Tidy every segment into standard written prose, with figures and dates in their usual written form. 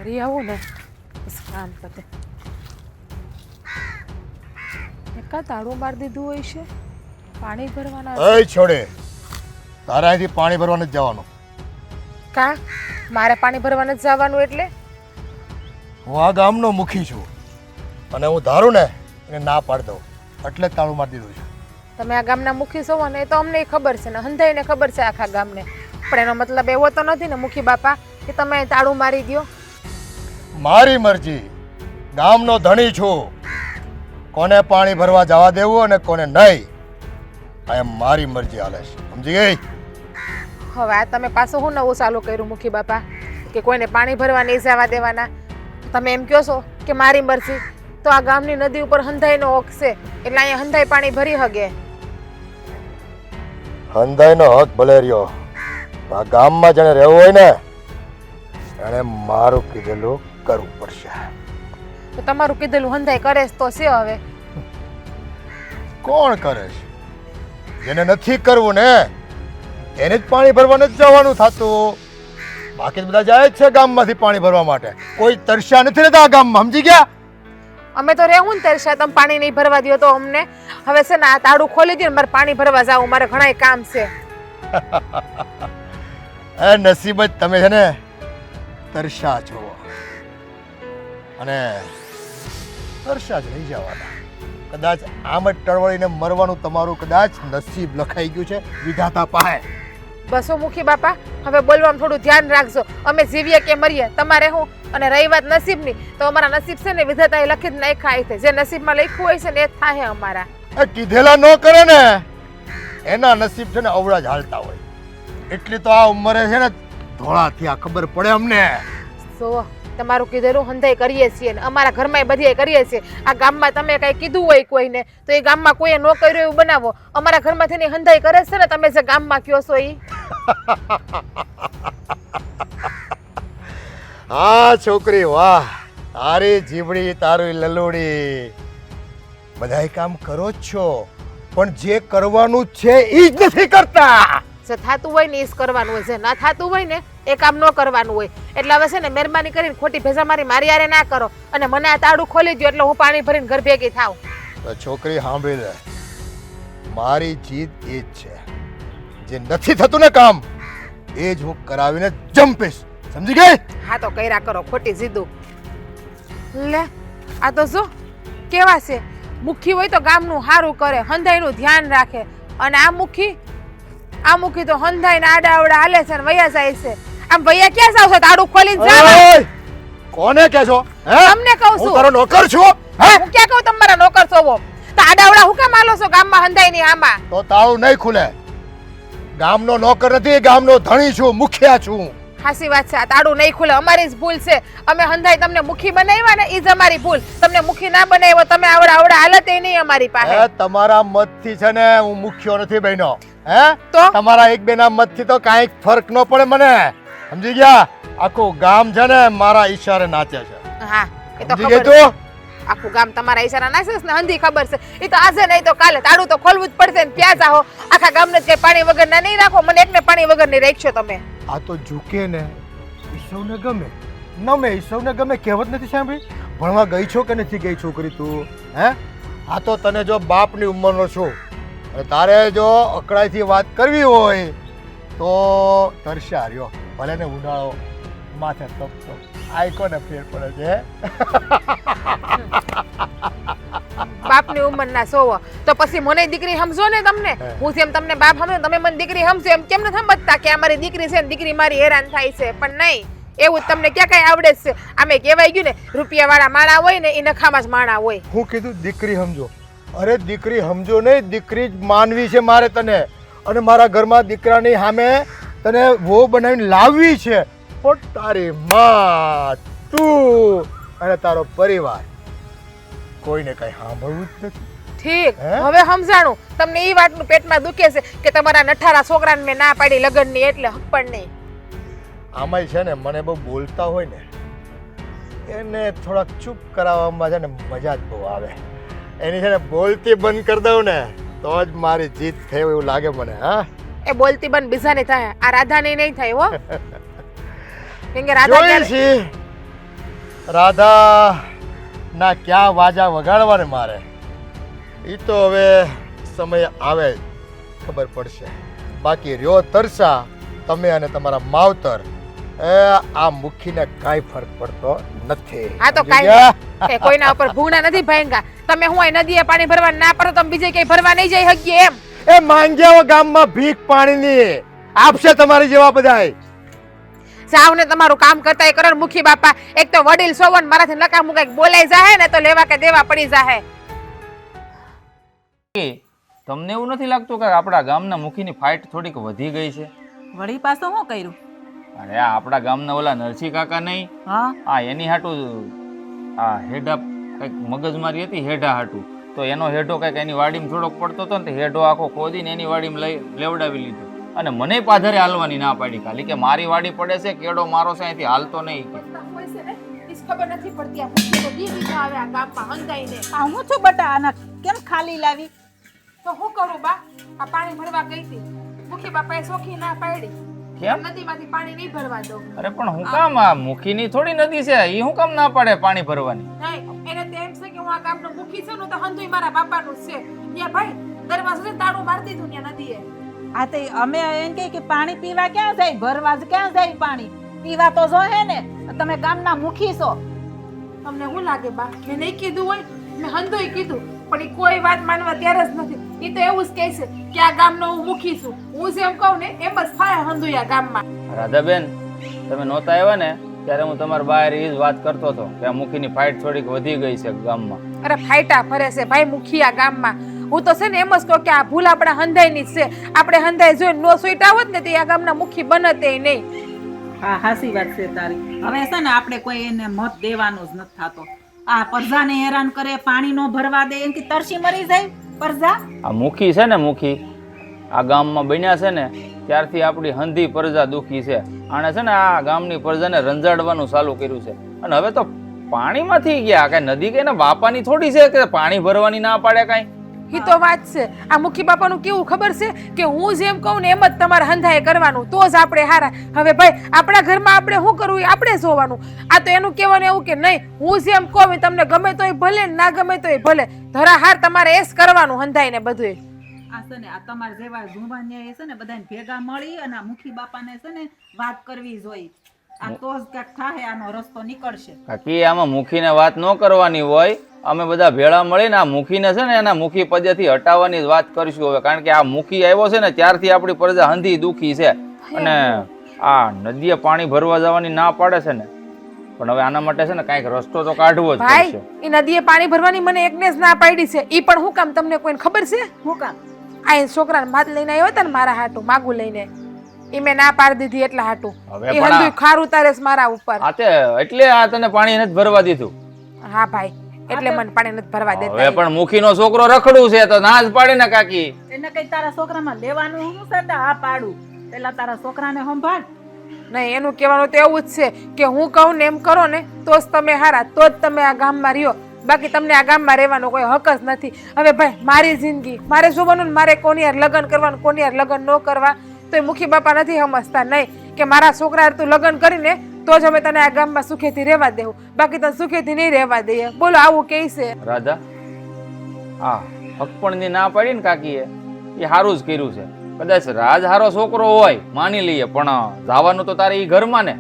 કરી આવું ને બસ કામ પતે. એકા તાળું મારી દીધું હોય છે. પાણી ભરવાના એ છોડે, તારા અહીંથી પાણી ભરવા નથી જવાનું. કા મારે પાણી ભરવા નથી જવાનું એટલે? હું આ ગામનો મુખી છું અને હું ધારું ને એને ના પાડી દઉં એટલે જ તાળું મારી દીધું છે. તમે આ ગામના મુખી છો ને એ તો અમને ખબર છે ને હંધાઈને ખબર છે આખા ગામને. પણ એનો મતલબ એવો તો નથી ને મુખી બાપા કે તમે તાળું મારી દો. મારી મરજી, ગામનો ધણી છું. કોને પાણી ભરવા જવા દેવું અને કોને નહીં, આ મારી મરજી હાલે છે, સમજી ગઈ? હવે આ તમે પાછું હું નવું ચાલુ કર્યું મુખી બાપા કે કોઈને પાણી ભરવા નહીં જવા દેવાના? તમે એમ કહો છો કે મારી મરજી, તો આ ગામની નદી ઉપર હંધાઈનો હક છે એટલે અહીંયા હંધાઈ પાણી ભરી હગે. હંધાઈનો હક ભલે રહ્યો, આ ગામમાં જેને રહેવું હોય ને એને મારું કીધેલું કરવું પડશે. તો તમારું કીધેલું હંધાઈ કરે તો છે. હવે કોણ કરે છે? જેને નથી કરવું ને એને જ પાણી ભરવા નથી જવાનું થતું. બાકી બધા જાય જ છે ગામમાંથી પાણી ભરવા માટે. કોઈ તરસ્યા નથી રહેતા આ ગામમાં, સમજી ગયા? અમે તો રહેવું ને તરસ્યા, તમે પાણી નહીં ભરવા દો તો અમને. હવે છે ને આ તાળું ખોલી દો ને મારે પાણી ભરવા જાવું, મારે ઘણા કામ છે. એ નસીબ જ તમે છે ને તરસ્યા છો અને તરસ્યા જ રહી જવાના. કદાચ આમ જ ટળવળીને મરવાનું તમારું કદાચ નસીબ લખાઈ ગયું છે વિધાતા પાસે. બસો મુખી બાપા હવે બોલવામાં થોડું ધ્યાન રાખજો. અમે જીવીએ કે મરીએ તમારે હું. અને રહી વાત નસીબની, તો અમારા નસીબ છે ને વિધાતાએ લખી જ નાખ્યા છે. જે નસીબમાં લખ્યું હોય છે ને એ જ થાય અમારા. એ કીધેલા ન કરે ને એના નસીબ છે ને અવળા જ હાલતા હોય. એટલી તો આ ઉંમરે છે ને ધોળા થયા ખબર પડે અમને. જો તમારું કીધેલું હંધાઈ કરીએ છીએ ને અમારા ઘરમાં બધીએ કરીએ છીએ. આ ગામમાં તમે કઈ કીધું હોય કોઈને તો એ ગામમાં કોઈએ ન કર્યું એવું બનાવો. અમારા ઘરમાંથી ની હંધાઈ કરે છે ને તમે જે ગામમાં કયો છો ઈ. હા છોકરી વાહ, તારી જીબડી તારી લલુડી બધાય કામ કરો જ છો, પણ જે કરવાનું છે ઈ જ નથી કરતા. જે થાતું હોય ને એ જ કરવાનું હોય, જે ના થાતું હોય ને એ કામ ન કરવાનું હોય. એટલે હવે છે ને મહેરબાની કરીને ખોટી ભેજા મારી યારે ના કરો અને મને આ તાળું ખોલી દો એટલે હું પાણી ભરીને ઘર ભેગી થાવ. તો છોકરી સાંભળી લે, મારી જીદ એ જ છે, જે નથી થતું ને કામ એ જ હું કરાવીને જંપીશ, સમજી ગઈ? હા તો કર્યા કરો ખોટી જીદું. લે આ તો જો કેવા છે, મુખી હોય તો ગામનું સારું કરે, હંધાઈનું ધ્યાન રાખે. અને આ મુખી તો હંધાઈને આડા આવડા હાલે છે ને વયા જાય છે. આમ વયા ક્યાં જાવ છો? તાળું ખોલીને જાવ. કોને કહે છો? તમને કહું છું, હું તારો નોકર છું. હું ક્યાં કહું તમારા નોકર છો? તો આડા આવડા હું કેમ હાલો છો ગામમાં હંધાઈની આમાં? તો તાળું નહીં ખુલે. ગામનો નોકર નથી, ગામનો ધણી છું, મુખિયા છું. હાસી વાત છે, આ તાળું નહીં ખુલે અમારી જ ભૂલ છે. અમે હંધાઈ તમને મુખી બનાવ્યા ને એ જ અમારી ભૂલ. તમને મુખી ના બનાવ્યો તમે આવડા હાલત એ નહીં અમારી પાસે. તમારા મતથી છે ને હું મુખ્યો નથી બન્યો. હે તો તમારા એક બે ના મતથી તો કાંઈ ફરક ન પડે મને, સમજી ગયા? આખું ગામ છે ને મારા ઈશારે નાચે છે. હા એ તો સમજી ગઈ ખબર છે. તું? આખું ગામ તમારા ઈશારા નાચે છે ને હંધી ખબર છે. એ તો આજે નહીં તો કાલે તાળું તો ખોલવું જ પડશે ને. પ્યાજ આહો આખા ગામને કઈ પાણી વગર ના નહીં રાખો, મને એકને પાણી વગર નહીં રાખશો તમે. આ તો ઝૂકે ને ઈસવને ગમે, નમે ઈસવને ગમે. કહેવત નથી સાંભળી? ભણવા ગઈ છો કે નથી ગઈ છોકરી તું? હે આ તો તને જો બાપની ઉંમરનો છો અને તારે જો અકળાઈથી વાત કરવી હોય તો તરસ્યા રહ્યો, ભલે ને ઉનાળો માથે તપતો આયકો ને ફેર પડે છે. બાપની ઉંમરના સોવો તો પછી મને દીકરી સમજો ને. તમને હું જેમ તમને બાપ સમજો તમે મને દીકરી સમજો એમ કેમ નથી સમજતા કે અમારી દીકરી છે ને દીકરી મારી હેરાન થાય છે? પણ નહીં, એવું તમને ક્યાં કઈ આવડે છે? આમે કહેવાય ગયું ને રૂપિયા વાળા માણા હોય ને એ નખામાં જ માણા હોય. હું કીધું દીકરી સમજો? અરે દીકરી સમજો નહીં, દીકરી જ માનવી છે મારે તને. અને મારા ઘરમાં દીકરાની સામે તને વહુ બનાવીને લાવવી છે. પણ તારી માં, તું અને તારો પરિવાર કોઈને કઈ સાંભળવું જ નથી. ઠીક, હવે સમજાણું. તમને એ વાતનું પેટમાં દુખે છે કે તમારા નઠારા છોકરાને મેં ના પાડી લગ્નની એટલે હક પણ નહીં. આમાંય છે ને મને બહુ બોલતા હોય ને એને થોડાક ચૂપ કરાવવામાં છે ને મજા જ બહુ આવે. એની છે ને બોલતી બંધ કરી દઉં ને તો જ મારી જીત થઈ એવું લાગે મને. હા એ બોલતી બંધ બીજાને થાય, આ રાધાને નહીં થાય હો. કેમ કે રાધા રાધા ના ક્યાં વાજા વગાડવા ને મારે એ તો હવે સમય આવે ખબર પડશે. બાકી રહ્યો તરસા તમે અને તમારા માવતર આ મુખીને કાંઈ ફરક પડતો નથી. હા તો કાંઈ કે કોઈના ઉપર ભૂંગળા નથી ભાંગા. તમે હું અહીં નદીએ પાણી ભરવા ના પડો તમે બીજે ક્યાંય ભરવા નહીં જઈ શકીએ એમ. એ માંગ્યાઓ ગામમાં ભીખ પાણીની આપશે તમારી જેવા બધાય. જાવ ને તમારું કામ કરતા એ કરો ને મુખી બાપા. એક તો વડીલ સોવન મારાથી નકામું કંઈક બોલાઈ જાહે ને તો લેવા કે દેવા પડી જાહે. તમને એવું નથી લાગતું કે આપણા ગામના મુખીની ફાઇટ થોડીક વધી ગઈ છે? વળી પાછો શું કર્યું? અરે આ આપણા ગામના ઓલા નરસિંહ કાકા નહીં, હા એની હાટું આ હેડા કંઈક મગજમારી હતી હેડા હાટું, તો એનો હેડો કંઈક એની વાડીમાં થોડોક પડતો હતો ને હેડો આખો ખોદીને એની વાડીમાં લેવડાવી લીધો અને મને પાધરે હાલવાની ના પાડી ખાલી કે મારી વાડી પડે છે કેડો મારો છે અહીંથી હાલતો નહીં કે. ખબર નથી પડતી આ મુખીનો દીદી આવે આ ગામમાં હંધાઈને. આ હું છું બટા, આના કેમ ખાલી લાવી? તો હું કરું બા? આ પાણી ભરવા ગઈ હતી. મુખી બાપાએ સોખી ના પાડી. કેમ? નદીમાંથી પાણી નહીં ભરવા દઉં. અરે પણ હું કામ આ મુખીની થોડી નદી છે, એ હું કામ ના પાડે પાણી ભરવાની? નહીં એને તો એમ છે કે હું આ ગામનો મુખી છું ને તો હંધુય મારા બાપાનું છે. ત્યાં ભાઈ દરવાજો તાળું મારી દીધું ત્યાં નદીએ. આ તે અમે એમ કે પાણી પીવા ક્યાં જાય? ભરવા જ ક્યાં જાય પાણી? પીવા તો જો હે ને. તમે ગામના મુખી છો. તમને શું લાગે બા મેં નહીં કીધું હોય? મેં હંધુય કીધું પણ એ કોઈ વાત માનવા તૈયાર જ નથી. એ તો એવું જ કહે છે કે આ ગામનો હું મુખી છું. હું જેમ કહું ને એમ જ થાય હંધુય આ ગામમાં. રાધાબેન તમે નહોતા આવ્યા ને ત્યારે હું તમારા બહાર એ જ વાત કરતો હતો કે આ મુખીની ફાઇટ થોડીક વધી ગઈ છે ગામમાં. અરે ફાઈટા ફરે છે ભાઈ મુખી આ ગામમાં. હું તો છે ને એમ જ કહું કે આ ભૂલ આપણા હંધાઈની જ છે. આપણે હંધાઈ જોઈને નો સુઈટા હોત ને તો આ ગામના મુખી બનતે નહીં. હા હાસી વાત છે તારી. હવે છે ને આપણે કોઈ એને મત દેવાનો જ નથી થતો. આ પરજાને હેરાન કરે, પાણી નો ભરવા દે, એમથી તરસી મરી જાય પરજા. આ મુખી છે ને મુખી આ ગામમાં બન્યા છે ને ત્યારથી આપણી હંધી પ્રજા દુખી છે. આણે છે ને આ ગામની પ્રજાને રંજાડવાનું ચાલુ કર્યું છે અને હવે તો પાણીમાંથી ગયા. કઈ નદી કઈ બાપાની થોડી છે કે પાણી ભરવાની ના પાડે કઈ. ઈ તો વાત છે. આ મુખી બાપાનું કેવું ખબર છે કે હું જેમ કહું ને એમ જ તમારે હંધાએ કરવાનું તો જ આપણે હારા. હવે ભાઈ આપણા ઘરમાં આપણે શું કરવું એ આપણે જોવાનું. આ તો એનું કહેવાનું એવું કે નહીં હું જેમ કહું તમને ગમે તોય ભલે ના ગમે તોય ભલે ધરાહાર તમારે એસ કરવાનું હંધાઈને બધું. આ છે ને આ તમારા જેવા જુવાનિયા છે ને બધાને ભેગા મળી અને આ મુખી બાપાને છે ને વાત કરવી જોઈએ. આ તો જ ક્યાંક થાય, આનો રસ્તો નીકળશે. કાકી આમાં મુખીને વાત ન કરવાની હોય. અમે બધા ભેળા મળીને આ મુખીને છે ને એના મુખી પદેથી હટાવવાની જ વાત કરીશું હવે. કારણ કે આ મુખી આવ્યો છે ને ત્યારથી આપણી પ્રજા હંધી દુખી છે અને આ નદીએ પાણી ભરવા જવાની ના પાડે છે ને. પણ હવે આના માટે છે ને કાંઈક રસ્તો તો કાઢવો જ ભાઈ પડશે. એ નદીએ પાણી ભરવાની મને એકને જ ના પાડી છે. ઈ પણ હું કામ તમને કોઈને ખબર છે? હું કામ? આ છોકરાને માથ લઈને આવ્યો હતા ને મારા હાટું માગું લઈને ઈ મેં ના પાડી દીધી એટલા હાટું. હવે એ પણ હંધુય ખાર ઉતારે છે મારા ઉપર. આ તે એટલે આ તને પાણી નથી ભરવા દીધું. હા ભાઈ એટલે મને પાણી નથી ભરવા હવે દેતા. પણ મુખીનો છોકરો રખડું છે તો ના જ પાડે ને કાકી. એને કઈ તારા છોકરામાં લેવાનું હું છે? હા પાડું. પેલા તારા છોકરાને સંભાળ. નહીં એનું કહેવાનું તો એવું જ છે કે હું કહું ને એમ કરો ને તો જ તમે હારા, તો જ તમે આ ગામમાં રહ્યો. બાકી તમને આ ગામમાં રહેવાનો કોઈ હક જ નથી. હવે ભાઈ મારી જિંદગી મારે જોવાનું ને મારે કોની યાર લગ્ન કરવાનું કોની યાર લગ્ન ન કરવા તો મુખી બાપા નથી સમજતા નહીં કે મારા છોકરા તું લગ્ન કરીને તો જ અમે તને આ ગામમાં સુખેથી રહેવા દેવું. બાકી તને સુખેથી નહીં રહેવા દઈએ. બોલો આવું કે છે? રાધા હા હકપણની ના પાડી ને કાકીએ એ સારું જ કર્યું છે. કદાચ રાજ હારો છોકરો હોય માની લઈએ પણ જવાનું તો તારે ઈ ઘરમાં ને.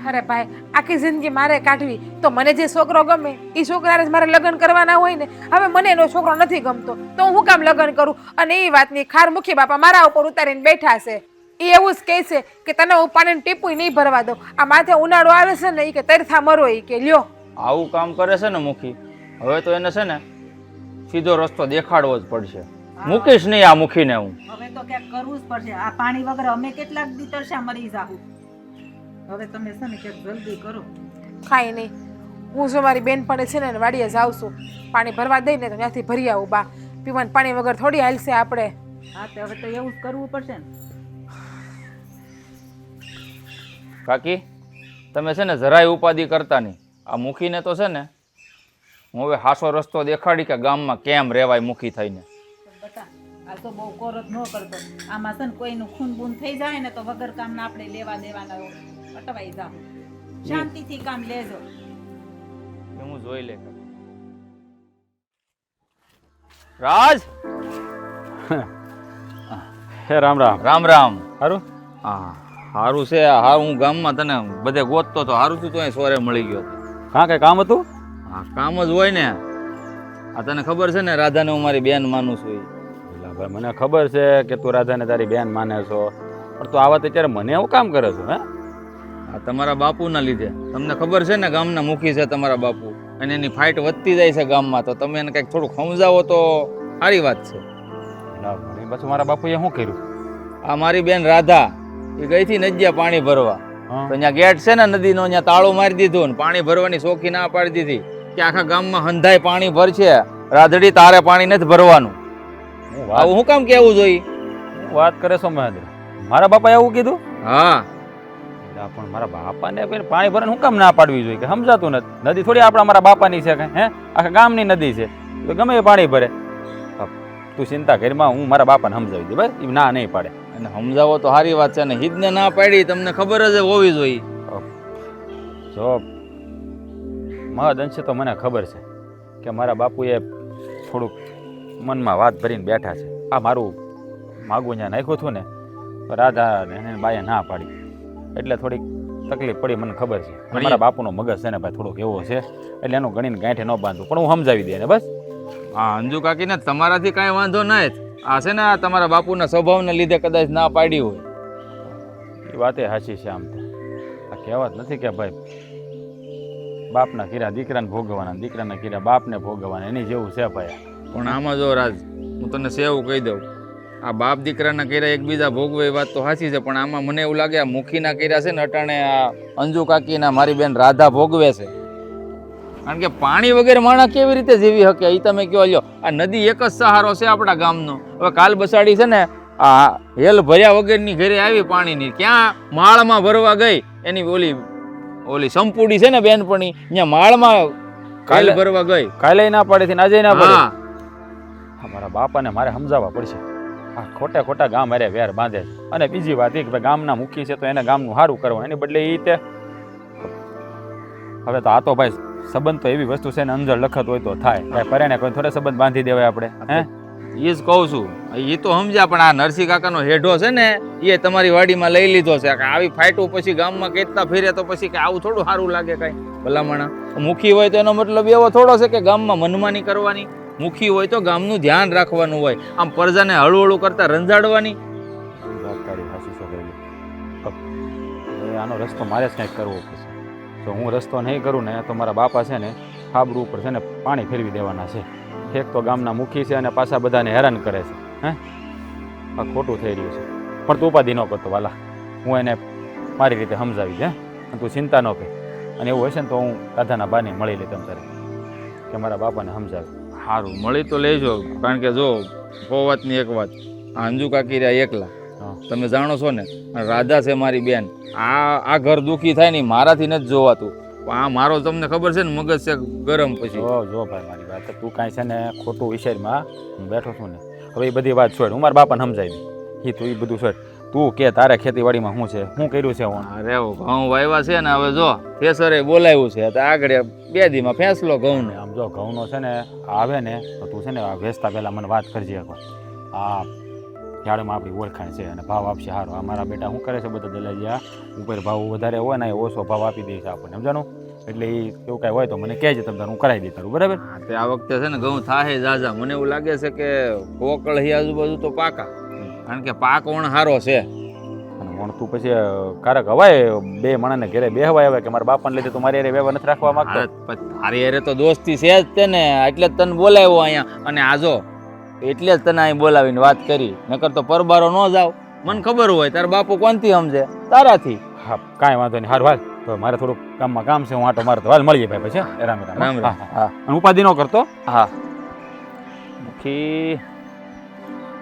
અરે ભાઈ આખી જિંદગી મારે કાઢવી તો મને જે છોકરો ગમે એ છોકરાને જ મારે લગ્ન કરવાના હોય ને. હવે મને એનો છોકરો નથી ગમતો તો હું કામ લગ્ન કરું? અને એ વાતની ખાર મુખી બાપા મારા ઉપર ઉતારીને બેઠા છે. એ એવું જ કહે છે કે તને હું પાણીનું ટીપું નહીં ભરવા દઉં. આ માથે ઉનાળો આવે છે ને એ કે તરથા મરો એ કે લ્યો. આવું કામ કરે છે ને મુખી. હવે તો એને છે ને સીધો રસ્તો દેખાડવો જ પડશે. મૂકીશ નહીં આ મુખીને હું. હવે તો ક્યાંક કરવું જ પડશે. આ પાણી વગર અમે કેટલાક દી તરસ્યા મરી જાહું. હવે તમે છે ને ક્યાંક જલ્દી કરો. કાંઈ નહીં હું જો મારી બેન પણ છે ને વાડીએ જાઉં છું પાણી ભરવા દઈ ને તો ત્યાંથી ભરી આવું. બા પીવાનું પાણી વગર થોડી હાલશે આપણે. હા તો હવે તો એવું જ કરવું પડશે ને. કાકી તમે છે ને જરાય ઉપાધિ કરતા નહીં. આ મુખીને તો છે ને હું હવે હાસો રસ્તો દેખાડી કે ગામમાં કેમ રહેવાય મુખી થઈને. બતા આ તો બહુ કોરત ન કરતો. આમાં છે ને કોઈનું ખૂન બૂન થઈ જાય ને તો વગર કામના આપણે લેવા દેવાના અટવાઈ જાવ. શાંતિથી કામ લેજો. હું જોઈ લે. રાજ, હે રામ રામ. રામ રામ. હારું? હા હારું છે. હારું, હું ગામમાં તને બધે ગોતતો તો હારું તું તો અહીં સોરે મળી ગયો હતો. કાં કઈ કામ હતું? હા કામ જ હોય ને. આ તને ખબર છે ને રાધાને હું મારી બેન માનું છું. એટલે ભાઈ મને ખબર છે કે તું રાધાને તારી બેન માને છો, પણ તું આવા અત્યારે મને એવું કામ કરે છો? હે, આ તમારા બાપુના લીધે. તમને ખબર છે ને ગામના મુખી છે તમારા બાપુ, અને એની ફાઇટ વધતી જાય છે ગામમાં. તો તમે એને કંઈક થોડુંક સમજાવો તો સારી વાત છે. ના મને પાછું મારા બાપુએ શું કર્યું? આ મારી બેન રાધા એ ગઈ થી નદીયા પાણી ભરવા. હા. તો અહીંયા ગેટ છે ને નદીનો, અહીંયા તાળું મારી દીધું ને પાણી ભરવાની શોખી ના પાડી દીધી કે આખા ગામમાં હંધાય પાણી ભરશે, રાધડી તારે પાણી નથી ભરવાનું. હું વાત આવું શું કામ કેવું જોઈએ? હું વાત કરે છો મહેન્દ્ર? મારા બાપાએ એવું કીધું? હા એટલે પણ મારા બાપાને કોઈ પાણી ભરવાનું શું કામ ના પાડવી જોઈએ? કે સમજાતું નથી. નદી થોડી આપણા મારા બાપાની છે કે હે, આખા ગામની નદી છે, તો ગમે એ પાણી ભરે. તું ચિંતા કરીમાં, હું મારા બાપાને સમજાવી દઉં. બસ એ ના નહીં પાડે. અને સમજાવો તો સારી વાત છે ને. હિતને ના પાડી તમને ખબર જ હોવી જોઈએ. જો મહદ અંશે તો મને ખબર છે કે મારા બાપુએ થોડુંક મનમાં વાત ભરીને બેઠા છે. આ મારું માગું ત્યાં નાખ્યું હતું ને, તો રાધા ને બાએ ના પાડી એટલે થોડીક તકલીફ પડી, મને ખબર છે. પણ મારા બાપુનો મગજ છે ને ભાઈ થોડોક એવો છે, એટલે એનું ગણીને ગાંઠે ન બાંધવું, પણ હું સમજાવી દે ને બસ. હા અંજુ કાકીને તમારાથી કાંઈ વાંધો ના જ. આ છે ને આ તમારા બાપુના સ્વભાવને લીધે કદાચ ના પાડી હોય. એ વાતે સાચી છે. આમ તો આ કહેવત નથી કે ભાઈ બાપના કીરા દીકરાને ભોગવવાના, દીકરાના કીરા બાપને ભોગવવાના, એની જેવું છે ભાઈ. પણ આમાં જો રાજ, હું તને સેવું કહી દઉં, આ બાપ દીકરાના કર્યા એકબીજા ભોગવે એ વાત તો સાચી છે, પણ આમાં મને એવું લાગે આ મુખીના કર્યા છે ને અટાણે આ અંજુ કાકીના મારી બેન રાધા ભોગવે છે. કારણ કે પાણી વગેરે માણસ કેવી રીતે જીવી શકે એ તમે કહો. લ્યો આ નદી એક જ સહારો છે આપણા ગામનો. હવે કાલ બસાડી છે ને આ હેલ ભર્યા વગરની ઘરે આવી પાણીની, ક્યાં માળમાં ભરવા ગઈ એની ઓલી સંપૂડી છે ને બેનપણી, ત્યાં માળમાં કાલ ભરવા ગઈ. કાલે ના પાડે છે ને આજે ના પડે. હા મારા બાપાને મારે સમજાવવા પડશે. આ ખોટા ખોટા ગામ અરે વેર બાંધે છે. અને બીજી વાત એ કે ભાઈ ગામના મુખી છે તો એને ગામનું સારું કરવું, એની બદલે એ તે હવે તો આ તો ભાઈ સંબંધ તો એવી વસ્તુ છે ને અંદર લખત હોય તો થાય. કાંઈ પરેને કોઈ થોડે સંબંધ બાંધી દેવાય આપણે? હે, એ જ કહું છું. એ તો સમજ્યા, પણ આ નરસિંહ કાકાનો હેઢો છે ને એ તમારી વાડીમાં લઈ લીધો છે. કે આવી ફાઇટો પછી ગામમાં કેટલા ફેરે તો પછી કે આવું થોડું સારું લાગે કાંઈ ભલામણા. મુખી હોય તો એનો મતલબ એવો થોડો છે કે ગામમાં મનમાની કરવાની. મુખી હોય તો ગામનું ધ્યાન રાખવાનું હોય, આમ પ્રજાને હળુહળું કરતા રંજાડવાની. વાત તારી સાચી છે ભાઈ. હવે આનો રસ્તો મારે જ કંઈક કરવો પડશે. જો હું રસ્તો નહીં કરું ને તો મારા બાપા છે ને ખાબરું ઉપર છે ને પાણી ફેરવી દેવાના છે. એક તો ગામના મુખી છે અને પાછા બધાને હેરાન કરે છે. હે, આ ખોટું થઈ રહ્યું છે. પણ તું ઉપાધિ ન કરતો વાલા, હું એને મારી રીતે સમજાવી દે. તું ચિંતા ન કર. અને એવું હશે ને તો હું રાધાના બાને મળી લઈ તમ તારે, કે મારા બાપાને સમજાવે. સારું, મળી તો લેજો. કારણ કે જો વાતની એક વાત, આ અંજુ કાકી રહ્યા એકલા, તમે જાણો છો ને, રાધા છે મારી બેન. આ ઘર દુઃખી થાય ને મારાથી નથી જોવાતું. આ મારો તમને ખબર છે ને મગજ છે ગરમ. પછી જો ભાઈ મારી વાત, તું કાંઈ છે ને ખોટું વિષયમાં હું બેઠો છું ને, હવે એ બધી વાત છોડ. હું મારા બાપાને સમજાવી એ તું એ બધું છોડ. તું કે તારે ખેતીવાડીમાં શું છે, શું કર્યું છે? હું અરે ઘઉં વાવ્યા છે ને, હવે જો થેસરે બોલાવ્યું છે તો આગળ 2 દીમાં ફેંસલો ઘઉં ને. આમ જો ઘઉંનો છે ને આવે ને તો તું છે ને આ વેચતા પહેલાં મને વાત કરજે એકવાર. આ યાર્ડમાં આપણી ઓળખાણ છે અને ભાવ આપશે સારો. આ મારા બેટા શું કરે છે બધા દલાલિયા ઉપર ભાવ વધારે હોય ને એ ઓછો ભાવ આપી દે છે આપણને, સમજાણું? એટલે એ એવું કાંઈ હોય તો મને કહેજે, તમને હું કરાવી દઈ તારું, બરાબર? તે આ વખતે છે ને ઘઉં થાહે જાજા. મને એવું લાગે છે કે કોકળ હી આજુબાજુ તો પાકા, કારણ કે પાક વણ સારો છે. અને વણ તું પછી કારક હવાય 2 માણસને ઘરે બેહવાય આવે કે મારા બાપાને લીધે તું મારી હારે વ્યવહાર નથી રાખવા માંગતો? તારી હારે તો દોસ્તી છે જ તે ને, એટલે જ તને બોલાવ્યો અહીંયા. અને આજો એટલે જ તને અહીં બોલાવીને વાત કરી, નકર તો પરબારો ન જાવ. મને ખબર હોય તારા બાપુ કોનથી સમજે, તારાથી. હા કાંઈ વાંધો નહીં. હારું હાલ, તો મારે થોડુંક કામમાં કામ છે, હું આટો મારતો. હાલ મળીએ ભાઈ પછી. રામ રામ. રામ રામ. હા, અને ઉપાધિ ન કરતો. હા મુખી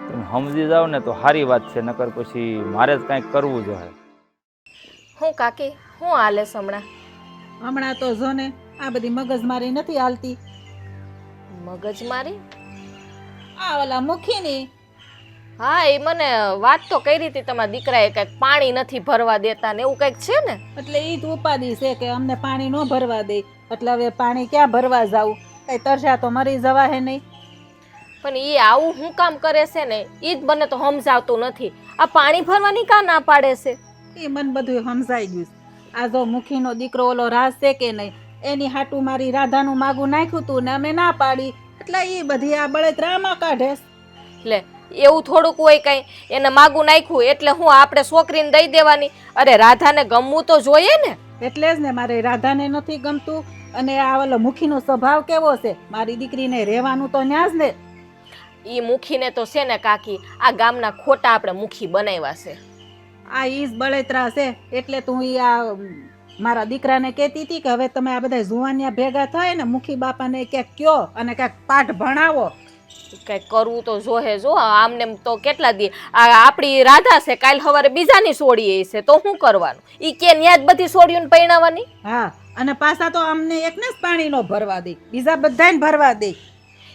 તમે સમજી જાવ ને તો સારી વાત છે, નકર પછી મારે જ કાંઈક કરવું જોઈએ. હું કાકી, હું હાલે હમણાં? હમણાં તો જો ને આ બધી મગજમારી નથી હાલતી. મગજ મારી? આ ઓલા મુખીની હા એ મને વાત તો કરી હતી તમારા દીકરાએ કંઈક પાણી નથી ભરવા દેતા ને એવું કંઈક છે ને. એટલે ઈ જ ઉપાધિ છે કે અમને પાણી ન ભરવા દે, એટલે હવે પાણી ક્યાં ભરવા જાવું? કઈ તરસ્યા તો મરી જવા હે નહીં. પણ એ આવું શું કામ કરે છે ને એ જ મને તો સમજાવતું નથી. આ પાણી ભરવાની કા ના પાડે છે? એ મને બધું સમજાઈ ગયું છે. આ જો મુખીનો દીકરો ઓલો રાજ છે કે નહીં, એની હાટું મારી રાધાનું માગું નાખ્યું તું ને અમે ના પાડી, એટલે એ બધી આ બળતરામાં કાઢે. લે એવું થોડુંક હોય કઈ, એને માગું નાખ્યું એટલે હું આપણે છોકરીને દઈ દેવાની? અરે રાધાને ગમવું તો જોઈએ ને. એટલે જ ને મારે રાધાને નથી ગમતું. અને આ ઓલો મુખીનો સ્વભાવ કેવો છે, મારી દીકરીને રહેવાનું તો ન્યા જ ને. ઈ મુખીને તો છે ને કાકી આ ગામના ખોટા આપણે મુખી બનાવ્યા છે. આ ઈ જ બળતરા છે. એટલે તું ઈ આ મારા દીકરાને કહેતી હતી કે હવે તમે આ બધા જુવાનિયા ભેગા થાય ને મુખી બાપાને ક્યાંક કયો અને ક્યાંક પાઠ ભણાવો. કઈક કરવું તો જોહે. જો આમને તો કેટલા દી આપણી રાધા છે, કાલ સવારે બીજાની સોડી છે તો શું કરવાનું? ઈ કે ન્યા જ બધી સોડીઓને પરણાવવાની? હા, અને પાછા તો અમને એકને જ પાણી નો ભરવા દે, બીજા બધાને ભરવા દે.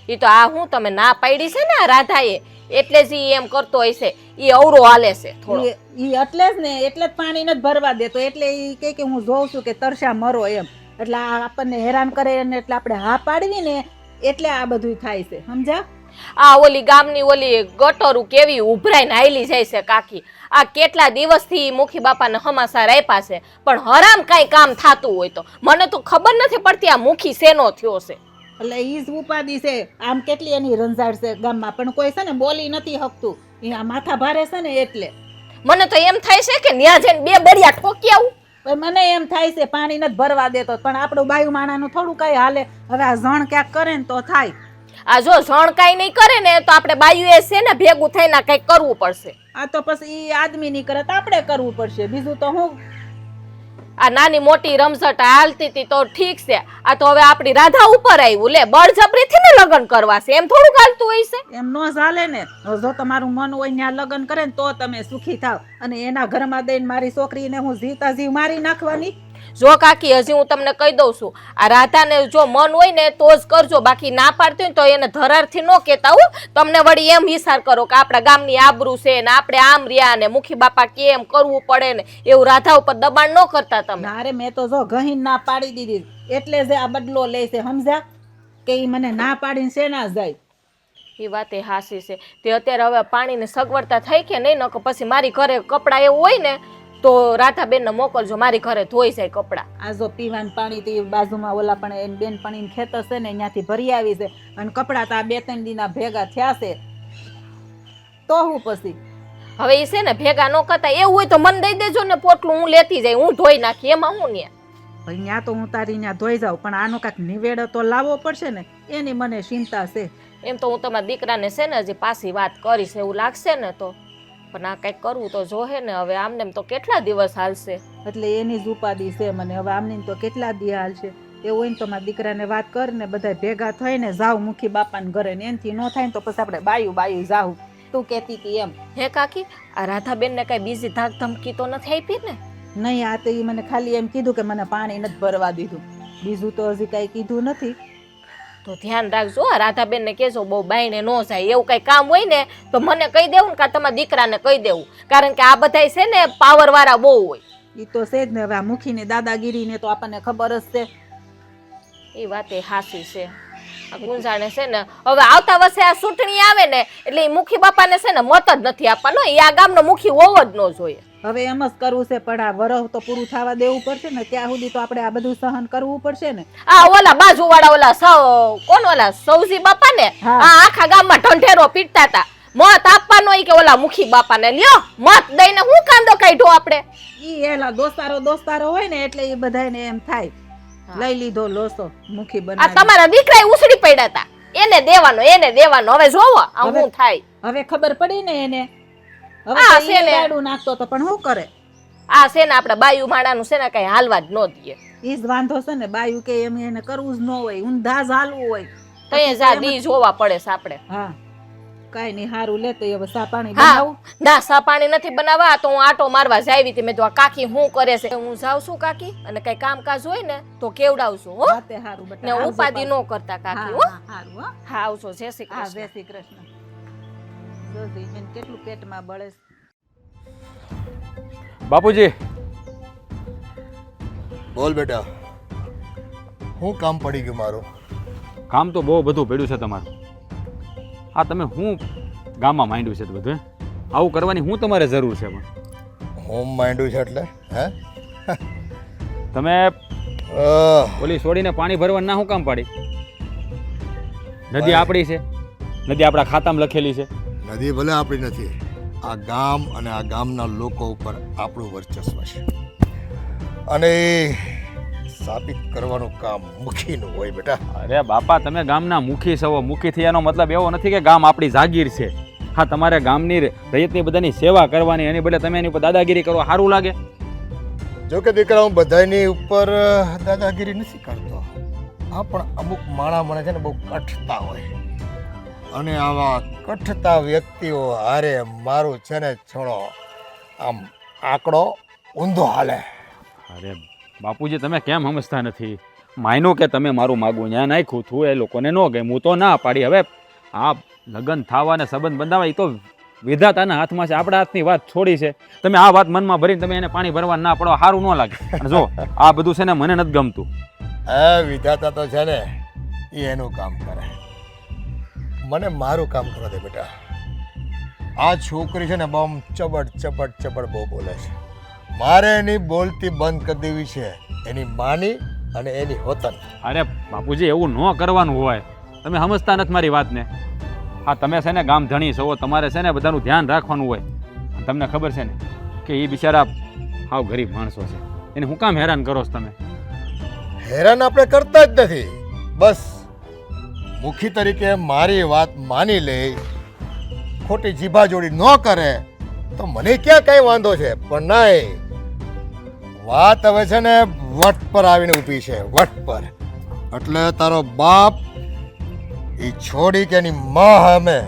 ઈ તો આ હું તમે ના પાડી છે ને આ રાધાએ, એટલે જ ઈ એમ કરતો હશે. ઈ અવરો હાલે છે થોડો. ઈ એટલે જ ને, એટલે જ પાણી નથી ભરવા દેતો. એટલે ઈ કે હું જોઉં છું કે તરસ્યા મરો એમ. એટલે આ આપણને હેરાન કરે ને એટલે આપણે હા પાડવી ને એટલે આ બધું થાય છે, સમજ્યા? આ ઓલી ગામની ઓલી ગટરું કેવી ઉભરાઈને હાલી જાય છે કાકી. આ કેટલા દિવસથી મુખી બાપાને હમાસાર આપ્યા છે પણ હરામ કાંઈ કામ થાતું હોય તો મને તો ખબર નથી પડતી આ મુખી શેનો થયો છે. એટલે ઈ જ ઉપાધિ છે. આમ કેટલી એની રંજાડ છે ગામમાં, પણ કોઈ છે ને બોલી નથી શકતું. એ આ માથા ભારે છે ને એટલે મને તો એમ થાય છે કે ન્યા જઈને બે બળિયા ઠોકી આવું. પણ મને એમ થાય છે પાણી નથી ભરવા દેતો, પણ આપણું બાયુ માણાનું થોડું કઈ હાલે. હવે આ ઝણ ક્યાંક કરે ને તો થાય. આ જો જણ કાંઈ નહીં કરે ને તો આપણે બાયુ એ છે ને ભેગું થઈને કંઈક કરવું પડશે. આ તો પછી ઈ આદમી ની કરે તો આપણે કરવું પડશે, બીજું તો હું. આ નાની મોટી રમઝટ હાલતી હતી તો ઠીક છે, આ તો હવે આપણી રાધા ઉપર આવ્યું. લે બળજબરીથી ને લગ્ન કરવા છે, એમ થોડું હાલતું હોય છે? એમ નો ચાલે ને. જો તમારું મન હોય ત્યાં લગ્ન કરે ને તો તમે સુખી થાવ, અને એના ઘરમાં દઈને મારી છોકરીને હું જીતા જીવ મારી નાખવાની? જો કાકી હજી હું તમને કહી દઉં છું, આ રાધાને જો મન હોય ને તો જ કરજો, બાકી ના પાડતી હોય તો એને ધરારથી ન કહેતા હો. તમને વળી એમ વિચાર કરો કે આપણા ગામની આબરૂ છે ને આપણે આમ રહ્યા ને મુખી બાપા કે એમ કરવું પડે ને, એવું રાધા ઉપર દબાણ ન કરતા તમે. અરે મેં તો જો ગહીન ના પાડી દીધી, એટલે જ આ બદલો લે છે, સમજ્યા? કે ઈ મને ના પાડીને શેના જાય. એ વાત એ હાસી છે. તે અત્યારે હવે પાણીની સગવડતા થઈ કે નહીં, નકર પછી મારી ઘરે કપડાં એવું હોય ને તો રાધાબેનને મોકલજો, મારી ઘરે ધોઈ જાય કપડાં. આ જો પીવાનું પાણી તો બાજુમાં ઓલા પણ એની બેન પણ ખેતર છે ને ત્યાંથી ભરી આવી છે, અને કપડાં તો આ 2-3 દીના ભેગા થયા છે તો હું પછી. હવે એ છે ને ભેગા ન કરતા એવું હોય તો મને દઈ દેજો ને પોટલું, હું લેતી જાય, હું ધોઈ નાખી. એમાં હું ને ભાઈ ત્યાં તો હું તારી ત્યાં ધોઈ જાઉં, પણ આનો કાંઈક નિવેડો તો લાવવો પડશે ને, એની મને ચિંતા છે. એમ તો હું તમારા દીકરાને છે ને હજી પાછી વાત કરીશ એવું લાગશે ને તો, પણ આ કંઈક કરવું તો જોહે ને. હવે આમને તો કેટલા દિવસ હાલશે? એટલે એની જ ઉપાધિ છે મને. હવે આમની તો કેટલા દી હાલશે. એવું હોય ને તો મારા દીકરાને વાત કરીને બધા ભેગા થઈને જાવ મુખી બાપાને ઘરે, ને એનથી ન થાય ને તો પછી આપણે બાયું જાવ. તું કહેતી હતી એમ. હે કાકી, આ રાધાબેનને કઈ બીજી ધાક ધમકી તો નથી આપી ને? નહીં, આ તો ઈ મને ખાલી એમ કીધું કે મને પાણી નથી ભરવા દીધું, બીજું તો હજી કઈ કીધું નથી. તો ધ્યાન રાખજો, આ રાધાબેનને કહેજો બહુ બાઈને ન જાય. એવું કઈ કામ હોય ને તો મને કહી દેવું ને, કાં તમારા દીકરાને કહી દેવું, કારણ કે આ બધાય છે ને પાવર વાળા બહુ હોય. ઈ તો છે જ ને. હવે આ મુખીની દાદાગીરીને તો આપણને ખબર જ છે. એ વાત એ હાસી છે. આ ગુંજાણે છે ને હવે આવતા વર્ષે આ ચૂંટણી આવે ને એટલે એ મુખી બાપાને છે ને મત જ નથી આપવાનો. એ આ ગામનો મુખી હોવો જ ન જોઈએ. હવે એમ જ કરવું છે, પણ આ વરહ તો પૂરું થવા દેવું પડશે ને, ત્યાં સુધી તો આપણે આ બધું સહન કરવું પડશે ને. આ ઓલા બાજુ વાળા ઓલા કોણ ઓલા સૌજી બાપા ને હા. આ આખા ગામમાં ઢંઢેરો પીટતા હતા, મત આપવાનો કે ઓલા મુખી બાપાને. લ્યો મત દઈને હું કાંદો કાઢ્યો આપણે. ઈ એલા દોસ્તારો હોય ને એટલે એ બધાને એમ થાય લઈ લીધો લોસો મુખી આ બનાવી. તમારા દીકરાએ ઉસડી પડ્યા હતા, એને દેવાનો. હવે જોવો આ હું થાય. હવે ખબર પડી ને એને. હવે આ તો છે ઈ ને. ગાડું નાખતો તો પણ શું કરે? આ છે ને આપડા બાયુ માણાનું છે ને કઈ હાલવા જ ન દે. ઈ જ વાંધો છે ને, બાયું કે એમ એને કરવું જ ન હોય, ઊંધા જ હાલવું હોય. તઈ જા દી જોવા પડે છે આપણે. હા, કાઈ નહીં, હારું લે તો હવે સા પાણી હા બનાવું. ના સા પાણી નથી બનાવવા, તો હું આટો મારવા જાવી હતી. મેં તો આ કાકી શું કરે છે, હું જાઉં છું કાકી, અને કઈ કામકાજ હોય ને તો કેવડાવશું હો. રાતે હારું ને બટા. ઉપાધિ ન કરતા કાકી હો. હારું હો. હા આવજો. જય શ્રી હા, કૃષ્ણ. જય શ્રી કૃષ્ણ. જોજે એને કેટલું પેટમાં બળે છે. બાપુજી બોલ બેટા, શું કામ પડી ગયું મારું? કામ તો બહુ બધું પડ્યું છે તમારું. હા તમે હું ગામમાં માંડ્યું છે તો બધું આવું કરવાની હું તમારે જરૂર છે પણ હોમ માંડ્યું છે એટલે હે? તમે ઓલી છોડીને પાણી ભરવા ના શું કામ પાડી? નદી આપણી છે, નદી આપણા ખાતામાં લખેલી છે. નદી ભલે આપણી નથી, આ ગામ અને આ ગામના લોકો ઉપર આપણું વર્ચસ્વ છે અને એ સાબિત કરવાનું કામ મુખીનું હોય બેટા. અરે બાપા તમે ગામના મુખી છો. મુખીથી એનો મતલબ એવો નથી કે ગામ આપણી જાગીર છે. હા તમારે ગામની રૈયતની બધાની સેવા કરવાની, એની બદલે તમે એની ઉપર દાદાગીરી કરો સારું લાગે? જો કે દીકરા, હું બધાની ઉપર દાદાગીરી નથી કરતો. હા પણ અમુક માણા મને છે ને બહુ કઠતા હોય અને આવા કઠતા વ્યક્તિઓ હારે મારું છે ને છોડો આમ આંકડો ઊંધો હાલે. અરે બાપુજી તમે કેમ સમજતા નથી? માયનો કે તમે મારું માગું ત્યાં નાખ્યું હતું, એ લોકોને ન ગમ્યું તો ના પાડી. હવે આ લગ્ન થવા અને સંબંધ બંધાવા એ તો વિધાતાના હાથમાં છે, આપણા હાથની વાત છોડી છે. તમે આ વાત મનમાં ભરીને તમે એને પાણી ભરવા ના પડો, સારું ન લાગે. અને જો આ બધું છે ને મને નથી ગમતું. હા વિધાતા તો છે ને એ એનું કામ કરે, મને મારું કામ કરવા દે બેટા. આ છોકરી છે ને બહુ ચબડ બહુ બોલે છે. મારે એની બોલતી બંધ કરી દેવી છે, એની માની અને એની હોતન. અરે બાપુજી એવું ન કરવાનું હોય, તમે સમજતા નથી મારી વાતને. હા તમે છે ને ગામ ધણી છો, તમારે છે ને બધાનું ધ્યાન રાખવાનું હોય. તમને ખબર છે ને કે એ બિચારા હાવ ગરીબ માણસો છે, એને હું કામ હેરાન કરો છો તમે? હેરાન આપણે કરતા જ નથી, બસ મુખી તરીકે મારી વાત માની લે, ખોટી જીભા જોડી ન કરે તો મને ક્યાં કઈ વાંધો છે. પણ નહીં, વાત હવે છે ને વટ પર આવીને ઊભી છે, વટ પર. એટલે તારો બાપ એ છોડી કે એની માં અમે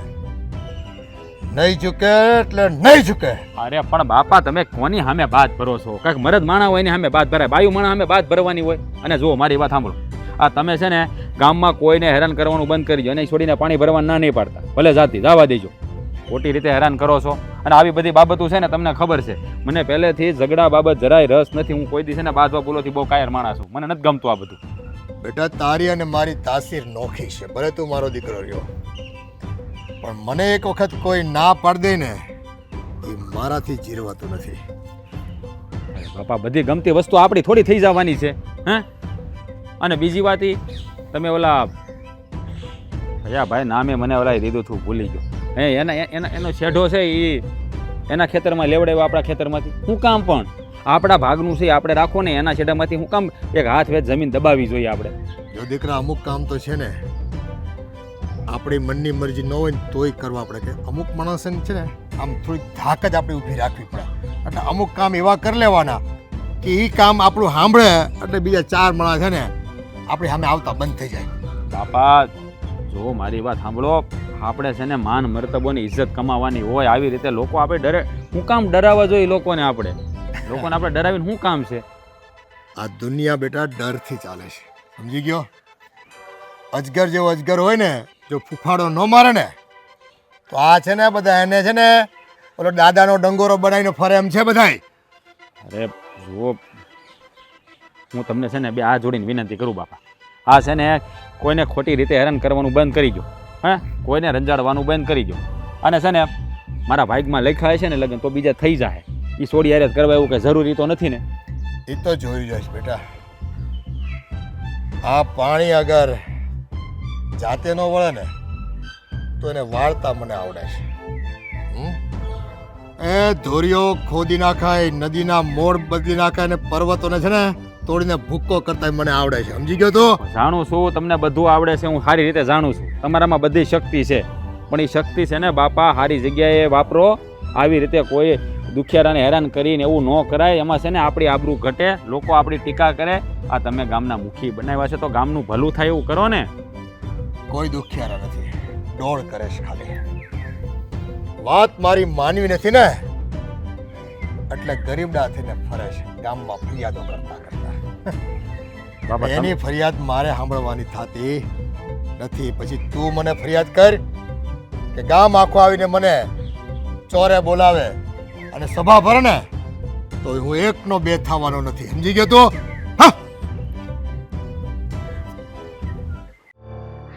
નહીં ઝૂકે એટલે નહીં ઝૂકે. અરે પણ બાપા તમે કોની સામે બાદ ભરો છો? કાંઈક મરદ માણા હોય ને સામે બાદ ભરાય, બાયું માણા સામે બાદ ભરવાની હોય. અને જુઓ મારી વાત સાંભળો, આ તમે છે ને ગામમાં કોઈને હેરાન કરવાનું બંધ કરી દો અને છોડીને પાણી ભરવા ના નહીં પાડતા, ભલે જાતી જવા દેજો. ખોટી રીતે હેરાન કરો છો. અને આવી બધી બાબતો છે ને તમને ખબર છે, મને પહેલેથી ઝઘડા બાબત જરાય રસ નથી. હું કોઈ દિવસે ને બાજવા બોલોથી બહુ કાયર માણસ છું, મને નથી ગમતું આ બધું. બેટા તારી અને મારી તાસીર નોખી છે, ભલે તું મારો દીકરો રહ્યો, પણ મને એક વખત કોઈ ના પાડી દે ને એ મારાથી જીરવાતું નથી. અરે બાપા બધી ગમતી વસ્તુ આપણી થોડી થઈ જવાની છે હે? અને બીજી વાત એ તમે ઓલા ભયા ભાઈ નામે મને ઓલા દીધું હતું, ભૂલી ગયો. હે એનો શેઢો છે એ એના ખેતરમાં લેવડાવ્યો આપણા ખેતરમાંથી. શું કામ પણ આપણા ભાગનું છે આપણે રાખો ને, એના છેડામાંથી હું કામ એક હાથ વેચ જમીન દબાવી જોઈએ આપણે? જો દીકરા અમુક કામ તો છે ને આપણી મનની મરજી ન હોય ને તોય કરવા પડે. કે અમુક માણસને છે ને આમ થોડીક ધાક જ આપણે ઊભી રાખવી પડે. એટલે અમુક કામ એવા કરી લેવાના કે એ કામ આપણું સાંભળે એટલે બીજા ચાર માણસ છે ને આપણી સામે આવતા બંધ થઈ જાય. બાપા જો મારી વાત સાંભળો, આપણે છે ને માન મર્તબોની ઇજ્જત કમાવાની હોય. આવી રીતે લોકો આપણે ડરે, શું કામ ડરાવવા જોઈએ લોકોને? આપણે ડરાવીને શું કામ છે? આ દુનિયા બેટા ડરથી ચાલે છે, સમજી ગયો? અજગર જેવો અજગર હોય ને, જો ફૂફાડો ન મારે ને તો આ છે ને બધા એને છે ને ઓલો દાદાનો ડંગોરો બનાવીને ફરે એમ છે બધાય. અરે જુઓ હું તમને છે ને બે આ જોડીને વિનંતી કરું બાપા, આ છે ને કોઈને ખોટી રીતે હેરાન કરવાનું બંધ કરી દો. હે કોઈને રંજાડવાનું બંધ કરી દો. અને છે ને મારા ભાગમાં લખાય છે ને લગ્ન તો બીજા થઈ જાય. એ છોડી હારે કરવા એવું કંઈ જરૂરી તો નથી ને? એ તો જોઈ જઈશ બેટા. આ પાણી અગર જાતે ન વળે ને તો એને વાળતા મને આવડે છે. એ ધોરીઓ ખોદી નાખાય, નદીના મોડ બદલી નાખાય અને પર્વતોને છે ને તોડીને ભૂક્કો કરતા મને આવડે છે, સમજી ગયો? તો જાણું છું તમને બધું આવડે છે, હું સારી રીતે જાણું છું. તમારામાં બધી શક્તિ છે, પણ એ શક્તિ છે ને બાપા સારી જગ્યાએ વાપરો. આવી રીતે કોઈ દુખિયારાને હેરાન કરીને એવું ન કરાય. એમાં છે ને આપણી આબરૂ ઘટે, લોકો આપણી ટીકા કરે. આ તમે ગામના મુખી બનાવ્યા છે તો ગામનું ભલું થાય એવું કરો ને. કોઈ દુખિયારા નથી, ડોળ કરે છે ખાલી. વાત મારી માનવી નથી ને એટલે ગરીબડા થઈને ફરે છે ગામમાં ફરિયાદો કરતા કરતા. બાપા એની ફરિયાદ મારે સાંભળવાની થતી નથી. પછી તું મને ફરિયાદ કર કે ગામ આખું આવીને મને ચોરે બોલાવે અને સભા ભરે ને તો હું એકનો બે થવાનો નથી, સમજી ગયો તું? હા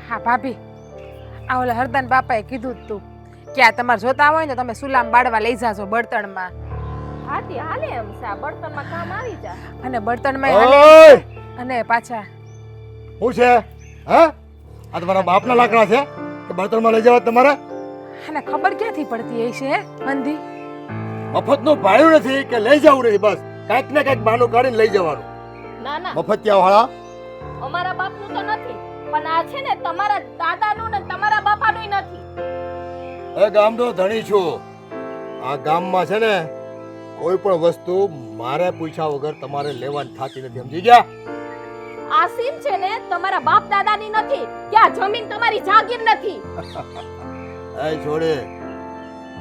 હા ભાભી, આ ઓલા હરદાન બાપાએ કીધું જ તું કે આ તમારે જોતા હોય ને તો તમે સુલામ બાળવા લઈ જાજો બળતણમાં, હાથી હાલે એમ છે આ બળતણમાં કામ આવી જા. અને બળતણમાં ઓય! અને પાછા શું છે? હા આ તમારા બાપના લાકડા છે કે બળતણમાં લઈ જવા તમારે? અને ખબર ક્યાંથી પડતી હશે હે અંધી? મફતનું ભાડું નથી કે લઈ જવું નથી, બસ કાંઈક ને કાંઈક બહાનું કાઢીને લઈ જવાનું. ના ના મફતિયા વાળા અમારા બાપનું તો નથી, પણ આ છે ને તમારા દાદાનું ને તમારા બાપાનું નથી. એ ગામનો ધણી છું. આ ગામમાં છે ને કોઈ પણ વસ્તુ મારે પૂછ્યા વગર તમારે લેવાની થતી નથી, સમજી ગયા? આ સીમ છે ને તમારા બાપ દાદાની નથી, કે આ જમીન તમારી જાગીર નથી. એ છોડે,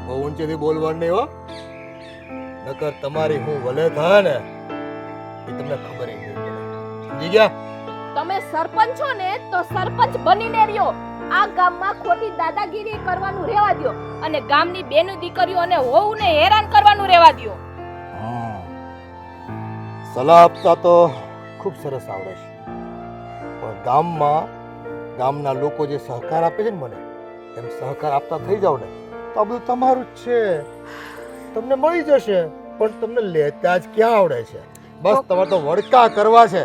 બહુ ઊંચેથી બોલવાનું નહીં હો, નકર તમારી હું વલે થાય ને એ તમને ખબર ય નહીં પડે, સમજી ગયા? તમે સરપંચ છો ને તો સરપંચ બનીને રહ્યો. આ ગામમાં ખોટી દાદાગીરી કરવાનું રહેવા દ્યો અને ગામની બેનો દીકરીઓ અને વહુને હેરાન કરવાનું રહેવા દ્યો. સલાહ આપતા તો ખૂબ સરસ આવડે છે, પણ ગામમાં ગામના લોકો જે સહકાર આપે છે ને મને, એમ સહકાર આપતા થઈ જાવ ને તો આ બધું તમારું જ છે, તમને મળી જશે. પણ તમને લેતા જ ક્યાં આવડે છે? બસ તમારે તો વડકા કરવા છે.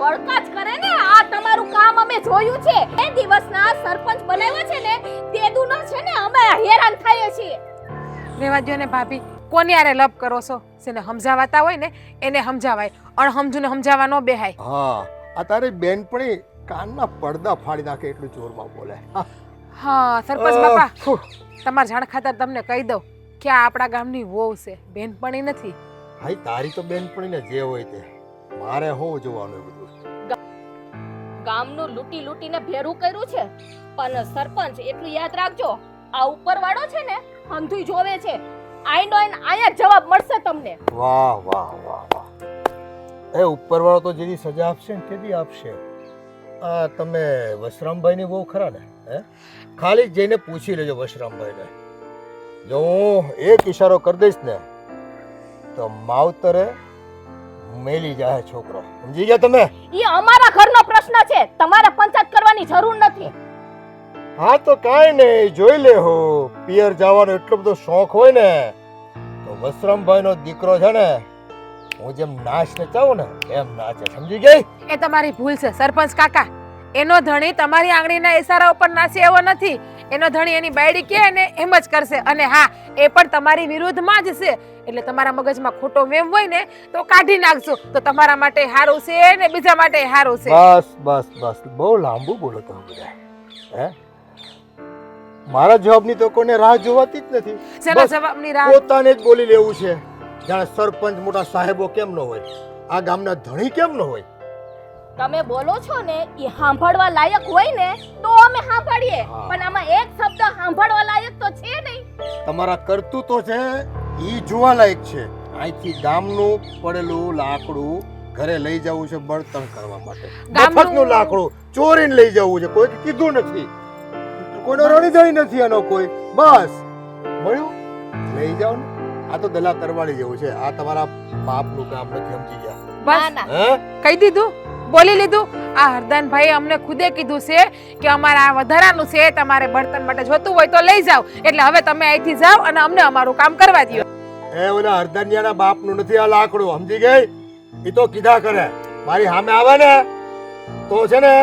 વળકા જ કરે ને, આ તમારું કામ અમે જોયું છે. એ દિવસના સરપંચ બનાવ્યા છે ને તે દુનો છે ને અમે હેરાન થઈએ છીએ. રેવા દ્યો ને ભાભી, કોની આરે લપ કરો છો? જેને સમજાવાતા હોય ને એને સમજાવાય, અણહમજુને સમજાવવા ન બેહાય. હા, આ તારી બેનપણી કાનના પડદા ફાડી નાખે એટલું જોરમાં બોલે. હા સરપંચ બાપા, તમારા જાણ ખાતર તમને કહી દઉં કે આ આપણા ગામની વહુ છે, બેનપણી નથી. હાઈ, તારી તો બેનપણીને જે હોય તે, મારે શું જોવાનું એ બધું? ગામનું લૂંટી લૂંટીને ભેરું કર્યું છે, પણ સરપંચ એટલું યાદ રાખજો, આ ઉપરવાળો છે ને અંધુય જોવે છે. આઈનો આયા જવાબ મળશે તમને. વાહ વાહ વાહ વાહ! એ ઉપરવાળો તો જેની સજા આપશે ને તેદી આપશે. આ તમે વશરામભાઈની બહુ ખરા ને? હે, ખાલી જઈને પૂછી લેજો વશરામભાઈને. જો હું એક ઈશારો કરી દઈશ ને તો માવતરે મેલી જાય છોકરો, સમજી ગયા તમે? ઈ અમારા ઘરનો પ્રશ્ન છે, તમારે પંચાયત કરવાની જરૂર નથી. હા તો કાંઈ નહીં, જોઈ લે હો. પિયર જવાનો એટલો બધો શોખ હોય ને તો વશરામભાઈનો દીકરો છે ને હું જેમ નાચ નચાવું ને એમ નાચે, સમજી ગઈ? એ તમારી ભૂલ છે સરપંચ કાકા. એનો ધણી તમારી આંગળીના ઈશારા ઉપર નાચે એવો નથી. એનો ધણી એની બાયડી કહે ને એમ જ કરશે. અને હા, એ પણ તમારી વિરુદ્ધમાં જ છે. એટલે તમારા મગજમાં ખોટો વેમ હોય ને તો કાઢી નાખજો, તો તમારા માટે સારું છે ને બીજા માટે સારું છે. બસ બસ બસ, બહુ લાંબુ બોલો તમે બધા. હે, મારા જવાબની તો કોને રાહ જોવાતી જ નથી. શેના બસ જવાબની રાહ? પોતાને જ બોલી લેવું છે. જાણે સરપંચ મોટા સાહેબો કેમ ન હોય, આ ગામના ધણી કેમ ન હોય? તમે બોલો છો ને ઈ સાંભળવા લાયક હોય ને તો અમે સાંભળીએ, હા. પણ આમાં એક શબ્દ સાંભળવા લાયક તો છે નહીં. તમારા કરતૂતો છે ઈ જોવાલાયક છે. અહીંથી ગામનું પડેલું લાકડું ઘરે લઈ જવું છે બળતણ કરવા માટે. ગામનું- મફતનું લાકડું ચોરીને લઈ જવું છે, કોઈ કીધું નથી, કોઈનો રણીધણી નથી આનો કોઈ. બસ મળ્યું, લઈ જાઓ ને. આ તો દલા તરવાડી જેવું છે. આ તમારા બાપનું કામ નથી, સમજી ગયા? ના બસ ના, હે, કહી દીધું, બોલી લીધું. આ હરદાનભાઈ અમને ખુદે કીધું છે કે અમારે આ વધારાનું છે, તમારે બળતણ માટે જોતું હોય તો લઈ જાઓ. એટલે હવે તમે અહીંથી જાઓ અને અમને અમારું કામ કરવા દો. એ ઓલા હરદાનિયાના બાપનું નથી આ લાકડું, સમજી ગઈ? ઈ તો કીધા કરે. મારી સામે આવે ને તો છે ને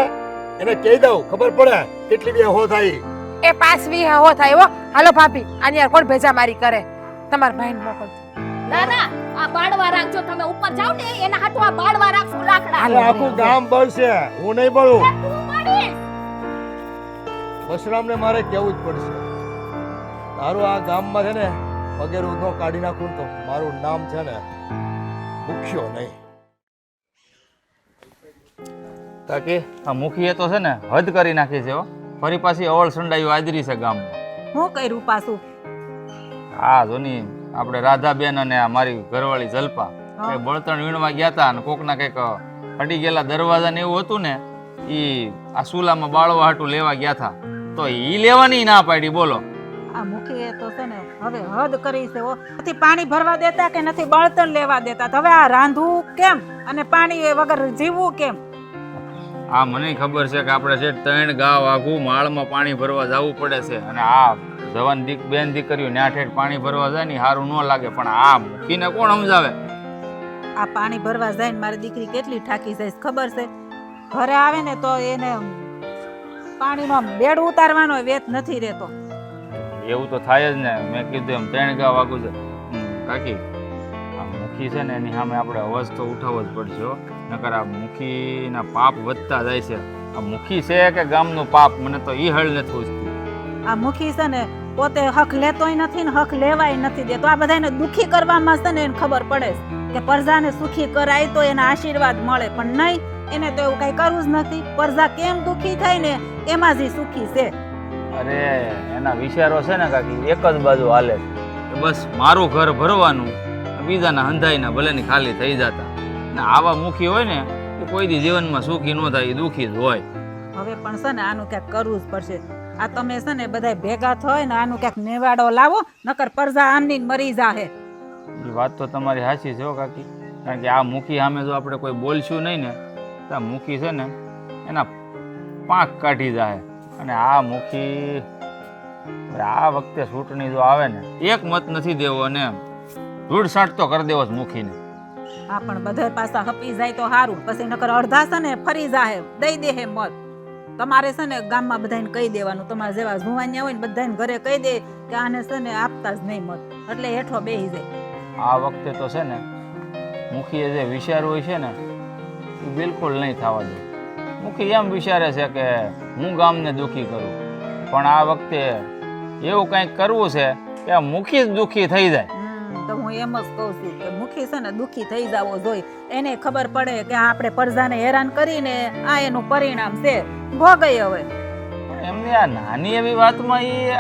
એને કહી દઉં, ખબર પડે કેટલી બી હો થાય. એ પાસવી હો થાય હો. હાલો ભાભી, આની યાર કોણ ભેજા મારી કરે? તમારા ભાઈને મોકલજો. ના ના, આ બાળવા રાખજો. તમે ઉપર જાવ ને એના હાટુ આ બાળવા રાખજો લાકડા. હાલો. આખું ગામ બળશે, હું નહીં બળું. તું પાડીશ. બસરામને મારે કેવું જ પડશે. તારું આ ગામમાં છે ને વગેરે ઊંધો કાઢી નાખું ને તો મારું નામ છે ને મુખ્યો નહીં. તાકે આ મુખીએ તો છે ને હદ કરી નાખી છે હો. ફરી પાછી અવળ સંડાયું આદરી છે ગામમાં. હું કર્યું પાછું? આ જોની આપણે રાધાબેન અને આ મારી ઘરવાળી જલપા એ બળતણ વીણવા ગયા હતા અને કોકના કંઈક અડી ગયેલા દરવાજા ને એવું હતું ને ઈ આ સુલામાં બાળવા હાટું લેવા ગયા હતા. તો ઈ લેવાની ના પાડી બોલો. આ મુખીએ તો છે ને હવે હદ કરી છે હો. નથી પાણી ભરવા દેતા કે નથી બળતણ લેવા દેતા. તો હવે આ રાંધવું કેમ અને પાણી વગર જીવવું કેમ? આ મને ખબર છે કે આપણે છે 3 ગાવ આઘું માળમાં પાણી ભરવા જવું પડે છે, અને આ જવાન બેન દીકરીઓ ન્યા પાણી ભરવા જાય ને સારું ન લાગે, પણ આ મૂકીને કોણ સમજાવે? આ પાણી ભરવા જાય ને મારી દીકરી કેટલી થાકી જાય છે ખબર છે? ઘરે આવે ને તો એને પાણીનો બેડ ઉતારવાનો વેત નથી રહેતો. એવું તો થાય જ ને. મેં કીધું એમ 3 ગાવ આઘું છે. કાકી, આ મુખી છે ને એની સામે આપણે અવાજ તો ઉઠાવવો જ પડશે હો. નકર આ મુખીના પાપ વધતા જાય છે. આ મુખી છે કે ગામનું પાપ, મને તો ઈ હળ નથી પૂછતું. આ મુખી છે ને પોતે હક લેતોય નથી ને હક લેવાય નથી દેતો. આ બધાને દુખી કરવામાં છે ને એને ખબર પડે છે કે પ્રજાને સુખી કરાય તો એના આશીર્વાદ મળે, પણ નહીં, એને તો એવું કઈ કરવું જ નથી. પ્રજા કેમ દુખી થાય ને એમાં જ ઈ સુખી છે. અરે એના વિચારો છે ને કાકી એક જ બાજુ હાલે છે. બસ મારું ઘર ભરવાનું, બીજાના હંધાઈના ભલે ની ખાલી થઈ જતા. ને આવા મુખી હોય ને એ કોઈ દી જીવનમાં સુખી ન થાય, એ દુખી જ હોય. હવે પણ છે ને આનું ક્યાંક કરવું જ પડશે. આ તમે છે ને બધા ભેગા થાય ને આનું ક્યાંક નેવાડો લાવો, નકર પ્રજા આમની મરી જાહે. એ વાત તો તમારી સાચી છે હો કાકી. કારણ કે આ મુખી સામે જો આપણે કોઈ બોલશું નહીં ને તો આ મુખી છે ને એના પાંખ કાઢી જાય. અને આ મુખી આ વખતે ચૂંટણી જો આવે ને એક મત નથી દેવો અને ધૂળસાટ તો કરી દેવો જ મુખીને. હા પણ બધા પાછા હપી જાય તો સારું, પછી નકર અડધા છે ને ફરી જાહે, દઈ દે હે મત. તમારે છે ને ગામમાં બધાને કહી દેવાનું, તમારા જેવા જુવાનિયા હોય ને બધાને ઘરે કહી દે કે આને છે ને આપતા જ નહીં મત, એટલે હેઠો બેહી જાય. આ વખતે તો છે ને મુખીએ જે વિચાર હોય છે ને એ બિલકુલ નહીં થવા દે. મુખી એમ વિચારે છે કે હું ગામને દુઃખી કરું, પણ આ વખતે એવું કંઈક કરવું છે કે આ મુખી જ દુઃખી થઈ જાય. તો હું એમ જ કહું છું કે મુખી છે ને દુઃખી થઈ જાવો જોઈએ. એને ખબર પડે કે આપણે પ્રજાને હેરાન કરીને આ એનું પરિણામ છે, ભોગય હવે. એમની આ નાની એવી વાતમાં એ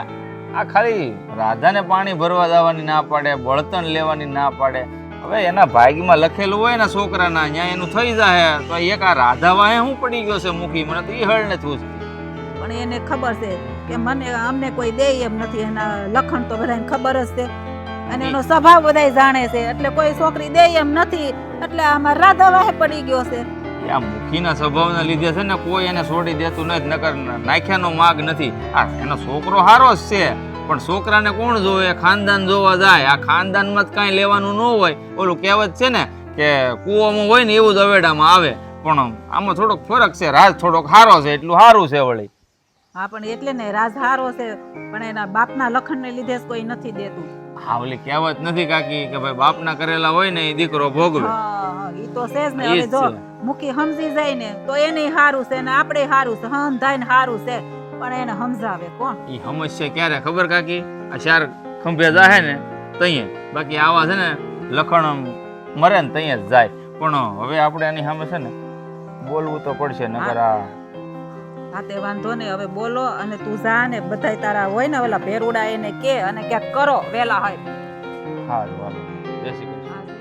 આ ખાલી રાધાને પાણી ભરવા જવાની ના પાડે, બળતણ લેવાની ના પાડે. હવે એના ભાગ્યમાં લખેલું હોય ને છોકરાના ત્યાં એનું થઈ જાય, તો એક આ રાધા વાહે શું પડી ગયો છે મુખી? મને તો એ હળ નથી પૂછતી. પણ એને ખબર છે કે મને અમને કોઈ દે એમ નથી. એના લખણ તો બધાને ખબર જ છે અને એનો સ્વભાવ બધાય જાણે છે, એટલે કોઈ છોકરી દે એમ નથી, એટલે આમાં રાધા વાહે પડી ગયો છે. આ મુખીના સ્વભાવના લીધે છે ને કોઈ એને છોડી દેતું નથી, નકર નાખ્યાનો માગ નથી. આ એનો છોકરો સારો જ છે, પણ છોકરાને કોણ જોવે? ખાનદાન જોવા જાય. આ ખાનદાનમાં જ કાંઈ લેવાનું ન હોય. ઓલું કહેવત છે ને કે કૂવામાં હોય ને એવું જ અવેડામાં આવે, પણ આમાં થોડોક ફરક છે. રાજ થોડોક સારો છે એટલું સારું છે વળી. હા પણ એટલે ને રાજ હારો છે, પણ એના બાપના લખણને લીધે જ કોઈ નથી દેતું. હા ઓલી કહેવત નથી કાકી કે ભાઈ બાપના કરેલા હોય ને એ દીકરો ભોગવે. હા ઈ તો છે જ ને. હવે જો મુખી સમજી જાય ને તો એને સારું છે ને આપણે સારું છે, હંધાય ને સારું છે, પણ એને સમજાવે કોણ? એ સમસ્યા ક્યારે ખબર કાકી? આ 4 ખંભે જાહે ને તઈએ, બાકી આવા છે ને લખણ મરે ને તઈએ જ જાય. પણ હવે આપણે એની સામે છે ને બોલવું તો પડશે, નકર હા તે વાંધો ને હવે બોલો. અને તું જા ને બધાય તારા હોય ને ઓલા ભેરુડા એને કે અને ક્યાંક કરો વેલા હોય. સારું હાલો. જય શ્રી કૃષ્ણ.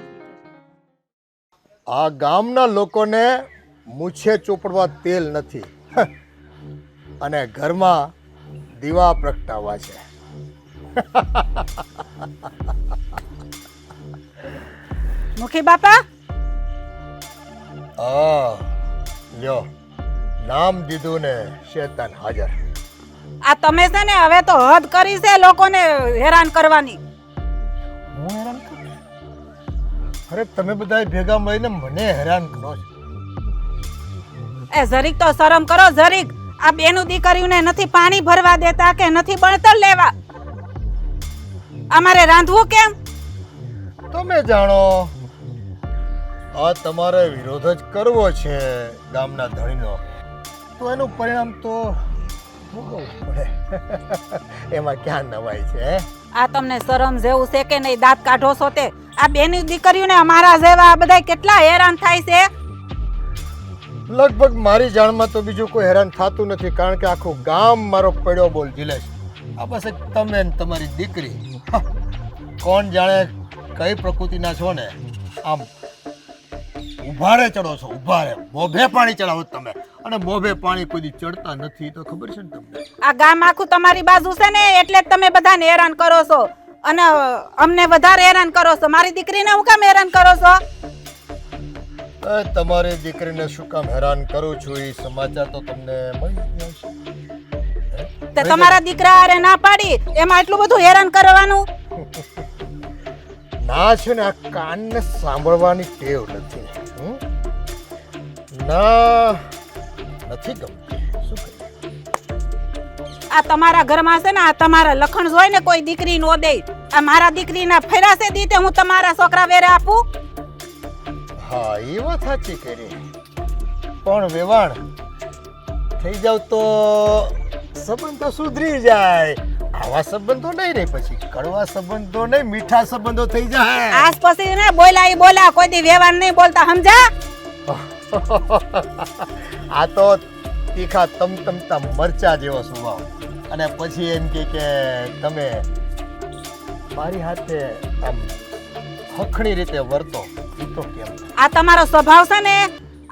આ ગામના લોકોને મૂછે ચોપડવા તેલ નથી અને ઘરમાં દીવા પ્રગટાવવા છે. મુખી બાપા લ્યો નામ દીધું ને શેતાન હાજર. આ તમે છે ને હવે તો હદ કરી છે લોકોને હેરાન કરવાની. હું હેરાન કરું? અરે તમે બધા ભેગા મળીને મને હેરાન કરો છો. એ જરીક તો શરમ કરો, જરીક. આ બેનું દીકરીઓને નથી પાણી ભરવા દેતા કે નથી બળતણ લેવા. અમારે રાંધવું કેમ? તમે જાણો આ તમારે વિરોધ જ કરવો છે ગામના ધણીનો, તો એનું પરિણામ તો ભોગવવું પડે. એમાં ક્યાં નવાઈ છે? આ તમને શરમ જેવું છે કે નહીં? દાંત કાઢો છો તે? આ બેની દીકરીઓને અમારા જેવા બધા કેટલા હેરાન થાય છે. લગભગ મારી જાણમાં તો બીજું કોઈ હેરાન થતું નથી, કારણ કે આખું ગામ મારો પડ્યો બોલ ઝીલે છે. આ બસ એક તમે ને તમારી દીકરી, કોણ જાણે કઈ પ્રકૃતિના છો ને, આમ ઉભારે ચડો છો, ઉભારે મોભે પાણી ચડાવો તમે. અને મોભે પાણી કોઈ દી ચડતા નથી તો ખબર છે ને તમને. આ ગામ આખું તમારી બાજુ છે ને એટલે જ તમે બધાને હેરાન કરો છો અને અમને વધારે હેરાન કરો છો. મારી દીકરીને હું કામ હેરાન કરો છો? તમારી દીકરીને શું કામ હેરાન કરું છું એ સમાચાર તો તમને મળી ગયા છે. તે તમારા દીકરા હારે ના પાડી એમાં એટલું બધું હેરાન કરવાનું? ના છે ને આ કાનને સાંભળવાની ટેવ નથી. હમ? ના નથી ગમતી. શું કરીએ? આ તમારા ઘરમાં છે ને આ તમારા લખણ જોઈ ને કોઈ દીકરી નો દે. આ મારા દીકરીના ફેરાસે દીતે હું તમારા છોકરા વેરે આપું? હા એ વાત સાચી કરી પણ વેવાણ થઈ જાવ તો સંબંધો સુધરી જાય. આવા સંબંધો નહીં રે પછી કડવા સંબંધો નહીં મીઠા સંબંધો થઈ જાય. આજ પછી ને બોલા ઈ બોલા કોઈ દી વ્યવહાર નહીં બોલતા સમજા? આ તો તીખા તમતમતા મરચા જેવો સ્વભાવ અને પછી એમ કે તમે મારી હાથે આમ હખણી રીતે વર્તો ઈ તો કેમ? આ તમારો સ્વભાવ છે ને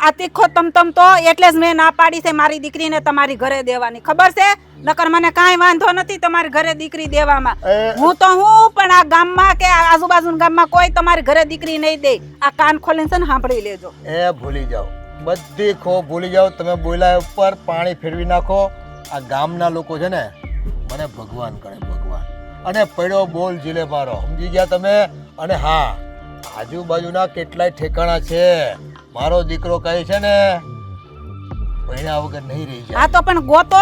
આ તીખો તમતમ તો એટલે જ મેં ના પાડી છે મારી દીકરીને તમારી ઘરે દેવાની. ખબર છે? નકર મને કાંઈ વાંધો નથી તમારી ઘરે દીકરી દેવામાં. હું તો હું પણ આ ગામમાં કે આજુબાજુના ગામમાં કોઈ તમારી ઘરે દીકરી નહીં દે. આ કાન ખોલીને છે ને સાંભળી લેજો. એ ભૂલી જાઓ બધી ખો ભૂલી જાઓ. તમે બોલ્યા ઉપર પાણી ફેરવી નાખો. આ ગામના લોકો છે ને મને ભગવાન કરે ભગવાન અને પડ્યો બોલ જીલે મારો સમજી ગયા તમે. અને હા આજુબાજુના કેટલાય ઠેકાણા છે. મારો દીકરો કહે છે ને પૈણા વગર નહીં રહી જાય. આ તો પણ ગોતો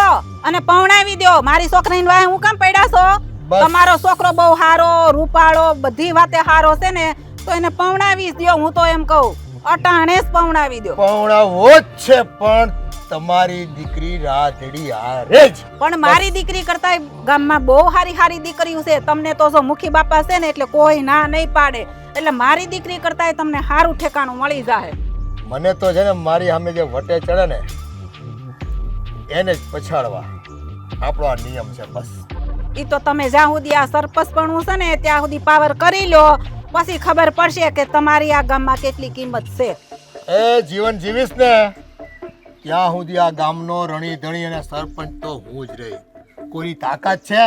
અને પૌણાવી દો. મારી છોકરીને વાહે હું કામ પડ્યા છો? બસ. તમારો છોકરો બહુ હારો રૂપાળો બધી વાતે હારો છે ને તો એને પૌણાવી જ દ્યો. હું તો એમ કહું અટાણે જ પૌણાવી દો. પૌણાવો જ છે પણ તમારી દીકરી રાધડી હારે જ. પણ મારી દીકરી કરતા ગામમાં બહુ હારી હારી દીકરીઓ છે. તમને તો જો મુખી બાપા છે ને એટલે કોઈ ના નહીં પાડે. એટલે મારી દીકરી કરતા તમને સારું ઠેકાણું મળી જાય. મને તો છે ને મારી સામે જે વટે ચડે ને એને જ પછાડવા આપણો આ નિયમ છે બસ. ઈ તો તમે જ્યાં સુધી આ સરપંચપણું છે ને ત્યાં સુધી પાવર કરી લો પછી ખબર પડશે કે તમારી આ ગામમાં કેટલી કિંમત છે. એ જીવન જીવીશ ને ત્યાં સુધી આ ગામનો રણી ધણી અને સરપંચ તો હું જ રહી. કોઈની તાકાત છે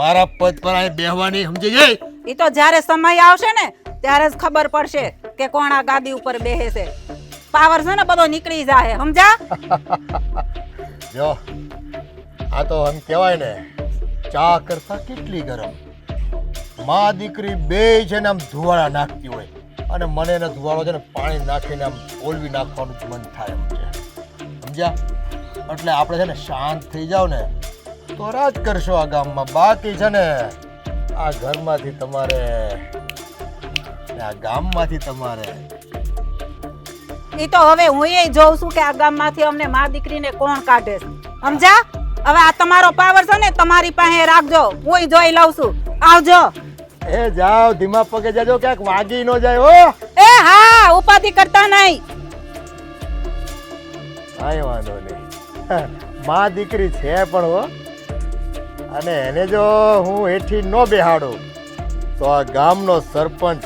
મારા પદ પર અહીં બેહવાની સમજી ગઈ? ઈ તો જ્યારે સમય આવશે ને ત્યારે જ ખબર પડશે કે કોણ આ ગાદી ઉપર બેહે છે. પાવર છે ને બધો નીકળી જાય સમજા? જો આ તો એમ કહેવાય ને ચા કરતા કેટલી ગરમ. માં દીકરી બે છે ને આમ ધુવાળા નાખતી હોય અને મને એને ધુવાળો છે ને પાણી નાખીને આમ ઓલવી નાખવાનું મન થાય એમ છે સમજ્યા? એટલે આપણે છે ને શાંત થઈ જાવ ને તો રાજ કરશો આ ગામમાં. બાકી છે ને આ ઘરમાંથી તમારે આ ગામમાંથી તમારે ઈ તો હવે હું એ જોઉં છું કે આ ગામમાંથી અમને મા દીકરીને કોણ કાઢે છે સમજા? હવે આ તમારો પાવર છે ને તમારી પાસે રાખજો. હું જોઈ લઉં છું. આવજો. એ જાઓ ધીમા પગે જાજો ક્યાંક વાગી ન જાય હો. એ હા ઉપાધિ કરતા નહીં. કાંઈ વાંધો નહીં. માં દીકરી છે પણ હો અને એને જો હું હેઠી ન બેહાડું તો આ ગામનો સરપંચ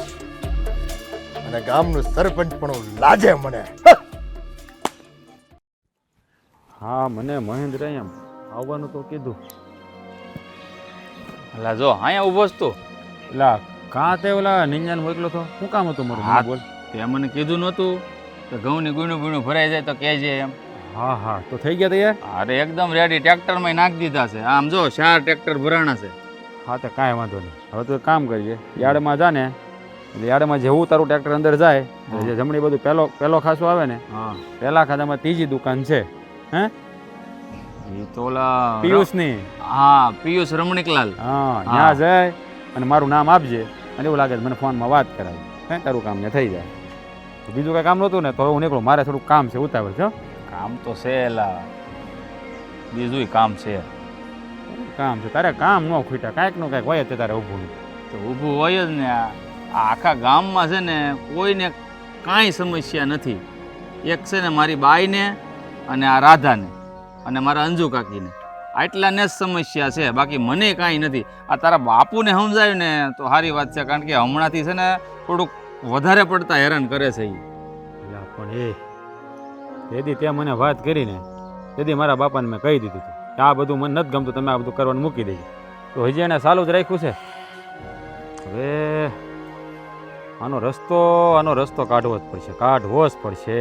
અને ગામનું સરપંચ પણ લાજે મને. હા મને મહેન્દ્ર એમ આવવાનું તો કીધું. એટલે જો અહીંયા ઊભો જ તું. એટલે કાં તે ઓલા નિંજાને મોકલો તો શું કામ હતું મારું? હા. મને બોલ. તે મને કીધું નહોતું કે ઘઉંની ગુણું ગુણું ભરાઈ જાય તો કહેજે એમ. હા હા તો થઈ ગયા તૈયાર? અરે એકદમ રેડી. ટ્રેક્ટરમાં નાખી દીધા છે. આમ જો 4 ટ્રેક્ટર ભરાણા છે. હા તો કાંઈ વાંધો નહીં. હવે તો એક કામ કરીએ યાર્ડમાં જા ને એટલે યાર્ડમાં જેવું તારું ટ્રેક્ટર અંદર જાય એટલે જે જમણી બધું પહેલો ખાસો આવે ને હા પહેલા ખાતામાં ત્રીજી દુકાન છે હે એ તો ઓલા પિયુષની. હા પિયુષ રમણીકલાલ. હા ત્યાં જાય અને મારું નામ આપજે અને એવું લાગે મને ફોનમાં વાત કરાવી હે તારું કામ ને થઈ જાય. બીજું કાંઈ કામ નહોતું ને તો હું નીકળું. મારે થોડુંક કામ છે ઉતાવળ છે. કામ તો છે એલા બીજું કામ છે. કામ છે તારે કામ ન ખૂટ્યા કાંઈક નું કાંઈક હોય જ તે તારે ઊભું. તો ઊભું હોય જ ને. આ આખા ગામમાં છે ને કોઈને કાંઈ સમસ્યા નથી. એક છે ને મારી બાઈને અને આ રાધાને અને મારા અંજુ કાકીને આટલાને જ સમસ્યા છે. બાકી મને કાંઈ નથી. આ તારા બાપુને સમજાયું ને તો સારી વાત છે. કારણ કે હમણાંથી છે ને થોડુંક વધારે પડતા હેરાન કરે છે એ. પણ એ તેથી તે મને વાત કરીને તેથી મારા બાપાને મેં કહી દીધું હતું કે આ બધું મને નથી ગમતું, તમે આ બધું કરવાનું મૂકી દેજો. તો હજી એને ચાલુ જ રાખ્યું છે. હવે આનો રસ્તો કાઢવો જ પડશે, કાઢવો જ પડશે.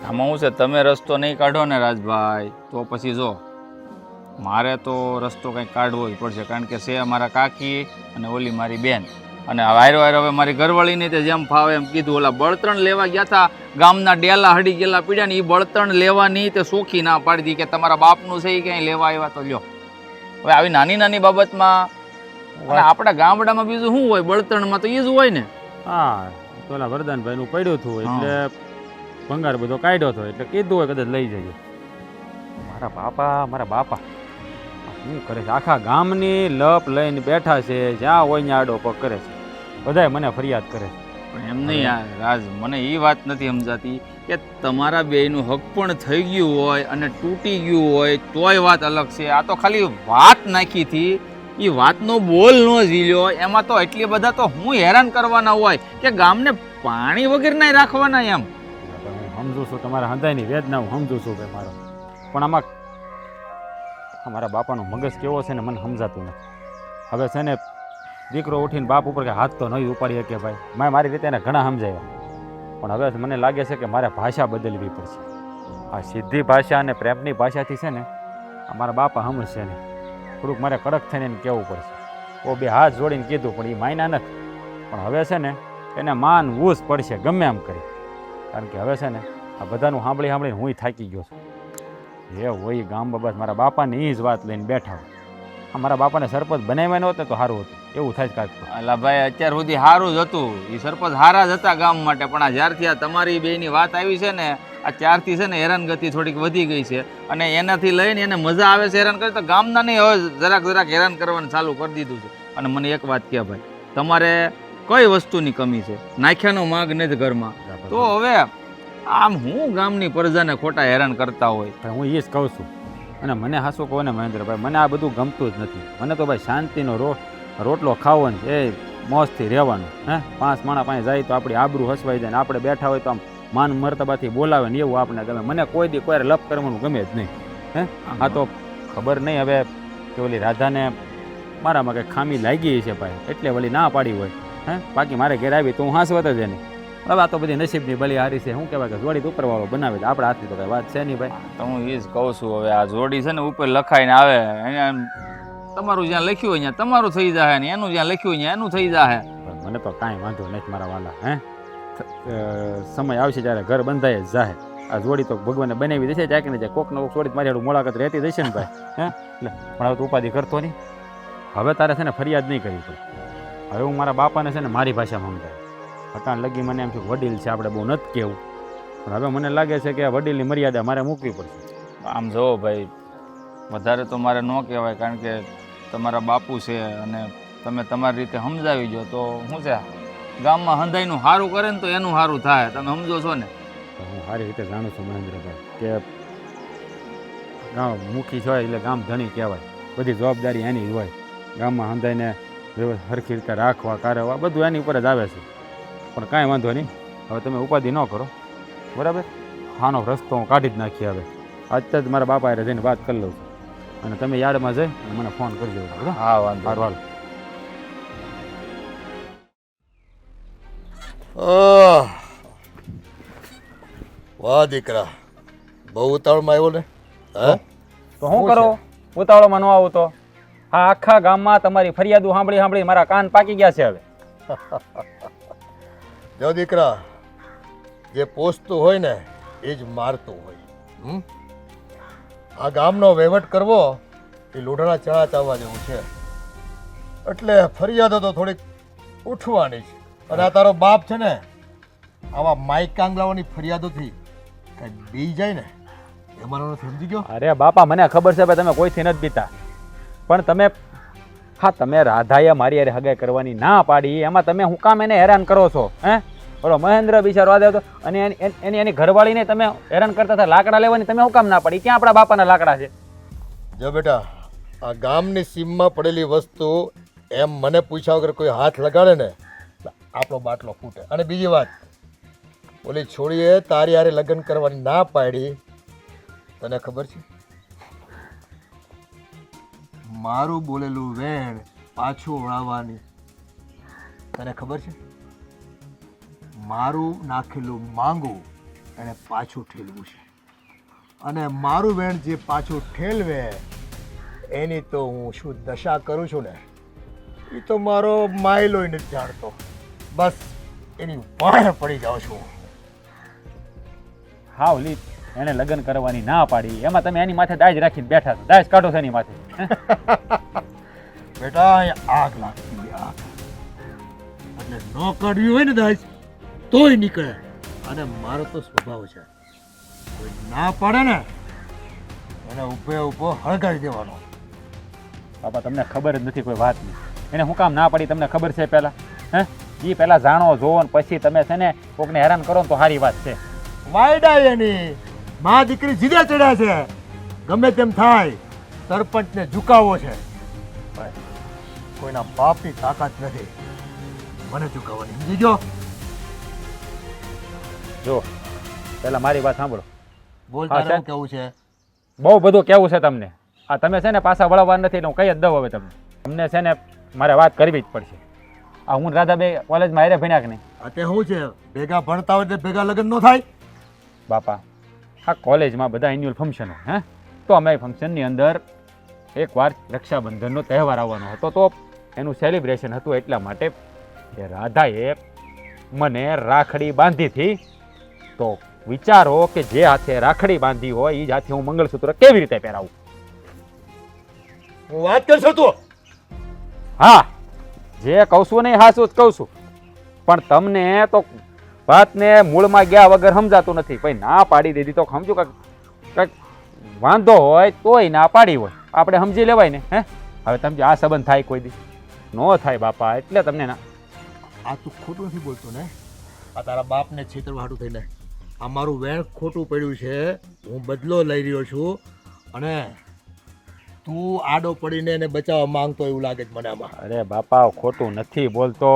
આમાં શું છે, તમે રસ્તો નહીં કાઢો ને રાજભાઈ તો પછી જો મારે તો રસ્તો કંઈક કાઢવો જ પડશે, કારણ કે છે મારા કાકી અને ઓલી મારી બેન, અને વાયરો હવે મારી ઘરવાળીને તે જેમ ફાવે એમ કીધું. ઓલા બળતણ લેવા ગયા હતા, ગામના ડેલા હડી ગયેલા પીડ્યા ને એ બળતણ લેવાની તે સોખી ના પાડી દી કે તમારા બાપનું છે એ ક્યાંય લેવા આવ્યા તો લ્યો. હવે આવી નાની નાની બાબતમાં અને આપણા ગામડામાં બીજું શું હોય, બળતણમાં તો એ જ હોય ને. હા, તો ઓલા વરદાનભાઈનું પડ્યું હતું એટલે ભંગાર બધો કાઢ્યો હતો એટલે કીધું હોય કદાચ લઈ જજો. મારા બાપા શું કરે છે, આખા ગામની લપ લઈને બેઠા છે, જ્યાં હોય ત્યાં આડો પગ કરે છે, બધાય મને ફરિયાદ કરે છે. પણ એમ નહીં યાર રાજ, મને એ વાત નથી સમજાતી કે તમારા બેયનું હક પણ થઈ ગયું હોય અને તૂટી ગયું હોય તોય વાત અલગ છે. આ તો ખાલી વાત નાખી હતી, એ વાતનો બોલ ન ઝીલ્યો, એમાં તો એટલી બધા તો હું હેરાન કરવાના હોય કે ગામને પાણી વગર નહીં રાખવાના એમ. હું સમજુ છું તમારા હૃદયની વેદના, હું સમજુ છું ભાઈ મારો, પણ આમાં મારા બાપાનો મગજ કેવો છે ને મને સમજાતું નથી. હવે છે ને દીકરો ઉઠીને બાપ ઉપર કે હાથ તો નહીં ઉપાડી શકે ભાઈ, મેં મારી રીતે એને ઘણા સમજાવ્યા, પણ હવે મને લાગે છે કે મારે ભાષા બદલવી પડશે. આ સીધી ભાષા અને પ્રેમની ભાષાથી છે ને અમારા બાપા સમજશે નહીં, થોડુંક મારે કડક થઈને એને કહેવું પડશે. ઓ બે હાથ જોડીને કીધું પણ એ માયના નથી, પણ હવે છે ને એને માનવું જ પડશે ગમે એમ કરી, કારણ કે હવે છે ને આ બધાનું સાંભળીને હું થાકી ગયો છું. એ હોય ગામ બાબત મારા બાપાની એ જ વાત લઈને બેઠા હોય, મારા બાપાને સરપંચ બનાવ્યા નહોતા તો સારું હતું એવું થાય જ કાંઈક. અલા ભાઈ અત્યાર સુધી સારું જ હતું, એ સરપંચ સારા જ હતા ગામ માટે, પણ આ જ્યારથી આ તમારી બેની વાત આવી છે ને આ ત્યારથી છે ને હેરાનગતિ થોડીક વધી ગઈ છે, અને એનાથી લઈને એને મજા આવે છે હેરાન કરી, તો ગામના નહીં હવે જરાક હેરાન કરવાનું ચાલુ કરી દીધું છે. અને મને એક વાત કહે ભાઈ, તમારે કઈ વસ્તુની કમી છે, નાખ્યાનો માગ નથી ઘરમાં, તો હવે આમ હું ગામની પ્રજાને ખોટા હેરાન કરતા હોય. હું એ જ કહું છું, અને મને હાસું કહો ને મહેન્દ્રભાઈ, મને આ બધું ગમતું જ નથી. મને તો ભાઈ શાંતિનો રોટલો ખાવાનો એ મોજથી રહેવાનું. હે 5 માણા પાસે જાય તો આપણી આબરૂ હસવાઈ જાય, ને આપણે બેઠા હોય તો આમ માન મર્તબાથી બોલાવે ને એવું આપણે ગમે. મને કોઈ દી કોઈ લપ કરવાનું ગમે જ નહીં. હે આ તો ખબર નહીં હવે કે ઓલી રાધાને મારામાં કંઈક ખામી લાગી છે ભાઈ, એટલે વળી ના પાડી હોય. હે બાકી મારે ઘેર આવી તો હું હાંસવત જ એને. હવે આ તો બધી નસીબની બલી હારી છે, શું કહેવાય કે જોડી ઉપરવાળો બનાવે છે, આપણે હાથની તો કઈ વાત છે નહીં ભાઈ. તો હું એ જ કહું છું, હવે આ જોડી છે ને ઉપર લખાઈને આવે, એને તમારું જ્યાં લખ્યું હોય ત્યાં તમારું થઈ જાય ને એનું જ્યાં લખ્યું હોય એનું થઈ જાય. મને તો કાંઈ વાંધો નથી મારા વાલા. હે સમય આવશે જ્યારે ઘર બંધાય જ જાય. આ જોડી તો ભગવાને બનાવી દેશે, ચાકીને જાય કોકનો કોક જોડી મારી મુલાકાત રહેતી જશે ને ભાઈ. હે એટલે પણ હવે તો ઉપાધિ કરતો નહીં. હવે તારે છે ને ફરિયાદ નહીં કરવી પડે. હવે હું મારા બાપાને છે ને મારી ભાષામાં સમજાય. હટાણ લગી મને એમ થયું વડીલ છે આપણે બહુ નથી કહેવું, પણ હવે મને લાગે છે કે વડીલની મર્યાદા મારે મૂકવી પડશે. આમ જોવો ભાઈ, વધારે તો મારે ન કહેવાય, કારણ કે તમારા બાપુ છે અને તમે તમારી રીતે સમજાવી દો તો શું છે, ગામમાં હંધાઈનું સારું કરે ને તો એનું સારું થાય, તમે સમજો છો ને. હું સારી રીતે જાણું છું મહેન્દ્રભાઈ કે ગામ મુખી હોય એટલે ગામ ધણી કહેવાય, બધી જવાબદારી એની જ હોય. ગામમાં હંધાઈને સરખી રીતે રાખવા કારવા બધું એની ઉપર જ આવે છે. પણ કાંઈ વાંધો નહીં, હવે તમે ઉપાધિ ન કરો, બરાબર. આનો રસ્તો હું કાઢી જ નાખી. હવે અત્યારે જ મારા બાપા એ જઈને વાત કરી લઉં છું, અને તમે યાર્ડમાં જઈ અને મને ફોન કરજો. હા વાંધો. હાલ વાહ દીકરા, બહુ ઉતાવળમાં આવ્યો ને. હે તો હું કરો ઉતાવળમાં ન આવું તો? આ આખા ગામમાં તમારી ફરિયાદો સાંભળી મારા કાન પાકી ગયા છે. હવે જો દીકરા, જે પોસતું હોય ને એ જ મારતું હોય. આ ગામનો વહીવટ કરવો એ લોઢાના ચણા ચાવવા જેવું છે, એટલે ફરિયાદો તો થોડીક ઉઠવાની છે. અને આ તારો બાપ છે ને આવા માઇક કાંગલાઓની ફરિયાદોથી કઈ બી જાય ને એ મારો સમજી ગયો. અરે બાપા મને ખબર છે ભાઈ તમે કોઈથી નથી બીતા, પણ તમે રાધાએ મારી યારે હગાઈ કરવાની ના પાડી, એમાં તમે હું કામ એને હેરાન કરો છો? હે બોલો, મહેન્દ્ર બિચારો આવ્યો હતો અને એની ઘરવાળીને તમે હેરાન કરતા હતા લાકડા લેવાની, તમે હું કામ ના પાડી? ક્યાં આપણા બાપાના લાકડા છે? જો બેટા, આ ગામની સીમમાં પડેલી વસ્તુ એમ મને પૂછ્યા વગર કોઈ હાથ લગાડે ને આપણો બાટલો ફૂટે. અને બીજી વાત, ઓલી છોડીએ તારી હારે લગ્ન કરવાની ના પાડી તને ખબર છે મારું બોલેલું વેણ પાછું વળાવવાની તને ખબર છે મારું નાખેલું માંગું એને પાછું ઠેલવું છે અને મારું વેણ જે પાછું ઠેલવે એની તો હું શું દશા કરું છું ને એ તો મારો માયલો નથી જાણતો બસ એની વાણ પડી જાઉં છું હા ઓલી એને લગ્ન કરવાની ના પાડી એમાં તમે એની માથે દાજ રાખીને બેઠા છો દાજ કાઢો છો એની માથે હે? બેટા અહીંયા આગ લાગતી આગ એટલે ન કાઢવી હોય ને દાજ તોય નીકળે અને મારો તો સ્વભાવ છે કોઈ ના પાડે ને એને ઊભો હળગાવી દેવાનો બાપા તમને ખબર જ નથી કોઈ વાતની એને હું કામ ના પાડી તમને ખબર છે પહેલાં હે એ પહેલાં જાણો જોવો ને પછી તમે છે ને કોકને હેરાન કરો ને તો સારી વાત છે વાયડા એની મા દીકરી જીદે ચડ્યા છે ગમે તેમ થાય સરપંચને ઝુકાવો છે ભાઈ, કોઈના બાપની તાકાત નથી મને ઝુકાવવાની સમજી ગયો જો પહેલાં મારી વાત સાંભળો બોલ હા, તારે સર. શું કેવું છે બહુ બધું કેવું છે તમને આ તમે છે ને પાછા વળવા નથી એટલે હું કહી જ દઉં હવે તમને છે ને મારે વાત કરવી જ પડશે આ હું રાધા બે કોલેજમાં હારે ભણ્યા કે નહીં આ તે શું છે ભેગા ભણતા હોય એટલે ભેગા લગ્ન ન થાય બાપા આ કોલેજમાં બધા એન્યુઅલ ફંક્શન હોય હે તો અમે ફંક્શનની અંદર એકવાર રક્ષાબંધનનો તહેવાર આવવાનો હતો તો એનું સેલિબ્રેશન હતું એટલા માટે કે રાધાએ મને રાખડી બાંધી હતી તો વિચારો કે જે હાથે રાખડી બાંધી હોય એ જ હાથે હું મંગળસૂત્ર કેવી રીતે પહેરાવું હું વાત કરશો તું હા જે કહું છું ને એ હાસું જ કહું છું પણ તમને તો વાતને મૂળમાં ગયા વગર સમજાતું નથી ભાઈ ના પાડી દીધી તો સમજુ કંઈક વાંધો હોય તોય ના પાડી હોય આપણે સમજી લેવાય ને હે હવે તમે આ સંબંધ થાય કોઈ દી ન થાય બાપા એટલે તમને ના આ તું ખોટું નથી બોલતો ને આ તારા બાપને છેતરવા હાટું થઈને આ મારું વેણ ખોટું પડ્યું છે હું બદલો લઈ રહ્યો છું અને તું આડો પડીને એને બચાવવા માંગતો એવું લાગે છે મને આમાં અરે બાપા ખોટું નથી બોલતો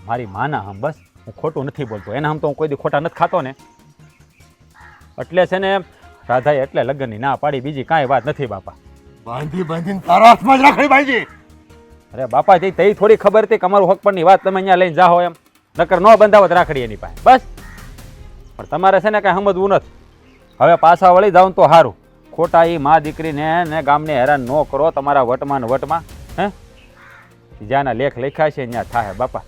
મારી માના હમ બસ હું ખોટું નથી બોલતો એના હમ તો હું કોઈ દી ખોટા નથી ખાતો ને એટલે છે ને રાધાએ એટલે લગ્નની ના પાડી બીજી કાંઈ વાત નથી બાપા બાંધીને તારા હાથમાં જ રાખડી બાંધી અરે બાપા તે થોડી ખબર હતી કે અમારું હક પરની વાત તમે અહીંયા લઈને જાઓ એમ નકર ન બંધાવત રાખડી એની પાસે બસ પણ તમારે છે ને કાંઈ સમજવું નથી હવે પાછા વળી જાઉં તો સારું ખોટા એ મા દીકરીને ને ગામને હેરાન ન કરો તમારા વટમાં ને વટમાં હે જ્યાંના લેખ લખ્યા છે ત્યાં થાય બાપા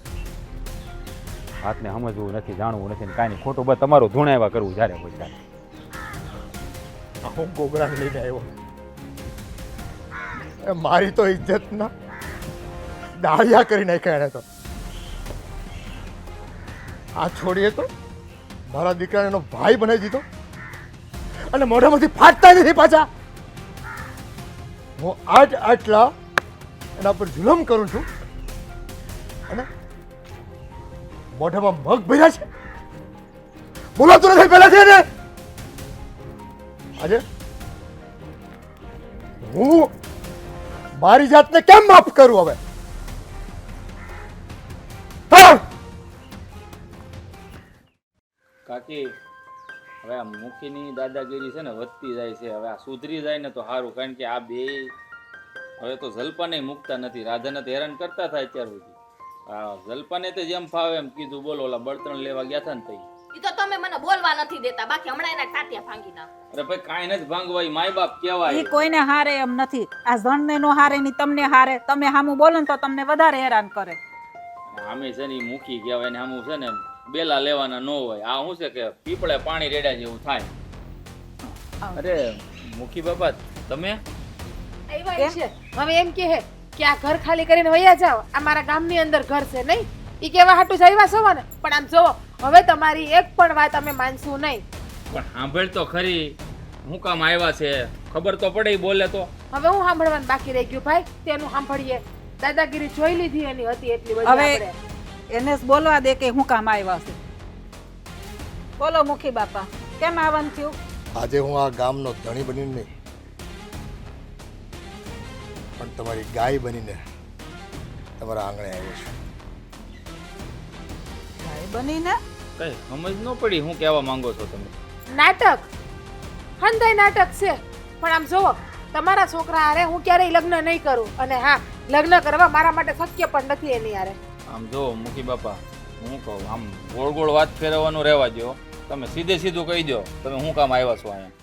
વાતને સમજવું નથી જાણવું નથી ને કાંઈ નહીં ખોટું બસ તમારું ધૂણાવ્યા કરવું જ્યારે હોય ત્યારે હું ગોગડાને લઈને આવ્યો એ મારી તો ઇજ્જત ના દાળિયા કરી નાખ્યા એને તો આ છોડીએ તો મારા દીકરાને એનો ભાઈ બનાવી દીધો અને મોઢામાંથી ફાટતા નથી પાછા હું આટલા એના પર જુલમ કરું છું અને મોઢામાં મગ ભર્યા છે બોલાતું નથી પહેલા છે ને આજે હું મારી જાતને કેમ માફ કરું હવે કાકી હવે આ મુખીની દાદાગીરી છે ને વધતી જાય છે હવે આ સુધરી જાય ને તો સારું કારણ કે આ બે હવે તો જલપાને મૂકતા નથી રાધાને તો હેરાન કરતા થાય અત્યાર સુધી હા જલપાને તો જેમ ફાવે એમ કીધું બોલો ઓલા બળતણ લેવા ગયા હતા ને તઈ ઈ તો તમે મને બોલવા નથી દેતા બાકી હમણાં એના ટાટિયા ભાંગી નાખ અરે ભાઈ કાંઈ નથી ભાંગવા ઈ માય બાપ કહેવાય ઈ કોઈને હારે એમ નથી આ જણને નો હારે ની તમને હારે તમે હામું બોલો ને તો તમને વધારે હેરાન કરે આમે છે ને ઈ મૂકી કહેવાય ને આમું છે ને બેલા લેવાના ન હોય આ શું છે કે પીપળે પાણી રેડ્યા જેવું થાય અરે મુખી બાપા તમે આવ્યા છે હવે એમ કહે કે આ ઘર ખાલી કરીને વયા જાઓ આ મારા ગામની અંદર ઘર છે નહીં ઈ કેવા હાટું જ આવ્યા છો ને પણ આમ જોવો હવે તમારી એક પણ વાત અમે માનશું નહીં પણ સાંભળ તો ખરી હું કામ આવ્યા છે ખબર તો પડે ઈ બોલે તો હવે હું સાંભળવાનું બાકી રહી ગયું ભાઈ તેનું સાંભળીએ દાદાગીરી જોઈ લીધી એની હતી એટલી બધી હવે આપણે એને જ બોલવા દે કે હું કામ આવ્યા છે બોલો મુખી બાપા કેમ આવવાનું થયું આજે હું આ ગામનો ધણી બનીને નહીં પણ તમારી ગાય બનીને તમારા આંગણે આવ્યો છું ભાઈ બનીને કઈ સમજ ન પડી હું કહેવા માંગો છો તમે નાટક હંધાઈ નાટક છે. પણ આમ જોવો, તમારા છોકરા હારે હું ક્યારેય લગ્ન નહીં કરું. અને હા, લગ્ન કરવા મારા માટે શક્ય પણ નથી એની હારે. આમ જો મુખી બાપા, હું કહું આમ ગોળ ગોળ વાત ફેરવવાનું રહેવા દો. તમે સીધે સીધું કહી દો તમે શું કામ આવ્યા છો અહીંયા.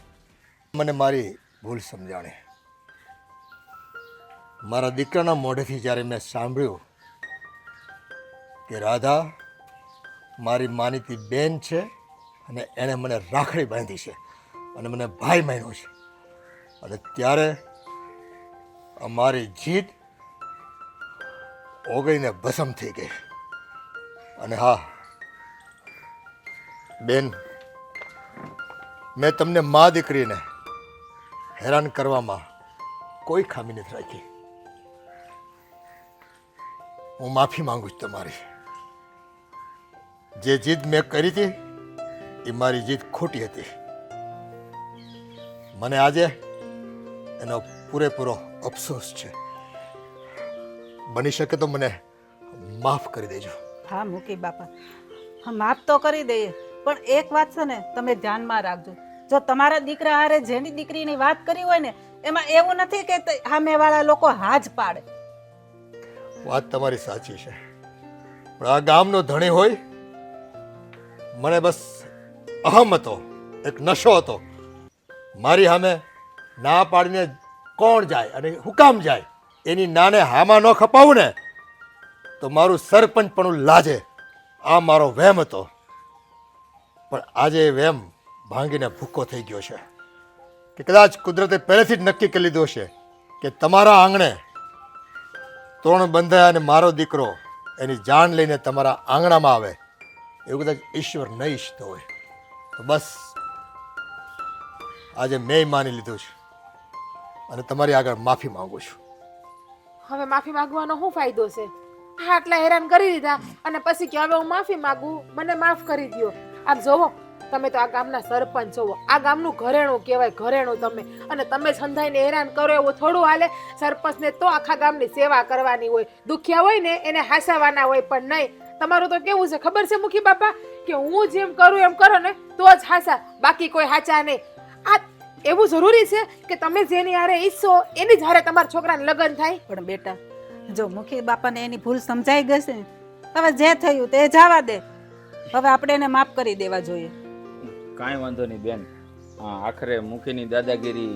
મને મારી ભૂલ સમજાણી. મારા દીકરાના મોઢેથી જ્યારે મેં સાંભળ્યું કે રાધા મારી માનીતી બેન છે અને એણે મને રાખડી બાંધી છે અને મને ભાઈ માન્યો છે, અને ત્યારે અમારી જીદ ઓગળીને ભસ્મ થઈ ગઈ. અને હા બેન, મેં તમને મા દીકરીને હેરાન કરવામાં કોઈ ખામી નથી રાખી. હું માફી માંગુ છું તમારી. જે જીદ મેં કરી હતી એ મારી જીદ ખોટી હતી. મને આજે એનો પૂરેપૂરો અફસોસ છે. બની શકે તો મને માફ કરી દેજો. હા મૂકી બાપા, હા માફ તો કરી દઈએ, પણ એક વાત છે ને તમે ધ્યાનમાં રાખજો. જો તમારા દીકરા હારે જેની દીકરીની વાત કરી હોય ને, એમાં એવું નથી કે સામેવાળા લોકો હાજ પાડે. વાત તમારી સાચી છે, પણ આ ગામનો ધણી હોય, મને બસ અહમ હતો, એક નશો હતો. મારી સામે ના પાડીને કોણ જાય અને હું કામ જાય, એની નાને હામાં ન ખપાવું ને તો મારું સરપંચ પણ લાજે. આ મારો વહેમ હતો, પણ આજે એ વહેમ ભાંગીને ભૂકો થઈ ગયો છે. કે કદાચ કુદરતે પહેલેથી જ નક્કી કરી લીધું છે કે તમારા આંગણે તોરણ બંધાય અને મારો દીકરો એની જાન લઈને તમારા આંગણામાં આવે, એવું કદાચ ઈશ્વર ન ઈચ્છતો હોય તો બસ આજે મેં માની લીધું છે અને તમારી આગળ માફી માંગુ છું. હવે માફી માંગવાનો શું ફાયદો છે? હા, આટલા હેરાન કરી દીધા અને પછી કે હવે હું માફી માંગુ, મને માફ કરી દ્યો. આમ જોવો, તમે તો આ ગામના સરપંચ છો, આ ગામનું ઘરેણું કહેવાય, ઘરેણું તમે. અને તમે સંધાઈને હેરાન કરો એવું થોડું હાલે? સરપંચને તો આખા ગામની સેવા કરવાની હોય, દુખિયા હોય ને એને હાસાવાના હોય. પણ નહીં, તમારું તો કેવું છે ખબર છે મુખી બાપા, કે હું જેમ કરું એમ કરો ને તો જ હાસા, બાકી કોઈ હાચા નહીં. આ એવું જરૂરી છે કે તમે જેની હારે ઈચ્છો એની જ હારે તમારા છોકરાને લગ્ન થાય? પણ બેટા, જો મુખી બાપાને એની ભૂલ સમજાઈ ગઈ છે ને, હવે જે થયું તે જવા દે. હવે આપણે એને માફ કરી દેવા જોઈએ. કાંઈ વાંધો નહીં બેન. હા, આખરે મુખીની દાદાગીરી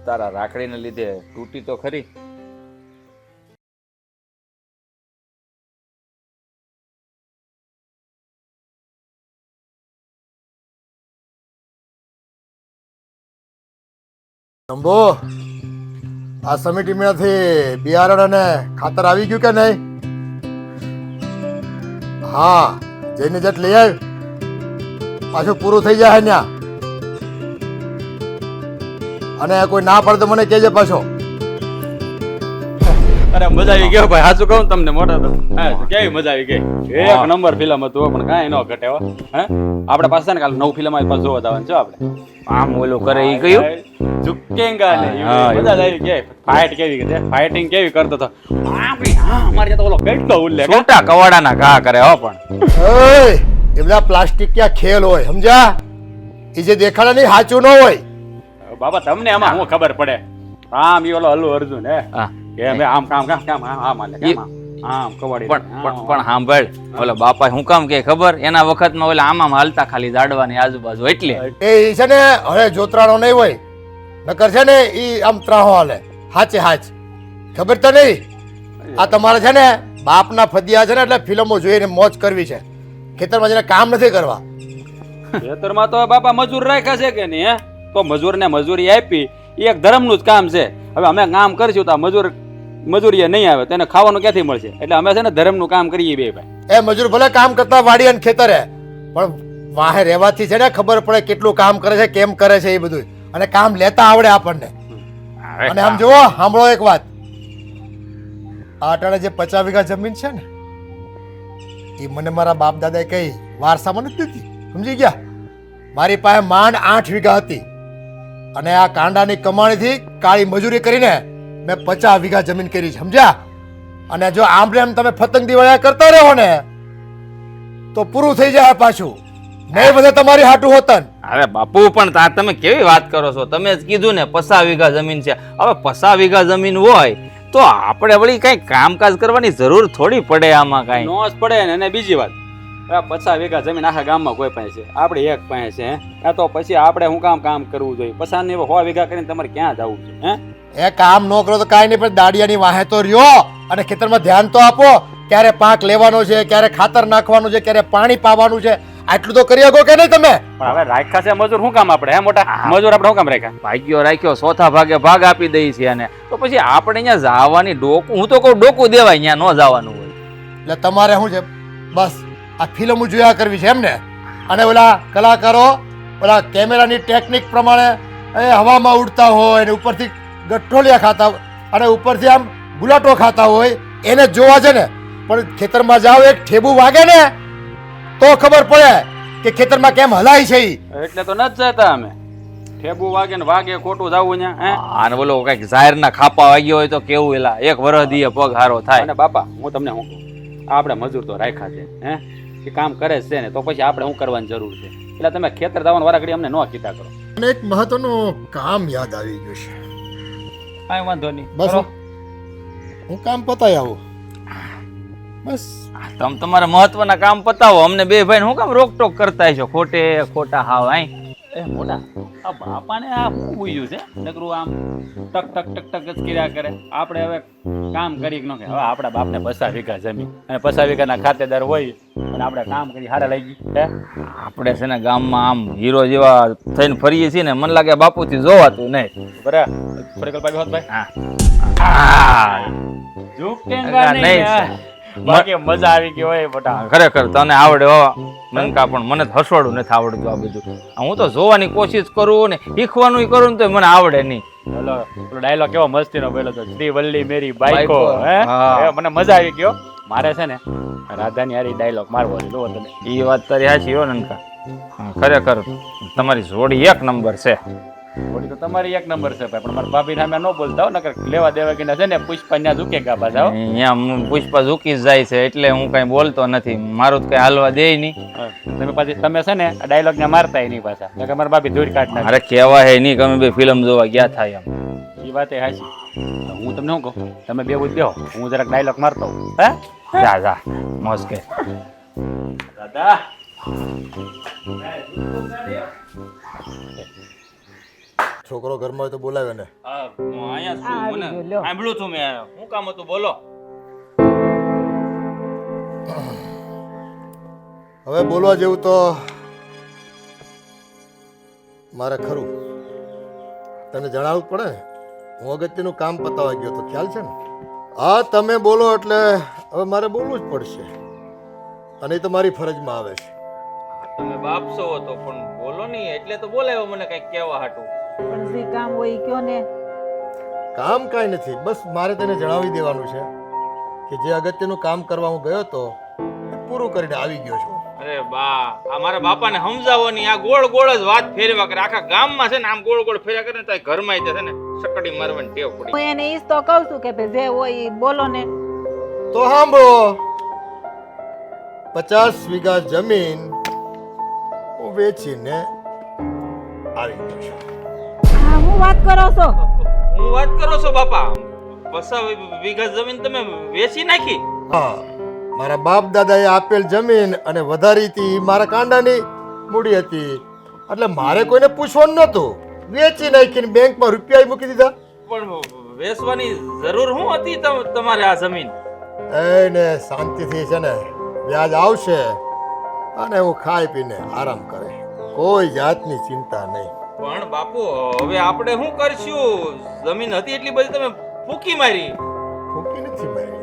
તારા રાખડીને લીધે તૂટી તો ખરી. શંભુ, આ સમિતિ મેળાથી બિયારણ અને ખાતર આવી ગયું કે નહીં? હા, જઈને જટ લઈ આવ, પાછું પૂરું થઈ જાય ત્યાં. અને કોઈ ના પડે તો મને કહેજે પાછો. અરે મજા આવી ગયો ભાઈ, સાચું કહું તમને મોટા તો કેવી મજા આવી ગઈ. એક નંબર ફિલ્મ હતું, પણ કાંઈ ન ઘટે હો. હે આપણે પાસે ને કાલે નવું ફિલ્મ આવી પાછું જોવા જવાનું છે આપણે. આમ ઓલું કરે એ કયું? ઝુકેંગા ને મજા જ આવી ગઈ. ફાઇટ કેવી હતી, ફાઇટિંગ કેવી કરતો હતો. અમારે તો ઓલો કેટલો ઉલ્લેખ, છોટા કવાડાના ઘા કરે હો. પણ એ બધા પ્લાસ્ટિક ક્યાં ખેલ હોય, સમજ્યા? એ જે દેખાડે નહીં સાચું ન હોય. બાબા તમને આમાં હું ખબર પડે? આમ ઈ ઓલો અલ્લુ અર્જુન હે કે મે આમ કામ આમ આલે આમ કવાડી. પણ સાંભળ, ઓલા બાપા હું કામ કે ખબર, એના વખતમાં ઓલા આમ હાલતા ખાલી જાડવાની આજુબાજુ, એટલે એ છે ને હવે જોતરાનો નહીં હોય, નકર છે ને ઈ આમ ત્રાહો હાલે. હાચે હાચ ખબર તો નહીં. આ તમારે છે ને બાપના ફદિયા છે ને, એટલે ફિલ્મો જોઈને મોજ કરવી છે, ખેતરમાં જઈને કામ નથી કરવા. ખેતરમાં તો બાપા મજૂર રાખ્યા છે કે નહીં? હે તો મજૂરને મજૂરી આપી, એ એક ધર્મનું જ કામ છે. હવે અમે કામ કરશું તો મજૂરી નહીં આવે તો એને ખાવાનું ક્યાંથી મળશે? એટલે અમે છે ને ધર્મનું કામ કરીએ બે ભાઈ. એ મજૂર ભલે કામ કરતા વાડી અને ખેતરે, પણ વાહે રહેવાથી છે ને ખબર પડે કેટલું કામ કરે છે, કેમ કરે છે, એ બધું. અને કામ લેતા આવડે આપણને. અને આમ જુઓ, સાંભળો એક વાત, આ અટાણે જે 50 વીઘા જમીન છે ને, એ મને મારા બાપ દાદાએ કઈ વારસામાં નથી દીધી, સમજી ગયા? મારી પાસે માંડ 8 વીઘા હતી, અને આ કાંડાની કમાણીથી કાળી મજૂરી કરીને મેં 50 વીઘા જમીન કરી, સમજ્યા? અને જો આમ ને આમ તમે પતંગ દિવાળિયા કરતા રહો ને તો પૂરું થઈ જાય પાછું. નહીં બધા તમારી હાટું હોતન. અરે બાપુ પણ તમે કેવી વાત કરો છો? તમે જ કીધું ને 50 વીઘા જમીન છે. હવે 50 વીઘા જમીન હોય તો આપણે વળી કઈ કામકાજ કરવાની જરૂર થોડી પડે આમાં કઈ. નો જ પડે ને. અને બીજી વાત, 50 વીઘા જમીન આખા ગામમાં કોઈ પાસે છે? આપણે એક પાસે છે. હે તો પછી આપણે શું કામ કરવું જોઈએ? 50 ને 100 વીઘા કરીને તમારે ક્યાં જવું છે? હે એ કામ ન કરો તો કાંઈ નહીં, પણ દાડિયાની વાહે તો રહ્યો અને ખેતરમાં ધ્યાન તો આપો. ક્યારે પાક લેવાનો છે, ક્યારે ખાતર નાખવાનું છે, ક્યારે પાણી પાવાનું છે, આટલું તો કરી શકો કે નહીં તમે? પણ હવે રાખ્યા છે મજૂર શું કામ આપણે? હે મોટા મજૂર આપણે શું કામ રાખ્યા? ભાગ્યો રાખ્યો, ચોથા ભાગે ભાગ આપી દઈ છે અને તો પછી આપણે અહીંયા જવાની ડોકું, હું તો કહું ડોકું દેવાય, અહીંયા ન જવાનું હોય. એટલે તમારે શું છે? બસ આ ફિલ્મો જોયા કરવી છે એમ ને? અને ઓલા કલાકારો ઓલા કેમેરાની ટેકનિક પ્રમાણે એ હવામાં ઉડતા હોય અને ઉપરથી ગઠ્ઠોલિયા ખાતા હોય અને ઉપરથી આમ ગુલાટો ખાતા હોય, એને જ જોવા છે ને. પણ ખેતરમાં જાઓ, એક ઠેબુ વાગે ને તો ખબર પડે કે ખેતરમાં કેમ હલાય છે ઈ. એટલે તો ન જ જતા અમે. ઠેબુ વાગે ને વાગે ખોટું જવું ત્યાં. હે આને બોલો કઈક જાહેરના ખાપા વાગ્યો હોય તો કેવું એલા એક વરસ દીએ પગ હારો થાય. અને બાપા હું તમને શું કહું, આપણે મજૂર તો રાખ્યા છે. હે એ કામ કરે છે ને તો પછી આપણે શું કરવાની જરૂર છે? એટલે તમે ખેતર જવાનું વારા ઘડી અમને ન કીધા કરો. અને એક મહત્વનું કામ યાદ આવી ગયું છે. કાંઈ વાંધો નહીં, બસ કરો. હું કામ પતાઈ આવું. બસ તમે તમારા મહત્વના કામ પતાવો, અમને બે ભાઈ શું કામ રોકટોક કરતા છો ખોટે ખોટા હાવ? આઈ એ મોટા આ બાપાને આ શું પૂછ્યું છે? નકરું આમ ટક ટક ટક ટક જ કર્યા કરે. આપણે હવે કામ કરી ન કે હવે આપણા બાપને 50 વીઘા જમીન અને 50 વીઘાના ખાતેદાર હોય અને આપણે કામ કરી હારા લાગી. હે આપણે છે ને ગામમાં આમ હીરો જેવા થઈને ફરીએ છીએ ને, મને લાગે બાપુથી જોવાતું નહીં. બરાબર ફરેકલ ભાઈ હોત ભાઈ. હા ઝૂકેંગા નહીં, નહીં. હે? બાકી મજા આવી ગઈ હોય મોટા. ખરેખર તને આવડે હો મનકા, પણ મને તો હસવાડું નથી આવડતું આ બધું. હું તો જોવાની કોશિશ કરું ને શીખવાનું કરું ને તો મને આવડે નહીં. પેલો ડાયલોગ કેવો મસ્તીનો બોલ્યો તો, શ્રી વલ્લી મેરી બાઈકો. હે હા. એ મને મજા આવી ગયો. મારે છે ને રાધાની હારી ડાયલોગ મારવો છે. જો તમે એ વાત તારી સાચી હો નનકા. હા, ખરેખર તમારી જોડી એક નંબર છે. થોડી તો તમારી એક નંબર છે ભાઈ, પણ મારા ભાભી સામે ન બોલતા હો, નકર લેવા દેવા કે છે ને પુષ્પા ન્યા ઝૂકે ગા પાછા હો. અહીંયા પુષ્પા ઝૂકી જ જાય છે એટલે હું કઈ બોલતો નથી. મારું તો કઈ હાલવા દે નહીં. તમે પાછી તમે છે ને આ ડાયલોગ ને મારતા નહીં પાછા, નકર મારા ભાભી ધૂળ કાઢ નાખે. અરે કેવા હે નહીં કે અમે બે ફિલ્મ જોવા ગયા થાય એમ. એ વાત એ હાચી. હું તમને શું કહું, તમે બે જ બેહો, હું જરાક ડાયલોગ મારતો હોઉં. હે જા જા મોજ કે. દાદા છોકરો ઘરમાં હોય તો બોલાવે ને. અહીંયા છું, મને સાંભળ્યું છું મેં. શું કામ હતું બોલો? હવે બોલવા જેવું તો મારે ખરું. તને જણાવવું જ પડે ને, હું અગત્યનું કામ પતાવા ગયો તો ખ્યાલ છે ને? હા તમે બોલો એટલે હવે મારે બોલવું જ પડશે, અને એ તો મારી ફરજમાં આવે છે. તમે બાપ છો તો પણ બોલો નહીં એટલે તો બોલાવ્યો મને કઈક કહેવા હાટું. પણ જે કામ હોય ઈ કયો ને. કામ કાંઈ નથી, બસ મારે તેને જણાવી દેવાનું છે કે જે અગત્યનું કામ કરવા હું ગયો હતો એ પૂરું કરીને આવી ગયો છું. અરે બા, આ મારા બાપાને સમજાવવાની આ ગોળ ગોળ જ વાત ફેરવા કરે. આખા ગામમાં છે ને આમ ગોળ ગોળ ફેર્યા કરે ને તો ઘરમાં છે ને સકડી મારવાની ટેવ પડી. હું એને ઈ જ તો કહું છું કે ભાઈ જે હોય ઈ બોલો ને. તો સાંભળો, 50 વીઘા જમીન હું વેચીને આવી ગયો છું. હા હું વાત કરો છો? હું વાત કરો છો બાપા? 50 વીઘા જમીન તમે વેચી નાખી? હા, મારા બાપ દાદાએ આપેલ જમીન અને વધારી હતી મારા કાંડાની મૂડી હતી, એટલે મારે કોઈને પૂછવાનું નહોતું. વેચી નાખીને બેંકમાં રૂપિયા મૂકી દીધા. પણ વેચવાની જરૂર શું હતી તમારે આ જમીન? એને શાંતિથી છે ને વ્યાજ આવશે અને હું ખાઈ પીને આરામ કરે, કોઈ જાતની ચિંતા નહીં. પણ બાપુ હવે આપણે શું કરશું? જમીન હતી એટલી બધી તમે ફૂકી મારી. ફૂકી નથી મારી,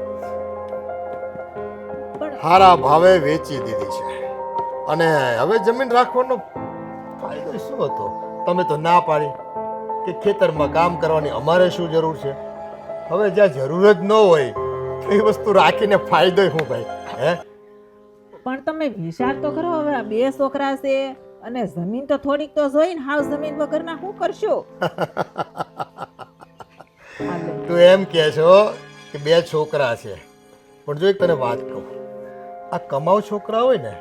હારા ભાવે વેચી દીધી છે. અને હવે જમીન રાખવાનો ફાયદો શું હતો? તમે તો ના પાડી કે ખેતરમાં કામ કરવાની અમારે શું જરૂર છે. હવે જ્યાં જરૂર જ ન હોય તો એ વસ્તુ રાખીને ફાયદો શું ભાઈ? હે પણ તમે વિચાર તો કરો, હવે આ બે છોકરા છે અને જમીન તો થોડીક તો જોઈ ને, હાવ જમીન વગરના શું કરશો? તું એમ કહે છો કે બે છોકરા છે, પણ જો એક તને વાત કહું, આ કમાવ છોકરા હોય ને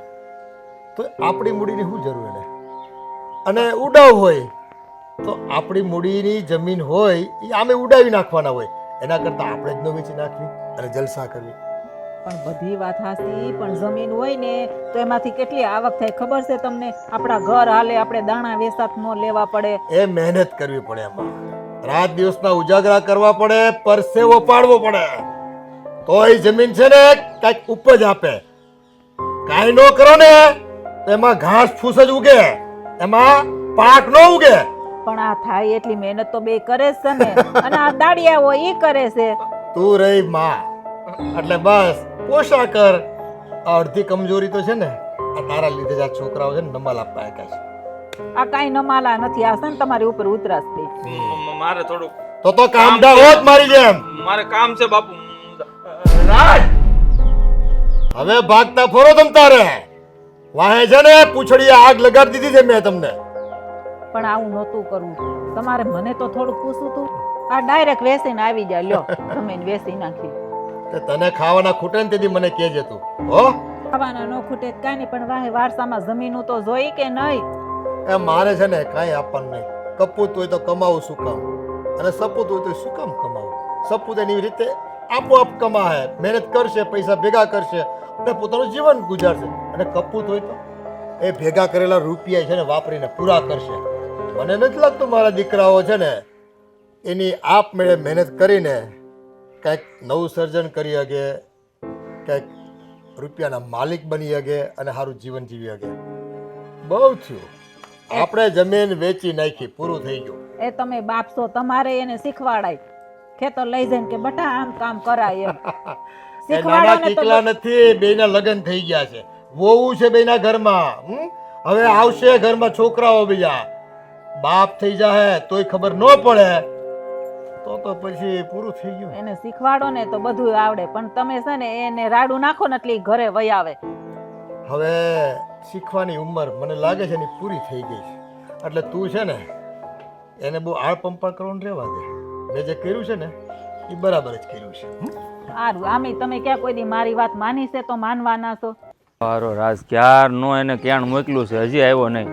તો આપણી મૂડીની શું જરૂર એને? અને ઉડાવ હોય તો આપણી મૂડીની જમીન હોય એ આમે ઉડાવી નાખવાના હોય, એના કરતાં આપણે જ ન વેચી નાખવી અને જલસા કરવી. પણ બધી વાત હાસી, પણ જમીન હોય ને તો એમાંથી કેટલી આવક થાય ખબર છે તમને? આપણા ઘર હાલે, આપણે દાણા વેસાત ન લેવા પડે. એ મહેનત કરવી પડે, એમાં રાત દિવસના ઉજાગરા કરવા પડે, પરસેવો પાડવો પડે, તો એ જમીન છે ને કાંઈક ઉપજ આપે. કાંઈ ન કરો ને તો એમાં ઘાસ ફૂસ જ ઉગે, એમાં પાક ન ઉગે. પણ આ થાય એટલી મહેનત તો બે કરે જ છે ને, અને આ દાડિયા હોય એ કરે છે. તું રહી માં, એટલે બસ પોષા કર. આ અડધી કમજોરી તો છે ને આ તારા લીધે જ આ છોકરાઓ છે ને નમાલ આપવા આવ્યા છે. આ કાંઈ નમાલા નથી, આ છે ને તમારી ઉપર ઉતરાશ દે. મારે થોડુંક તો કામડા હોત મારી જેમ. મારે કામ છે બાપુ. રાજ, હવે ભાગતા ફરો તમ તારે. વાહે છે ને પૂછડીએ આગ લગાડી દીધી છે મેં તમને. પણ આવું નહોતું કરવું તમારે. મને તો થોડું પૂછવું તું. આ ડાયરેક્ટ વેસીને આવી જાય. લ્યો જમીન વેસી નાખી. તે તને ખાવાના ખૂટે ને તેથી મને કહેજે તું. હો, ખાવાના ન ખૂટે કાંઈ નહીં, પણ વાહે વારસામાં જમીનું તો જોઈ કે નહીં? એ મારે છે ને કાંઈ આપવાનું નહીં. કપૂત હોય તો કમાવું શું કામ, અને સપૂત હોય તો શું કામ કમાવું. સપૂત એની રીતે આપોઆપ કમાશે, મહેનત કરશે, પૈસા ભેગા કરશે અને પોતાનું જીવન ગુજારશે. અને કપૂત હોય તો એ ભેગા કરેલા રૂપિયા છે ને વાપરીને પૂરા કરશે. મને નથી લાગતું મારા દીકરાઓ છે ને એની આપમેળે મહેનત કરીને કંઈક નવું સર્જન કરી શકે, કંઈક રૂપિયાના માલિક બની શકે અને સારું જીવન જીવી શકે. બહુ થયું, આપણે જમીન વેચી નાખી, પૂરું થઈ ગયું. એ તમે બાપ છો, તમારે એને શીખવાડાય. ખેતર લઈ જઈને કે બટા આમ કામ કરાય એમ એ નાના ટીકલા નથી, બેયના લગ્ન થઈ ગયા છે, વહુ છે બેયના ઘરમાં. હવે આવશે ઘરમાં છોકરાઓ બીજા, બાપ થઈ જાય તોય ખબર ન પડે તો પછી પૂરું થઈ ગયું. એને શીખવાડો ને તો બધું આવડે, પણ તમે છે ને એને રાડું નાખો ને એટલે ઈ ઘરે વહી આવે. હવે શીખવાની ઉંમર મને લાગે છે એની પૂરી થઈ ગઈ છે, એટલે તું છે ને એને બહુ આળપંપણ કરવાનું રહેવા દે. મેં જે કર્યું છે ને એ બરાબર જ કર્યું છે. સારું, આમે તમે ક્યાં કોઈ દી મારી વાત માની છે તો માનવાના છો. મારો રાજ ક્યારનો એને ક્યાં મોકલ્યું છે, હજી આવ્યો નહીં.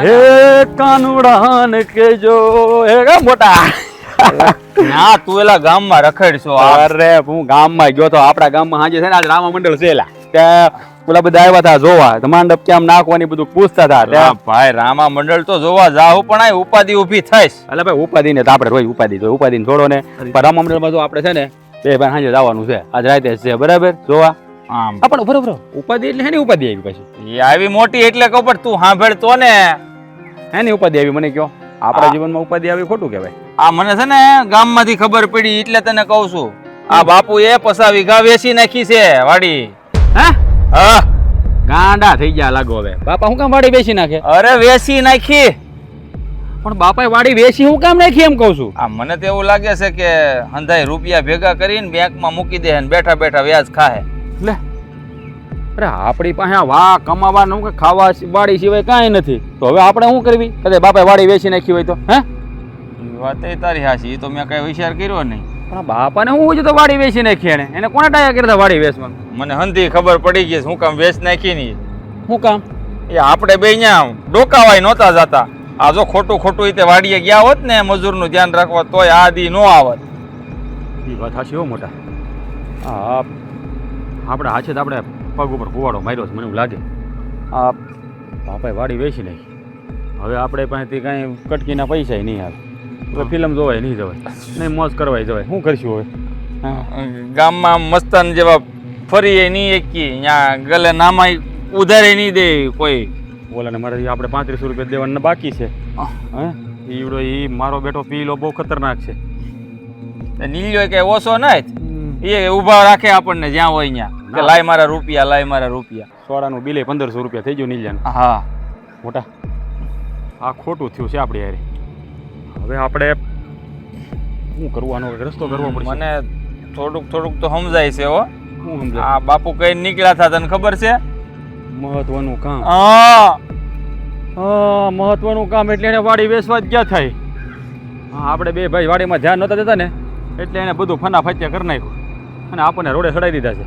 હે કાનુડાન કેજો હે મોટા. ના તું એલા ગામમાં રખડશો. અરે હું ગામમાં ગયો તો, આપણા ગામમાં સાંજે છે ને આજ રામા મંડળ છે એલા, ત્યાં ઓલા બધા આવ્યા હતા જોવા, મંડપ કેમ નાખવાની બધું પૂછતા હતા. ભાઈ રામા મંડળ તો જોવા જાવ, પણ આ ઉપાધિ ઊભી થઈશ. એટલે ભાઈ ઉપાધિ ને તો આપણે રોજ ઉપાધિ જોઈએ, ઉપાધિ છોડો ને. પણ રામા મંડળમાં તો આપણે છે ને બે ભાઈ સાંજે જવાનું છે, આજ રાતે છે બરાબર જોવા. આમ પણ બરોબર ઉપાધિ એટલે હેની ઉપાધિ આવી પછી? એ આવી મોટી એટલે ખબર, તું સાંભળ તો ને. હેની ઉપાધિ આવી મને કયો? આપણા જીવનમાં ઉપાધિ આવી ખોટું કહેવાય? આ મને છે ને ગામમાંથી ખબર પડી એટલે તને કહું છું. આ બાપુ એ 50 વીઘા વેચી નાખી છે વાડી. હે? હા, ગાંડા થઈ ગયા લાગો હવે. બાપા હું કામ વાડી વેચી નાખે? અરે વેચી નાખી. પણ બાપાએ વાડી વેચી હું કામ નાખી એમ કહું છું? આ મને તો એવું લાગે છે કે હંધાઈ રૂપિયા ભેગા કરીને બેંકમાં મૂકી દે ને બેઠા બેઠા વ્યાજ ખાહે. લે અરે આપણી પાસે વાહ કમાવાનું કે ખાવા વાડી સિવાય કાંઈ નથી, તો હવે આપણે શું કરવી? કદાચ બાપાએ વાડી વેચી નાખી હોય તો? હે વાત એ તારી હાચી, એ તો મેં કઈ વિચાર કર્યો નહીં. પણ બાપાને હું હોય તો વાડી વેચી નાખી એને કોને ટાયા કરતા વાડી વેચવા? મને હંધી ખબર પડી ગઈ હું કામ વેચ નાખી ની. શું કામ? એ આપણે બે અહીંયા ડોકાવાય નહોતા જતા. આ જો ખોટું ખોટું રીતે વાડીએ ગયા હોત ને મજૂરનું ધ્યાન રાખવા, તોય આ દી નો આવત. એ વાત હાચી હો મોટા. હા આપણે હાચે તો આપણે પગ ઉપર કુવાડો માર્યો છે મને એવું લાગે. આ બાપાએ વાડી વેચી નાખી, હવે આપણે પાસેથી કાંઈ કટકીના પૈસા નહીં આવે, હવે ફિલ્મ જોવાય નહીં જવાય, નહીં મોજ કરવાય જવાય, શું કરશું હવે? ગામમાં મસ્તાન જેવા ફરીએ નહીં એકી, અહીંયા ગલે નામાય ઉધારે નહીં દે કોઈ. બોલે ને મારે આપણે 3500 રૂપિયા દેવાના બાકી છે. હે ઈવડો ઈ મારો બેટો પીલો બહુ ખતરનાક છે. નીલ્યો કઈ ઓછો નહીં, એ ઊભા રાખે આપણને જ્યાં હોય ત્યાં કે લાય મારા રૂપિયા, લાય મારા રૂપિયા. સોડાનું બિલે 1500 રૂપિયા થઈ ગયું નીલજાનું. હા મોટા આ ખોટું થયું છે આપણી યારે. હવે આપણે શું કરવાનો રસ્તો કરવો પડશે. મને થોડુંક થોડુંક તો સમજાય છે હો. શું સમજાય? આ બાપુ કઈ નીકળ્યા હતા તને ખબર છે? મહત્વનું કામ. હા મહત્વનું કામ એટલે એને વાડી વેચવા જ ગયા થાય. હા આપણે બે ભાઈ વાડીમાં ધ્યાન નહોતા દેતા ને એટલે એને બધું ફના ફત્યા કરી નાખ્યું અને આપણને રોડે ચડાવી દીધા છે.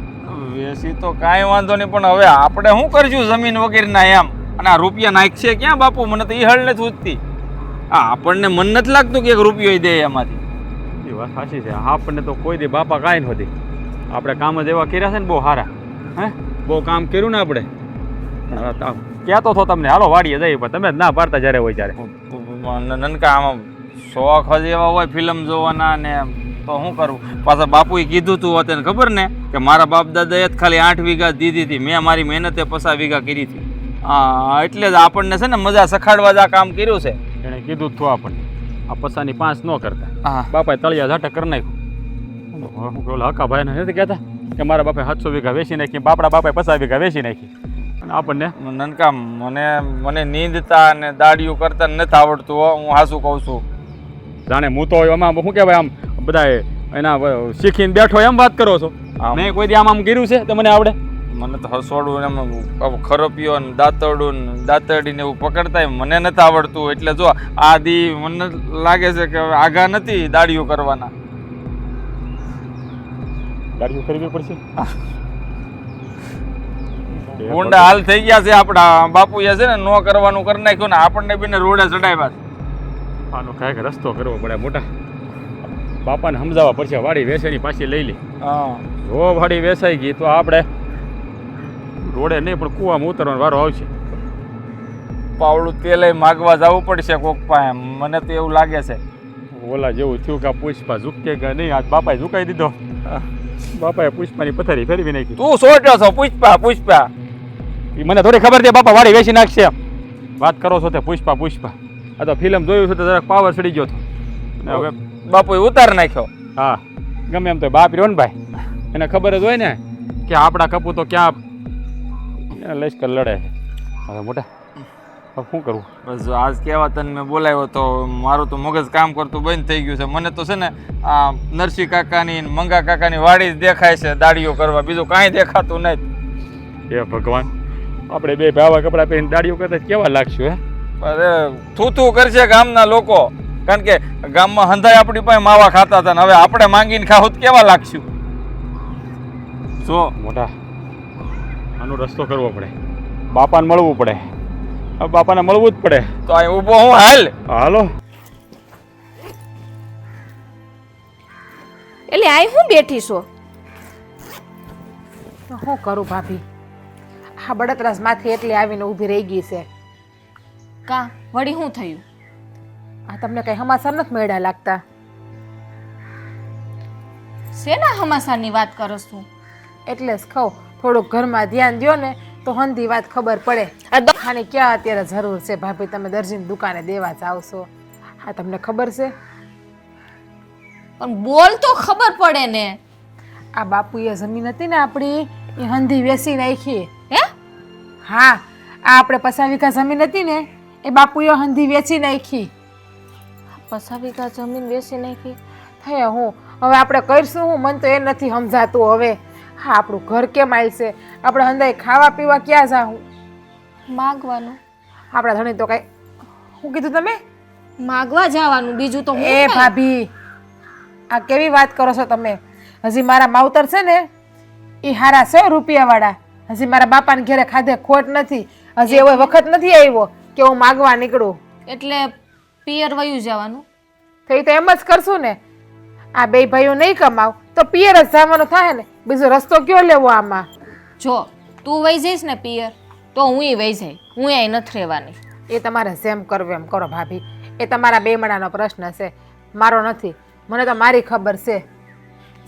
વેસી તો કાંઈ વાંધો નહીં, પણ હવે આપણે શું કરશું જમીન વગેરેના એમ? અને આ રૂપિયા નાખશે ક્યાં બાપુ? મને તો એ હળ નથી ઉઠતી. આપણને મન નથી લાગતું કે એક રૂપિયો દે એમાંથી. એ વાત સાચી છે. આપણને તો કોઈ દી બાપા કાંઈ નથી. આપણે કામ જ એવા કર્યા છે ને બહુ સારા. હે બહુ કામ કર્યું ને આપણે. કહેતો હતો તમને હાલો વાડીએ જઈએ, પણ તમે જ ના પાડતા જ્યારે હોય ત્યારે. નનકા આમાં શોખ જ એવા હોય ફિલ્મ જોવાના ને તો શું કરવું? પાછા બાપુએ કીધું તું અત્યારે ખબર ને કે મારા બાપ દાદાએ જ ખાલી 8 વીઘા દીધી હતી, મેં મારી મહેનતે 50 વીઘા કરી હતી. હા, એટલે જ આપણને છે ને મજા સખાડવા જ આ કામ કર્યું છે. એણે કીધું જ હતું આપણને આ પસાની 5 ન કરતા. હા, બાપાએ તળિયા ઝાટક કરી નાખ્યું. હું પેલા હકા ભાઈને નથી કહેતા કે મારા બાપે 700 વીઘા વેચી નાખી, બાપડા બાપાએ 50 વીઘા વેચી નાખી. અને આપણને નનકા મને નીંદતા અને દાડિયું કરતા નથી આવડતું હો, હું હાસું કહું છું. જાણે હું તો એમાં શું કહેવાય આમ બધા એના શીખીને બેઠો એમ વાત કરો છો. મેં કોઈ દી આમ કર્યું છે તો મને આવડે? મને તો હસોડું એમ ખરોપિયો ને દાંતરડું ને દાંતરડીને એવું પકડતા મને નથી આવડતું. એટલે જો આ દી મને લાગે છે કે હવે આગા નથી દાડિયું કરવાના. દાડિયું કરવી પડશે. ઊંડા હાલ થઈ ગયા છે આપણા બાપુએ છે ને નો કરવાનું કરી નાખ્યું ને આપણને બેને રોડે ચડાવ્યા. આનો કાંઈક રસ્તો કરવો પડે મોટા. બાપાને સમજાવવા પડશે વાડી વેચાની પાછી લઈ લે. હા, જો વાડી વેચાઈ ગઈ તો આપણે રોડે નહીં પણ કૂવામાં ઉતરવાનો વારો આવશે. પાવડું તેલે માગવા જવું પડશે કોક પાસે, મને તો એવું લાગે છે. ઓલા જેવું થયું કે પુષ્પા ઝૂકે કે નહીં, આજ બાપાએ ઝુકાઈ દીધો. બાપાએ પુષ્પાની પથારી ફેરવી નાખી. તું સોટ્યો છો પુષ્પા. એ મને થોડી ખબર છે બાપા વાડી વેચી નાખશે. વાત કરો છો તે પુષ્પા. આ તો ફિલ્મ જોયું છે તો જરાક પાવર ચડી ગયો હતો. અને હવે બાપુએ ઉતાર નાખ્યો. હા, ગમે એમ તો બાપ રહ્યો ને ભાઈ, એને ખબર જ હોય ને કે આપણા કપૂ તો ક્યાં લશ્કર લડે. હવે મોટા હવે શું કરવું? બસ જો આજ કહેવા તને મેં બોલાવ્યો તો મારું તો મગજ કામ કરતું બંધ થઈ ગયું છે. મને તો છે ને આ નરસિંહ કાકાની મંગા કાકાની વાડી જ દેખાય છે દાડીઓ કરવા, બીજું કાંઈ દેખાતું નથી. હે ભગવાન, આપણે બે ભાવા કપડાં પહેરીને દાડીઓ કરતા કેવા લાગશું? હે અરે થૂથું કરશે ગામના લોકો, કારણ કે ગામમાં હંધાઈ આપણી પાસે માવા ખાતા હતા ને હવે આપણે માંગીને ખાવું તો કેવા લાગશું? જો મોટા આનો રસ્તો કરવો પડે, બાપાને મળવું પડે. હવે બાપાને મળવું જ પડે. તો અહીં ઊભો હું હાલ. હાલો. એટલે આ હું બેઠી છો? તો શું કરું ભાભી, આ બળતરાસ માથે એટલે આવીને ઊભી રહી ગઈ છે. કા વળી શું થયું? આ તમને કઈ સમાચાર નથી મળ્યા લાગતા? શેના સમાચારની વાત કરસ તું? એટલે જ કહું, થોડુંક ઘરમાં ધ્યાન દ્યો ને તો હંધી વાત ખબર પડે. આની ક્યાં અત્યારે જરૂર છે ભાભી? તમે દરજીની દુકાને દેવા જાવ છો, હા તમને ખબર છે? પણ બોલ તો ખબર પડે ને. આ બાપુએ જમીન હતી ને આપણી, એ હંધી વેચી નાખી. હે? હા, આ આપણે 50 વીઘા જમીન હતી ને એ બાપુએ હંધી વેચી નાખી. 50 વીઘા જમીન વેચી નાખી? થયા હું હવે આપણે કરીશું હું? મને તો એ નથી સમજાતું હવે. હા, આપણું ઘર કેમ આવશે? આપણે હંધાઈ ખાવા પીવા ક્યાં જાઉં? માગવાનું. આપણા ધણી તો કઈ, શું કીધું તમે? માગવા જવાનું, બીજું તો હું એ કાંઈ. ભાભી, આ કેવી વાત કરો છો તમે? હજી મારા માવતર છે ને એ હારા છે રૂપિયાવાળા. હજી મારા બાપાને ઘેરે ખાધે ખોટ નથી. હજી એવો વખત નથી આવ્યો કે હું માગવા નીકળું. એટલે પિયર વયું જવાનું? તો એ તો એમ જ કરશું ને. આ બે ભાઈઓ નહીં કમાવ તો પિયર જ જવાનું થાય ને. બીજો રસ્તો કયો લેવો આમાં? જો તું વહી જઈશ ને પિયર તો હુંય વહી જાય. હું અહીં નથી રહેવાની. એ તમારે જેમ કરવું એમ કરો ભાભી. એ તમારા બે મણાનો પ્રશ્ન છે, મારો નથી. મને તો મારી ખબર છે.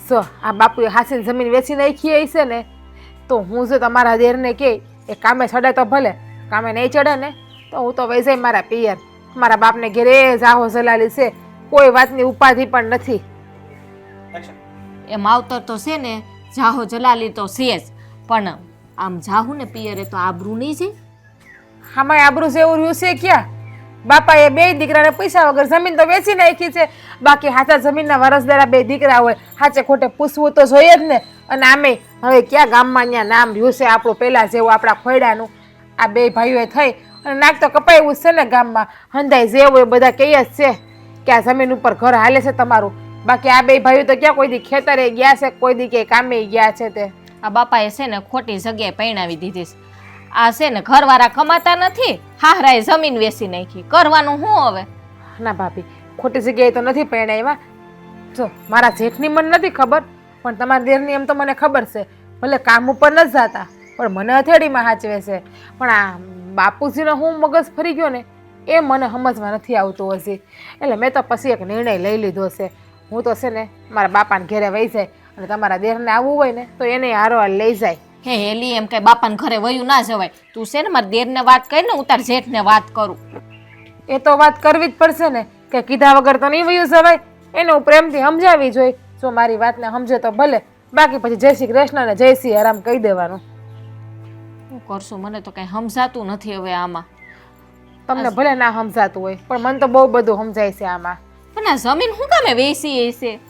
સો આ બાપુએ હાસીને જમીન વેચી નાખી છે ને, તો હું જો તમારા દેરને કે એ કામે ચડે તો ભલે, કામે નહીં ચડે ને તો હું તો વહી જાય મારા પિયર. મારા બાપને ઘેરે જાહો જલાલી છે, કોઈ વાતની ઉપાધિ પણ નથી. એ માવતર તો છે ને જાહો જલાલી તો છે જ, પણ આમ જાહું ને પિયરે તો આબરૂ નહીં છે. આમાં આબરૂ જેવું રહ્યું છે ક્યાં? બાપાએ બે દીકરાને પૈસા વગર જમીન તો વેચી નાખી છે. બાકી હાચા જમીનના વારસદારા બે દીકરા હોય, હાચે ખોટે પૂછવું તો જોઈએ જ ને. અને આમે હવે ક્યાં ગામમાં ત્યાં નામ રહ્યું છે આપણું પહેલાં જેવું આપણા ખોયડાનું? આ બે ભાઈઓએ થઈ અને નાક તો કપાયું છે ને ગામમાં. હંધાઈ જેવું એ બધા કહે જ છે કે આ જમીન ઉપર ઘર હાલે છે તમારું. બાકી આ બે ભાઈઓ તો ક્યાં કોઈ દી ખેતરે ગયા છે, કોઈ દી કે કામે ગયા છે તે? આ બાપાએ છે ને ખોટી જગ્યાએ પરણાવી દીધી છે. આ છે ને ઘરવાળા કમાતા નથી, હાહરાએ જમીન વેચી નાખી. કરવાનું શું હવે? ના ભાભી, ખોટી જગ્યાએ તો નથી પરણાવ્યા. જો મારા જેઠની મને નથી ખબર, પણ તમારા દેરની એમ તો મને ખબર છે. ભલે કામ ઉપર નથી જતા, પણ મને હથેળીમાં સાચવે છે. પણ આ બાપુજીનો હું મગજ ફરી ગયો ને એ મને સમજવા નથી આવતું હજી. એટલે મેં તો પછી એક નિર્ણય લઈ લીધો છે. હું તો છે ને મારા બાપાને ઘરે વહી જાય, અને તમારા દેરને આવવું હોય ને તો એને હારો લઈ જાય. હે હેલી, એમ કઈ બાપાને ઘરે વયું ના જવાય. તું છે ને મારા દેરને વાત કરીને હું તાર જેઠને વાત કરું. એ તો વાત કરવી જ પડશે ને, કે કીધા વગર તો નહીં વયું જવાય. એને હું પ્રેમથી સમજાવી જોઈ. જો મારી વાતને સમજે તો ભલે, બાકી પછી જય શ્રી કૃષ્ણ ને જય શ્રી રામ કહી દેવાનું. શું કરશું? મને તો કઈ સમજાતું નથી હવે આમાં. તમને ભલે ના સમજાતું હોય, પણ મને તો બહુ બધું સમજાય છે આમાં. પણ આ જમીન શું કામે વેચી હશે?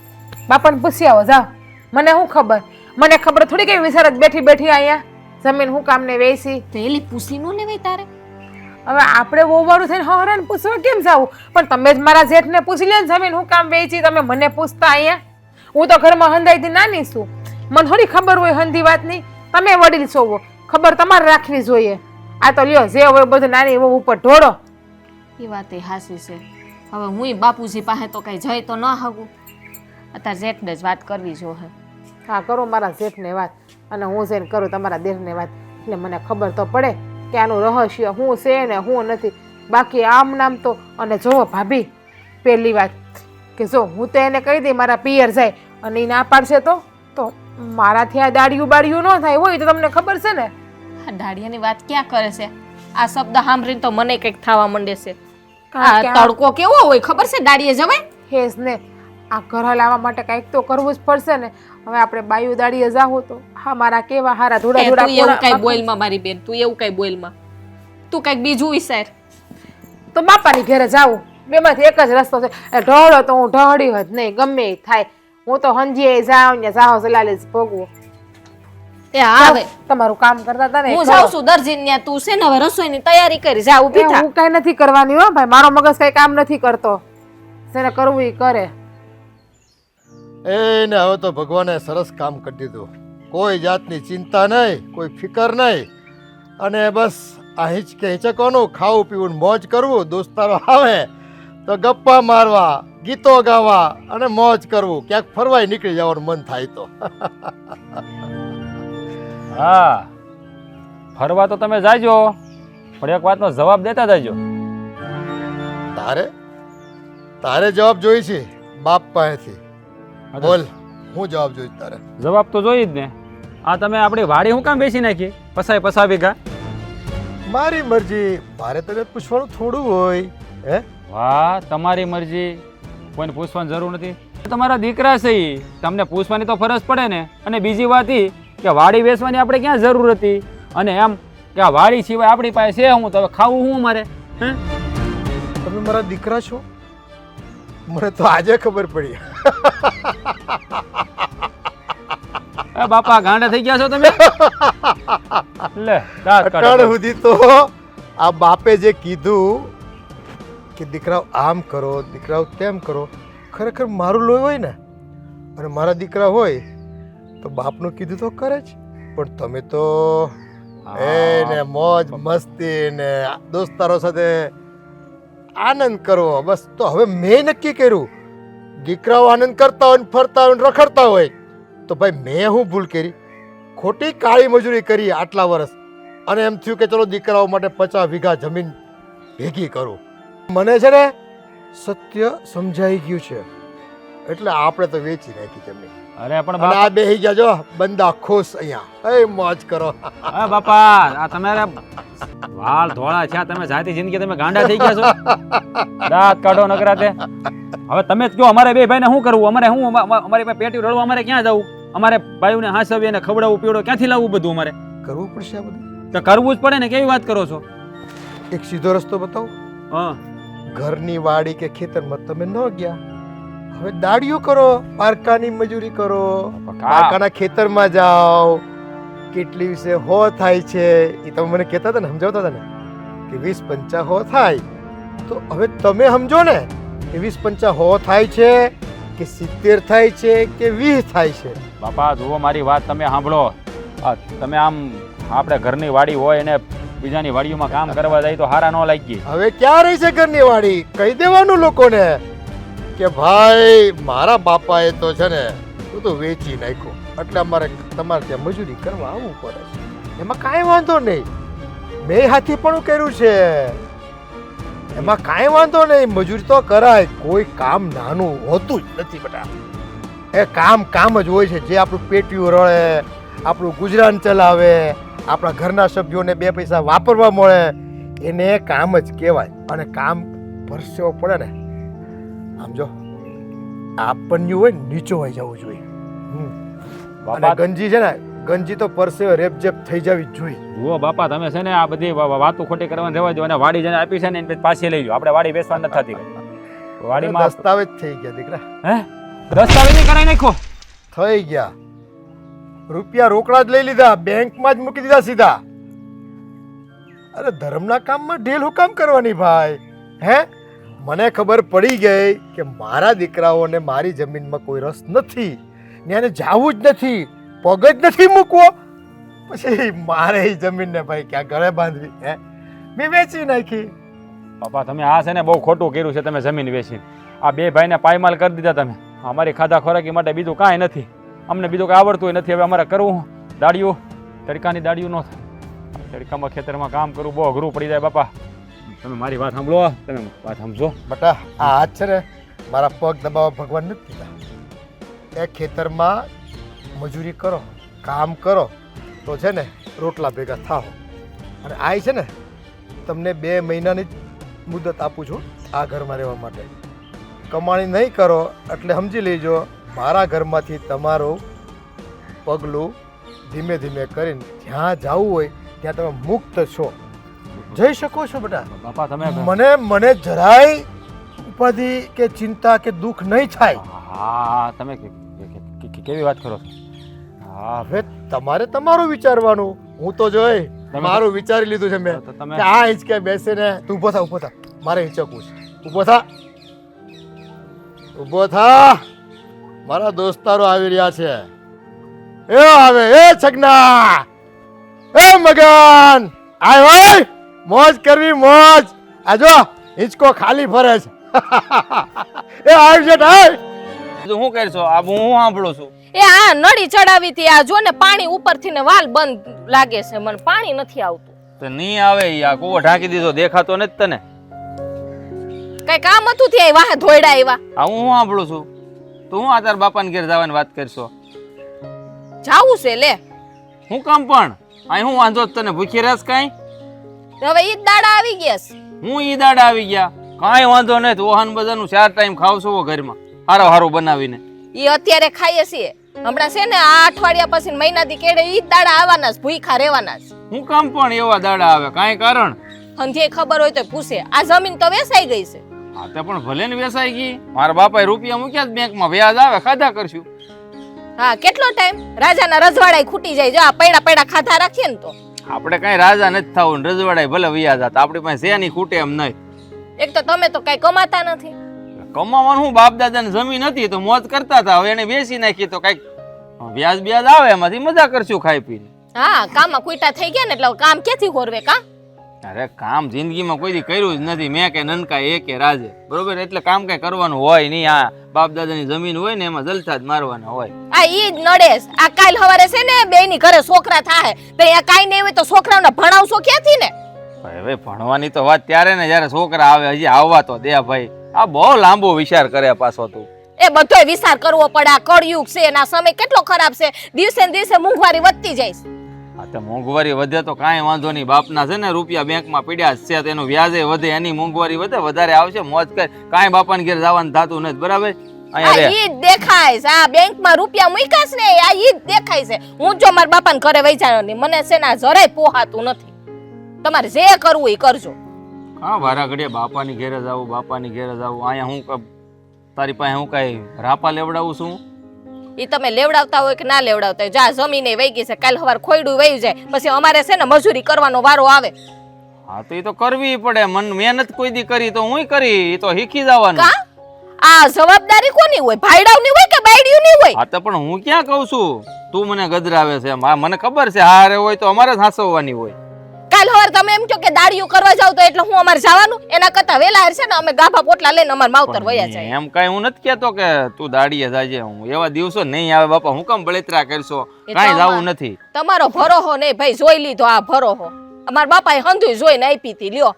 બાપાને પૂછી આવો, જાઓ. મને શું ખબર? મને ખબર થોડી કઈ વિચાર જ બેઠી બેઠી અહીંયા જમીન હું કામને વેચી. તો એલી પૂછી નો લેવાય તારે? હવે આપણે વહુવાળું થઈને હરાને પૂછવા કેમ જાવું? પણ તમે જ મારા જેઠને પૂછી લે ને જમીન હું કામ વેચી. તમે મને પૂછતા અહીંયા? હું તો ઘરમાં હંધાઈથી નાની છું, મને થોડી ખબર હોય હંધી વાતની. તમે વડીલ છો, ખબર તમારે રાખવી જોઈએ. આ તો લ્યો જે હોય બધું નાની વહુ ઉપર ઢોળો. એ વાત એ હાસી છે. હવે હું બાપુજી પાસે તો કઈ જઈ તો ન હગું. અત્યારે જેઠને જ વાત કરવી જોઈએ. હા, કરો મારા જેઠને વાત, અને હું જઈને કરું તમારા દેરને વાત. એટલે મને ખબર તો પડે કે આનું રહસ્ય શું છે ને શું નથી. બાકી આમ નામ તો, અને જો ભાભી, પહેલી વાત કે જો હું તો એને કહી દઈ મારા પિયર જાય, અને એ ના પાડશે તો મારાથી આ દાડિયું બાડિયું ન થાય હોય તો તમને ખબર છે ને. આ દાડિયાની વાત ક્યાં કરે છે? આ શબ્દ સાંભળીને તો મને કંઈક થવા માંડે છે. આ કારણ કે તડકો કેવો હોય ખબર છે? દાડીએ જવાય? હેસ ને આ ઘર લાવવા માટે કંઈક તો કરવું જ પડશે ને. હવે આપણે બાયું દાડીએ જાવું તો હા મારા કેવા હારા ધોડા તું એવું કઈ ધોડા બોલમાં મારી બેન, તું એવું કઈ બોલમાં. તું કઈક બીજું વિચાર. તો બાપાની ઘરે જાવું. બેમાંથી એક જ રસ્તો છે. ઢળો તો હું ઢળી જ નહીં, ગમે એ થાય. હું તો હંજીએ જાઉં ને જાઓ જલાલી ભોગવો. એ આવે તમારું કામ કરતા હતા ને હું જાઉં છું દરજીને ત્યાં. તું છે ને હવે રસોઈની તૈયારી કરી જા, ઊભી થા. હું કઈ નથી કરવાની હો ભાઈ, મારો મગજ કઈ કામ નથી કરતો. જેને કરવું એ કરે. એને હવે તો ભગવાને સરસ કામ કરી દીધું. કોઈ જાતની ચિંતા નહીં, કોઈ ફિકર નહીં, અને બસ આ હિંચકે હિંચકોનું ખાવું પીવું ને મોજ કરવું. દોસ્તારો આવે તો ગપ્પા મારવા, ગીતો ગાવા અને મોજ કરવું. ક્યાંક ફરવાય નીકળી જવાનું મન થાય તો. હા, ફરવા તો તમે જાજો, પણ એક વાતનો જવાબ દેતા જાજો. તારે તારે જવાબ જોઈ છે બાપ પાસેથી. બોલ, હું જવાબ જોઈશ તારે? જવાબ તો જોઈ જ ને. આ તમે આપણી વાડી શું કામ બેસી નાખી પસા વીઘા? મારી મરજી, મારે તને પૂછવાનું થોડું હોય. હે વાહ, તમારી મરજી, કોઈને પૂછવાની જરૂર નથી. તમારા દીકરા છે ઈ, તમને પૂછવાની તો ફરજ પડે ને. અને બીજી વાત એ કે વાડી વેચવાની આપણે ક્યાં જરૂર હતી? અને એમ કે આ વાડી સિવાય આપણી પાસે છે હું, તો હવે ખાવું શું મારે? હે, તમે મારા દીકરા છો? મને તો આજે ખબર પડી. એ બાપા ગાંડા થઈ ગયા છો તમે? લે દાંત કાઢો. અટાણ સુધી તો આ બાપે જે કીધું કે દીકરાઓ આમ કરો, દીકરાઓ તેમ કરો, ખરેખર મારું લોહી હોય ને, અને મારા દીકરા હોય તો બાપનું કીધું તો કરે જ. પણ તમે તો એને મોજ મસ્તી ને દોસ્તારો સાથે આનંદ કરવો બસ. તો હવે મેં નક્કી કર્યું, દીકરાઓ આનંદ કરતા હોય, ફરતા હોય, રખડતા હોય, તો ભાઈ મેં હું ભૂલ કરી? ખોટી કાળી મજૂરી કરી આટલા વર્ષ, અને એમ થયું કે ચલો દીકરાઓ માટે 50 વીઘા જમીન ભેગી કરું. મને છે ને સત્ય સમજાઈ ગયું છે, એટલે આપણે તો વેચી નાખી જમીન. અરે પણ અને આ બેહી ગયા જો બંદા ખુશ અહીંયા. એ મોજ કરો. હા બાપા, આ તમારા વાળ ધોળા છે, તમે જાતી જિંદગી તમે ગાંડા થઈ ગયા છો. દાંત કાઢો નકરાતે. હવે તમે જ કહો અમારે બે ભાઈને શું કરવું? અમારે શું અમારી પાસે પેટી રળવા અમારે ક્યાં જવું? અમારે ભાઈઓને હાંસવીએ ને ખવડાવવું પીવડવું ક્યાંથી લાવવું બધું અમારે? કરવું પડશે આ બધું. તો કરવું જ પડે ને. કેવી વાત કરો છો? એક સીધો રસ્તો બતાવો. હા, ઘરની વાડી કે ખેતરમાં તમે ન ગયા, હવે દાડિયો કરો, પારકાની મજૂરી કરો, પારકાના ખેતરમાં જાઓ. કેટલી વિશે હો થાય છે એ તમે મને કહેતા હતા ને, સમજાવતા હતા ને કે 20-50 હો થાય. તો હવે તમે સમજો ને કે 20-50 હો થાય છે કે 70 થાય છે કે 20 થાય છે. બાપા જુઓ મારી વાત તમે સાંભળો. હા તમે આમ આપણે ઘરની વાડી હોય અને બીજાની વાડીઓમાં કામ કરવા જાય તો હારા ન લાગી. હવે ક્યાં રહી છે ઘરની વાડી? કહી દેવાનું લોકોને કે ભાઈ મારા બાપાએ તો છે ને તું તો વેચી નાખ્યો, એટલે અમારે તમારે ત્યાં મજૂરી કરવા આવવું પડે છે. એમાં કાંઈ વાંધો નહીં, મેં હાથી પણ કર્યું છે, એમાં કાંઈ વાંધો નહીં, મજૂરી તો કરાય. કોઈ કામ નાનું હોતું જ નથી બેટા. એ કામ કામ જ હોય છે. જે આપણું પેટીયું રળે, આપણું ગુજરાન ચલાવે, આપણા ઘરના સભ્યોને બે પૈસા વાપરવા મળે, એને કામ જ કહેવાય. અને કામ પરસેવો પડે ને, આમ જો આપણને હોય નીચો હોઈ જવું જોઈએ. અને બાપા ગંજી છે ને, ગંજી તો પરસેવો રેપજેપ થઈ જવી જ જોઈએ. જુઓ બાપા તમે છે ને આ બધી વાતો ખોટી કરવાની રહેવા દો અને વાડી જેને આપી છે ને એને પાછી લઈ લો. આપણે વાડી વેચવા નથી થતી. વાડીમાં દસ્તાવેજ થઈ ગયા દીકરા, હે દસ્તાવેજ કરાવી નાખો. થઈ ગયા. રૂપિયા રોકડા જ લઈ લીધા, બેંકમાં જ મૂકી દીધા સીધા. અરે ધર્મના કામમાં ઢીલ હું કામ કરવાની ભાઈ? હે, મને ખબર પડી ગઈ કે મારા દીકરાઓને મારી જમીનમાં કોઈ રસ નથી, ને જાવું જ નથી, પગ જ નથી મૂકવો, પછી મારે એ જમીનને ભાઈ ક્યાં ગળે બાંધવી? હે, મેં વેચી નાખી. બાપા તમે આ છે ને બહુ ખોટું કર્યું છે. તમે જમીન વેચીને આ બે ભાઈને પાયમાલ કરી દીધા તમે. અમારી ખાધા ખોરાકી માટે બીજું કાંઈ નથી, અમને બીજું કાંઈ આવડતું નથી. હવે અમારે કરવું દાડિયું, તડકાની દાડિયું ન થાય. તડકામાં ખેતરમાં કામ કરવું બહુ અઘરું પડી જાય. બાપા તમે મારી વાત સાંભળો, તમે વાત સમજો. બટા આ હાથ છે ને મારા પગ દબાવવા ભગવાન નથી દીધા. એ ખેતરમાં મજૂરી કરો, કામ કરો તો છે ને રોટલા ભેગા થાઓ. અને આ છે ને તમને 2 મહિનાની જ મુદત આપું છું આ ઘરમાં રહેવા માટે. કમાણી નહીં કરો એટલે સમજી લેજો મારા ઘરમાંથી તમારું પગલું ધીમે ધીમે કરીને જ્યાં જવું હોય ત્યાં તમે મુક્ત છો, જઈ શકો છો બેટા. બાપા તમે મને જરાય ઉપાધિ કે ચિંતા કે દુઃખ નહીં થાય. હા તમે કેવી વાત કરો છો? હા હવે તમારે તમારું વિચારવાનું. હું તો જોઈ મારું વિચારી લીધું છે મેં. તમે કે આ હિંચકે બેસીને તું ઊભો થા, ઊભો થા, મારે હિંચકવું છે. ઊભો થા, ઊભો થા. મારા દોસ્તારો આવી રહ્યા છે. એ આવે એ છગના, એ મગન, આય હોય મોજ કરવી, મોજ. આ જો હિંચકો ખાલી ફરે છે. એ આવી છે ઢાઈ. શું કરશો? આ હું સાંભળું છું. એ આ નળી ચડાવી હતી, આ જો ને પાણી ઉપરથી ને વાલ બંધ લાગે છે, મને પાણી નથી આવતું. તો નહીં આવે યા કૂવો ઢાંકી દીધો, દેખાતો નથી તને? કઈ કામ હતું ત્યાં વાહે ધોયડા આવ્યા. આ હું સાંભળું છું. તો હું આ તાર બાપાને ઘેર જવાની વાત કરશો? જાવું છે લે. હું કામ પણ અહીં હું વાંધો તને? ભૂખી રહેશ કાંઈ? હવે ઈ જ દાડા આવી ગયા છે. હું ઈ દાડા આવી ગયા, કાંઈ વાંધો નહીં. ઓહન બધાનું 4 ટાઈમ ખાવશો ઘરમાં હારો હારું બનાવીને. ઈ અત્યારે ખાઈએ છીએ, હમણાં છે ને આ અઠવાડિયા પછી મહિના દી કેડે ઈ જ દાડા આવવાના છે, ભૂખા રહેવાના છે. હું કામ પણ એવા દાડા આવે? કાંઈ કારણ? હંધે ખબર હોય તો પૂછે. આ જમીન તો વેચાઈ ગઈ છે. હા તે પણ ભલે ને વેસાઈ ગઈ. મારા બાપાએ રૂપિયા મૂક્યા બેંકમાં, વ્યાજ આવે, ખાધા કરશું. હા કેટલો ટાઈમ? રાજાના રજવાડા ખૂટી જાય. જો આ પૈડા પૈડા ખાધા રાખીએ ને તો. આપણે કઈ રાજા નથી થવું ને રજવાડાય ભલે વ્યાજ હતા, આપણી પાસે શેની ખૂટે એમ નહીં. એક તો તમે તો કઈ કમાતા નથી. કમાવાનું હું? બાપ દાદાની જમીન હતી તો મોજ કરતા હતા, હવે એને વેચી નાખી તો કઈક વ્યાજ બ્યાજ આવે, એમાંથી મજા કરશું ખાઈ પીને. હા કામમાં કુઈટા થઈ ગયા ને એટલે કામ ક્યાંથી હોરવે કા? અરે કામ જિંદગીમાં કોઈ દી કર્યું જ નથી મેં, કે નનકા એ કે રાજે, બરોબર? એટલે કામ કઈ કરવાનું હોય નહીં. આ બાપ દાદાની જમીન હોય ને એમાં જલસા જ મારવાના હોય. આ ઈ જ નડેસ. આ કાલ હવારે છે ને બેયની ઘરે છોકરા થાય તો અહીંયા કાઈ નહીં હોય તો છોકરાઓને ભણાવશો ક્યાંથી ને? હવે ભણવાની તો વાત ત્યારે ને જયારે છોકરા આવે, હજી આવવા તો દે ભાઈ. આ બહુ લાંબો વિચાર કરે પાછો તું. એ બધોય વિચાર કરવો પડે. આ કળયુગ છે ને આ સમય કેટલો ખરાબ છે. દિવસે ને દિવસે મોંઘવારી વધતી જાય છે. હા તો મોંઘવારી વધે તો કાંઈ વાંધો નહીં. બાપના છે ને રૂપિયા બેંકમાં પડ્યા છે, તેનું વ્યાજે વધે, એની મોંઘવારી વધે, વધારે આવશે, મોજ કર. કાંઈ બાપાને ઘેર જવાનું થતું નથી, બરાબર? આ અહીંયા ઈ જ દેખાય છે. આ બેંકમાં રૂપિયા મૂક્યા છે ને આ ઈ જ દેખાય છે. હું જો મારા બાપાને ઘરે વઈ જાયો ને મને છે ને આ જરાય પોહાતું નથી. તમારે જે કરવું એ કરજો. હા વારા ઘડીએ બાપાની ઘેરે જાવું, બાપાની ઘેરે જાવું. અહીંયા હું તારી પાસે હું કઈ રાપા લેવડાવું છું? ઈ તમે લેવડાવતા હોય કે ના લેવડાવતા હોય, જા જમીને વહી ગઈ છે, કાલ સવાર ખોયડું વહી જાય, પછી અમારે છે ને મજૂરી કરવાનો વારો આવે. હા તો એ તો કરવી પડે. મહેનત કોઈ દી કરી તો હું કરી, એ તો શીખી જવાનું. આ જવાબદારી કોની હોય? ભાઈડાવની હોય કે બાયડીઓની હોય? હા તો પણ હું ક્યાં કહું છું, તું મને ગજરાવે છે એમ. મને ખબર છે હારે હોય તો અમારે જ હાંસવવાની હોય. કાલ હવાર તમે એમ કહો કે દાડિયું કરવા જાવ તો એટલે હું અમારે જવાનું એના કરતા વેલા છે ને અમે ગાભા પોટલા લઈને અમાર માવતર વયા જાય. એમ કઈ હું નથી કેતો કે તું દાડીએ જાજે. હું એવા દિવસો નહીં આવે બાપા. હું કેમ બળતરા કરશો? એ કાંઈ તો જાવું નથી. તમારો ભરોહો નહીં ભાઈ, જોઈ લીધો આ ભરોહો. અમાર બાપાએ હંધુય જોઈને આપી હતી લ્યો.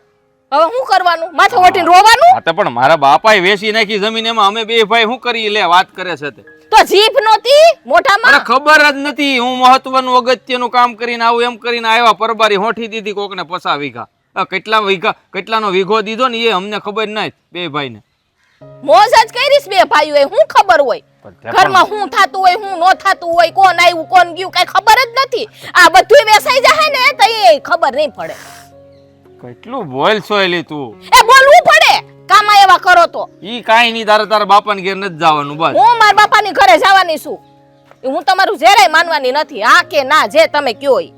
હવે શું કરવાનું? માથે ઓઢીને રોવાનું? હા તો પણ મારા બાપાએ વેચી નાખી જમીન, એમાં અમે બે ભાઈ શું કરી લે વાત કરે છે તે. તો જીભ નહોતી મોઢામાં? મને ખબર જ નથી. હું મહત્વનું અગત્યનું કામ કરીને આવું એમ કરીને આવ્યા. પરબારી હોઠી દીધી કોકને 50 વીઘા. કેટલા વીઘા કેટલાનો વીઘો દીધો ને એ અમને ખબર નહીં બે ભાઈને. મોજ જ કરીશ બે ભાઈઓએ, હું ખબર હોય ઘરમાં શું થાતું હોય શું ન થાતું હોય, કોણ આવ્યું કોણ ગયું કઈ ખબર જ નથી. આ બધું વેસાઈ જાય ને તો એ ખબર નહીં પડે. કેટલું બોલ છો એલી તું. એ બોલવું પડે કામા એવા કરો તો. ઈ કાઈ નહીં. તારા બાપાને ઘેર નથી જવાનું બસ. હું મારા બાપાની ઘરે જવાની છું. હું તમારું જરાય માનવાની નથી. હા કે ના જે તમે કયો ઈ.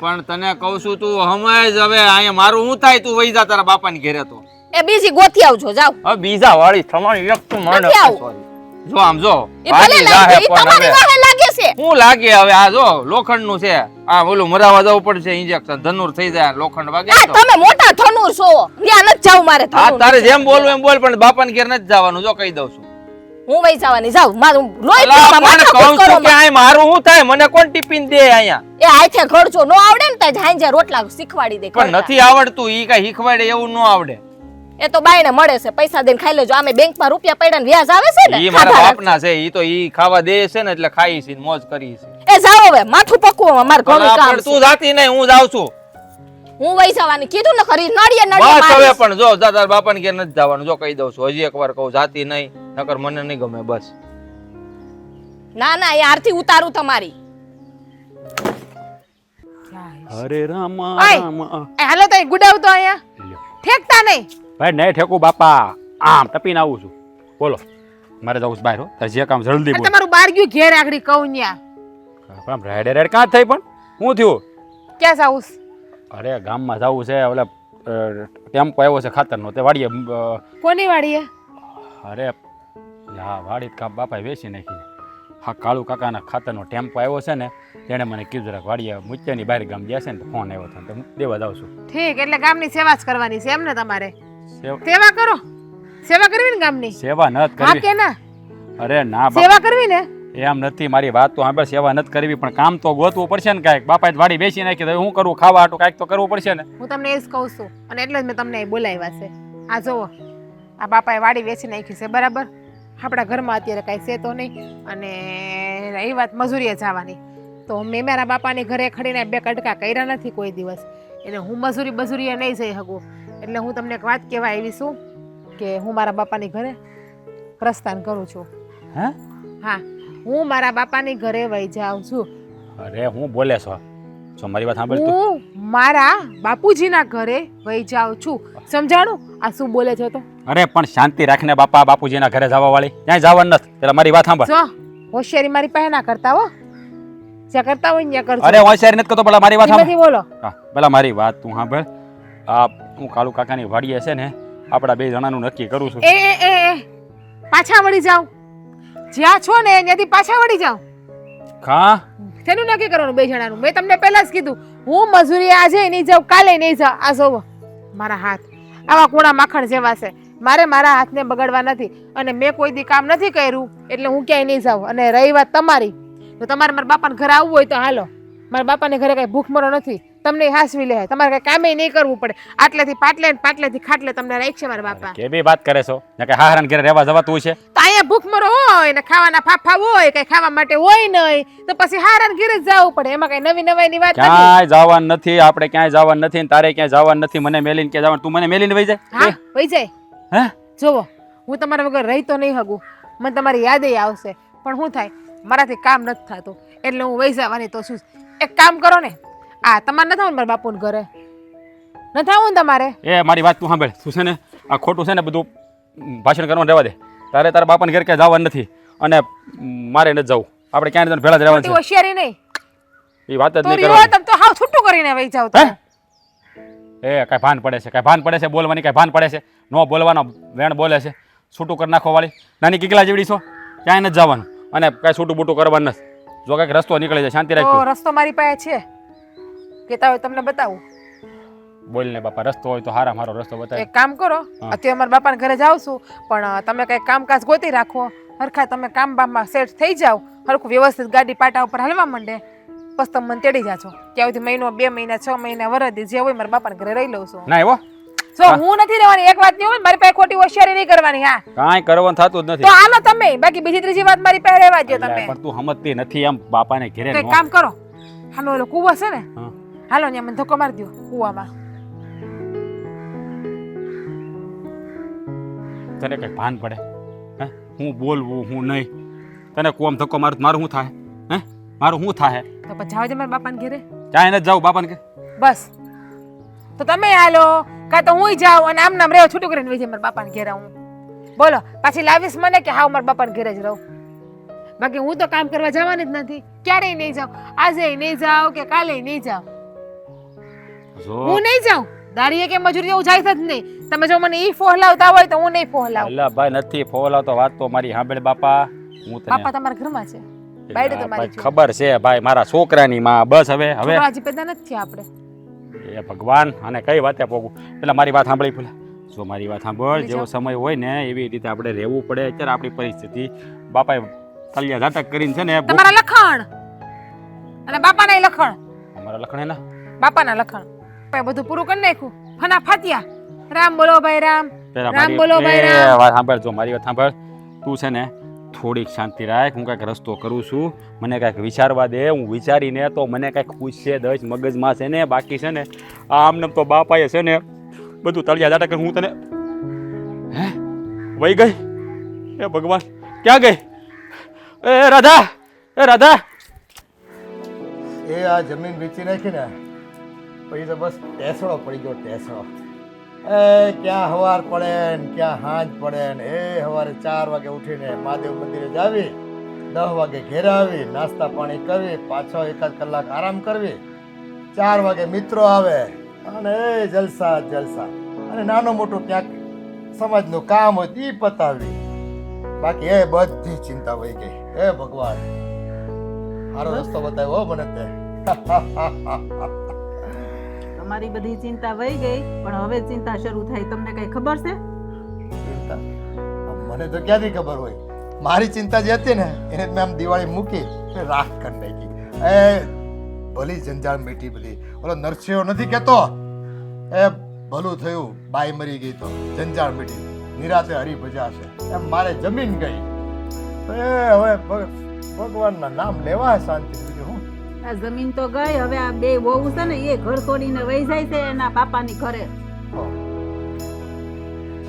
પણ તને કહું છું તું હમણાં જ હવે અહીંયા મારું શું થાય તું વઈ જા તારા બાપાની ઘરે. તો એ બીજી ગોતી આવજો જાવ. હવે બીજા વાળી તમારી એક તો માને નથી આવું. જો આમ જો એ ભલે લાગે ઈ તમારી વાહે લાગે છે. શું લાગે હવે? આ જો લોખંડનું છે. આ ઓલું મરાવા જવું પડશે ઇન્જેક્શન. ધનુર થઈ જાય લોખંડ વાગે આ તો. તમે મોટા ધનુર છો. ત્યાં નથી જાવ મારે હા ધનુર. તારે જેમ બોલવું એમ બોલ, પણ બાપાને ઘેર નથી જવાનું. જો કહી દઉં છું. હું વઈ જવાની જાવ. મારું લોહી અલા, પીવા પણ માથા કહું કૂટ કરો છું કે આ મારું શું થાય? મને કોણ ટિફિન દે અહીંયા? એ હાથે ઘડજો નો આવડે ને તો હાંજે રોટલા શીખવાડી દે. પણ નથી આવડતું. ઈ કઈ શીખવાડે એવું ન આવડે. એ તો બાયને મળે છે, પૈસા દઈને ખાઈ લેજો. આમે બેંકમાં રૂપિયા પડ્યા ને વ્યાજ આવે છે ને. ઈ મારા બાપના છે. ઈ તો ઈ ખાવા દે છે ને એટલે ખાઈ છે મોજ કરી છે. એ જાઓ હવે માથું પકવો માર ઘણું કામ પણ છે. તું જાતી નહીં, હું જાઉં છું. હું વઈ જવાની કીધું ને ખરી નડીએ બસ હવે નડીએ પણ જો તારા બાપાને ઘેર નથી જવાનું. જો કહી દઉં છું. હજી એકવાર કહું જાતી નહીં, નકર મને નહીં ગમે બસ. ના ના એ આરતી ઉતારું તમારી. હરે રામા ઓય! રામા. એ હાલો તો ગુડાવતો અહીંયા ઠેકતા નહીં. ભાઈ નહીં ઠેકું બાપા. આમ ટપીને આવું છું. બોલો મારે જવું છે બહાર. હો તારે જે કામ જલ્દી આ બોલ. તમારું બાર ગયું ઘેર આગળ કહું ન્યા. પણ રેડે રેડ કાં થઈ પણ શું થયું? ક્યાં જાઉં? અરે ગામમાં જવું છે. ઓલા ટેમ્પો આવ્યો છે ખાતરનો, તે વાડીએ કોની વાડીએ? અરે હા વાડી બાપાએ વેચી નાખી. હા કાળુ કાકાના ખાતરનો ટેમ્પો આવ્યો છે ને, તેણે મને કીધું જરાક વાડીએ મુચ્યાની બહાર ગામ ગયા છે ને તો ફોન આવ્યો હતો, તો દેવા જાઉં છું. ઠીક, એટલે ગામની સેવા જ કરવાની છે એમ ને તમારે? સેવા સેવા કરો. સેવા કરવી ને ગામની? સેવા નથી હા કરવી. કે ના? અરે ના બાપા સેવા કરવી ને? એમ નથી. મારી વાત તો સાંભળ. સેવા નથી કરવી પણ કામ તો ગોતવું પડશે ને કાંઈક. બાપાએ વાડી બેસી નાખી તો શું કરવું? ખાવા હાટું કાંઈક તો કરવું પડશે ને. હું તમને એ જ કહું છું અને એટલે જ મેં તમને અહીં બોલાવ્યા છે. આ જુઓ, આ બાપાએ વાડી વેચી નાખી છે બરાબર. આપણા ઘરમાં અત્યારે કાંઈ છે તો નહીં. અને એ વાત મજૂરીએ જવાની તો મેં મારા બાપાની ઘરે ખડીને બે કડકા કર્યા નથી કોઈ દિવસ. એટલે હું મજૂરીએ નહીં જઈ શકું. એટલે હું તમને એક વાત કહેવા આવી છું કે હું મારા બાપાની ઘરે પ્રસ્થાન કરું છું. હે? હા, હું મારા બાપાની ઘરે વહી જાઉં છું. અરે હું બોલે છો? જો મારી વાત સાંભળ તું. હું મારા બાપુજીના ઘરે વહી જાઉં છું. સમજાણું? આ શું બોલે છે તો? અરે પણ શાંતિ રાખને બાપા. બાપુજીના ઘરે જવા વાળી ક્યાંય જવાનું નથી. પેલા મારી વાત સાંભળ. જો હોશિયારી મારી પાસે ના કરતા હો. જ્યાં કરતા હોય ત્યાં કરજો. અરે હોશિયારી નથી કરતો. પેલા મારી વાત સાંભળ. ધીમેથી બોલો. હા પેલા મારી વાત તું સાંભળ. આ હું કાળુ કાકાની વાડીએ છે ને આપણા બે જણાનું નક્કી કરું છું. એ પાછા વળી જાવ. જ્યાં છો ને ત્યાંથી પાછા વળી જાવ. હા શેનું નક્કી કરવાનું બે જણાનું? મેં તમને પહેલા જ કીધું હું મજૂરી આજે નહીં જાઉં, કાલે નહીં જાઉં. આ જોવો મારા હાથ આવા કોણા માખણ જેવા છે. મારે મારા હાથને બગાડવા નથી અને મેં કોઈ દી કામ નથી કર્યું એટલે હું ક્યાંય નહીં જાઉં. અને રહી વાત તમારી, તો તમારે મારા બાપાને ઘરે આવવું હોય તો હાલો. મારા બાપાને ઘરે કઈ ભૂખમરો નથી. તમને હાસવી લે. તમારે કઈ કામે નહીં કરવું પડે. આટલેથી પાટલે ને પાટલેથી ખાટલે તમને રાખશે મારા બાપા. કેવી વાત કરે છો? કે હાહરાન ઘરે રહેવા જવાતું છે? તો અહીંયા ભૂખમરો હોય ને ખાવાના ફાફા હોય, કઈ ખાવા માટે હોય નહીં તો પછી હારાન ઘરે જ જવું પડે. એમાં કઈ નવી નવાઈની વાત નથી. ક્યાંય જવાનું નથી. આપણે ક્યાંય જવાનું નથી ને તારે ક્યાંય જવાનું નથી. મને મેલીને ક્યાં જવાનું? તું મને મેલીને વહી જાય? હા વહી જાય. હે? જોવો હું તમારા વગર રહી તો નહીં હગું. મને તમારી યાદ આવશે પણ શું થાય મારાથી કામ નથી થતું એટલે હું વહી જવાની તો શું. એક કામ કરો ને, આ તમારે નથી આવું મારા બાપુને ઘરે? નથી આવું ને તમારે? એ મારી વાત તું સાંભળ. તું છે ને આ ખોટું છે ને બધું ભાષણ કરવાનું રહેવા દે. તારે તારા બાપાને ઘરે ક્યાંય જવાનું નથી અને મારે નથી જવું. આપણે ક્યાંય તને ભેળા જ રહેવાનું ખોટી છે. હોશિયારી નહીં એ વાત જ તો નહીં રહ્યો કરવાની. તમે તો હાવ છૂટું કરીને વહી જાવ હે? તમે. એ કાંઈ ભાન પડે છે? કાંઈ ભાન પડે છે? બોલવાની કાંઈ ભાન પડે છે? નો બોલવાનો વેણ બોલે છે. છૂટું કરી નાખો વાળી નાની કીકલા જેવડી છો. ક્યાંય નથી જવાનું અને કાંઈ છૂટું બૂટું કરવાનું નથી. જો કંઈક રસ્તો નીકળે છે શાંતિ તો રાખજો. રસ્તો મારી પાસે છે કેતા હોય તમને બતાવું. બોલ ને બાપા, રસ્તો હોય તો હારા મારો રસ્તો બતાય. એક કામ કરો, હા. અત્યારે મારા બાપાના ઘરે જાઉં છું, પણ તમે કંઈક કામકાજ ગોતી રાખો. હરખા તમે કામ બામમાં સેટ થઈ જાઓ, હરખું વ્યવસ્થિત ગાડી પાટા ઉપર હાલવા માંડે, પછી તમે મને તેડી જાજો. ત્યાં સુધી મહિનો 2 મહિના 6 મહિના વરદી જે હોય મારા બાપાના ઘરે રહી લઉં છું. ના એવો જો હું નથી રહેવાની, એક વાત નહીં હોય મારી પાસે ખોટી હોશિયારી નહીં કરવાની. હા કાંઈ કરવાનું થતું જ તો નથી. હાલો તમે, બાકી બીજી ત્રીજી વાત મારી પાસે રહેવા દો તમે. પણ તું સમજતી નથી એમ બાપાને ઘેરે કંઈક નો. કામ કરો, હાલો ઓલો કૂવો છે ને, હા. હાલો ને મને ધક્કો મારી દો કૂવામાં. તને કઈ ભાન પડે હે? હું બોલવું હું નહીં, તને કોમ ધક્કો મારું મારું શું થાય હે? મારું શું થાય? તો પછી જાવ દે મારા બાપાને ઘરે. ચાય નથી જાઉં બાપાને કે બસ તો તમે હાલો, કાં તો હું જાઉં અને આમ નામ રહેવા છૂટું કરીને વહી જાય મારા બાપાને ઘેરે. હું બોલો પાછી લાવીશ મને કે હાવ મારા બાપાને ઘરે જ રહું. બાકી હું તો કામ કરવા જવાની જ નથી, ક્યારેય નહીં જાઉં, આજે નહીં જાઉં કે કાલે નહીં જાઉં. જો હું નહીં જાઉં, દાડીએ કે મજૂરી એવું જાય જ નહીં. તમે જો મને ઈ ફોહલાવતા હોય તો હું નહીં ફોહલાવું. અલ્લા ભાઈ નથી ફોલાવતો, વાત તો મારી સાંભળ બાપા. હું તને બાપા તમારા ઘરમાં છે, બાયડે અલ્લા તમારી ભાઈ, ખબર છે ભાઈ મારા છોકરાની માં. બસ હવે હવે છોકરા હજી પેદા નથી થયા આપણે. એ ભગવાન, અને કઈ વાતે પોગું. પેલા મારી વાત સાંભળી પેલા. જો મારી વાત સાંભળ, બોલી જેવો જાઓ. સમય હોય ને એવી રીતે આપણે રહેવું પડે. અત્યારે આપણી પરિસ્થિતિ બાપાએ તલિયા ઝાટક કરીને છે ને તમારા લખણ અને બાપાના લખણ, અમારા લખણે ના બાપાના લખણ બધું પૂરું કરી નાખ્યું. ફના ફાત્યા, રામ બોલો ભાઈ રામ, પેલા રામ બોલો ભાઈ એ રામ. વાત સાંભળ, જો મારી વાત સાંભળ. તું છે ને થોડીક શાંતિ રાખ, હું કાંઈક રસ્તો કરું છું, મને કાંઈક વિચારવા દે. હું વિચારીને તો મને કાંઈક ખુશ છે દસ મગજમાં છે ને, બાકી છે ને આમને તો બાપાએ છે ને બધું તળિયા જાટા કરી. હું તને હે વહી ગઈ, એ ભગવાન ક્યાં ગઈ? એ રાધા, એ રાધા. એ આ જમીન વેચી નાખી ને પછી તો બસ ટેસડો પડી ગયો, ટેસડો. એ ક્યાં સવાર પડે ને ક્યાં સાંજ પડે ને. એ સવારે 4 વાગે ઉઠીને મહાદેવ મંદિરે જાવી, 10 વાગે ઘેર આવી, નાસ્તા પાણી કરવી, પાછો 1 કલાક આરામ કરવી, 4 વાગે મિત્રો આવે અને એ જલસા જલસા, અને નાનું મોટું ક્યાંક સમાજનું કામ હોય તે પતાવી. બાકી એ બધી ચિંતા વહી ગઈ. હે ભગવાન, મારો રસ્તો બતાવ્યો મને તે. તમારી બધી ચિંતા વહી ગઈ, પણ હવે ચિંતા શરૂ થાય. તમને કઈ ખબર છે? ચિંતા? મને તો ક્યાંથી ખબર હોય. મારી ચિંતા જે હતી ને એને મેં આમ દિવાળી મૂકી એટલે રાખ કરી નાખી. એ ભલી જંજાળ મીઠી બધી. ઓલો નરસિંહો નથી કેતો, એ ભલું થયું બાઈ મરી ગઈ તો જંજાળ મીઠી, નિરાતે હરિભજા છે. એમ મારે જમીન ગઈ તો એ હવે ભગવાનના નામ લેવા શાંતિ. બીજું હું આ જમીન તો ગઈ, હવે આ બે વહુ છે ને એ ઘર છોડીને વહી જાય છે એના બાપાની ઘરે.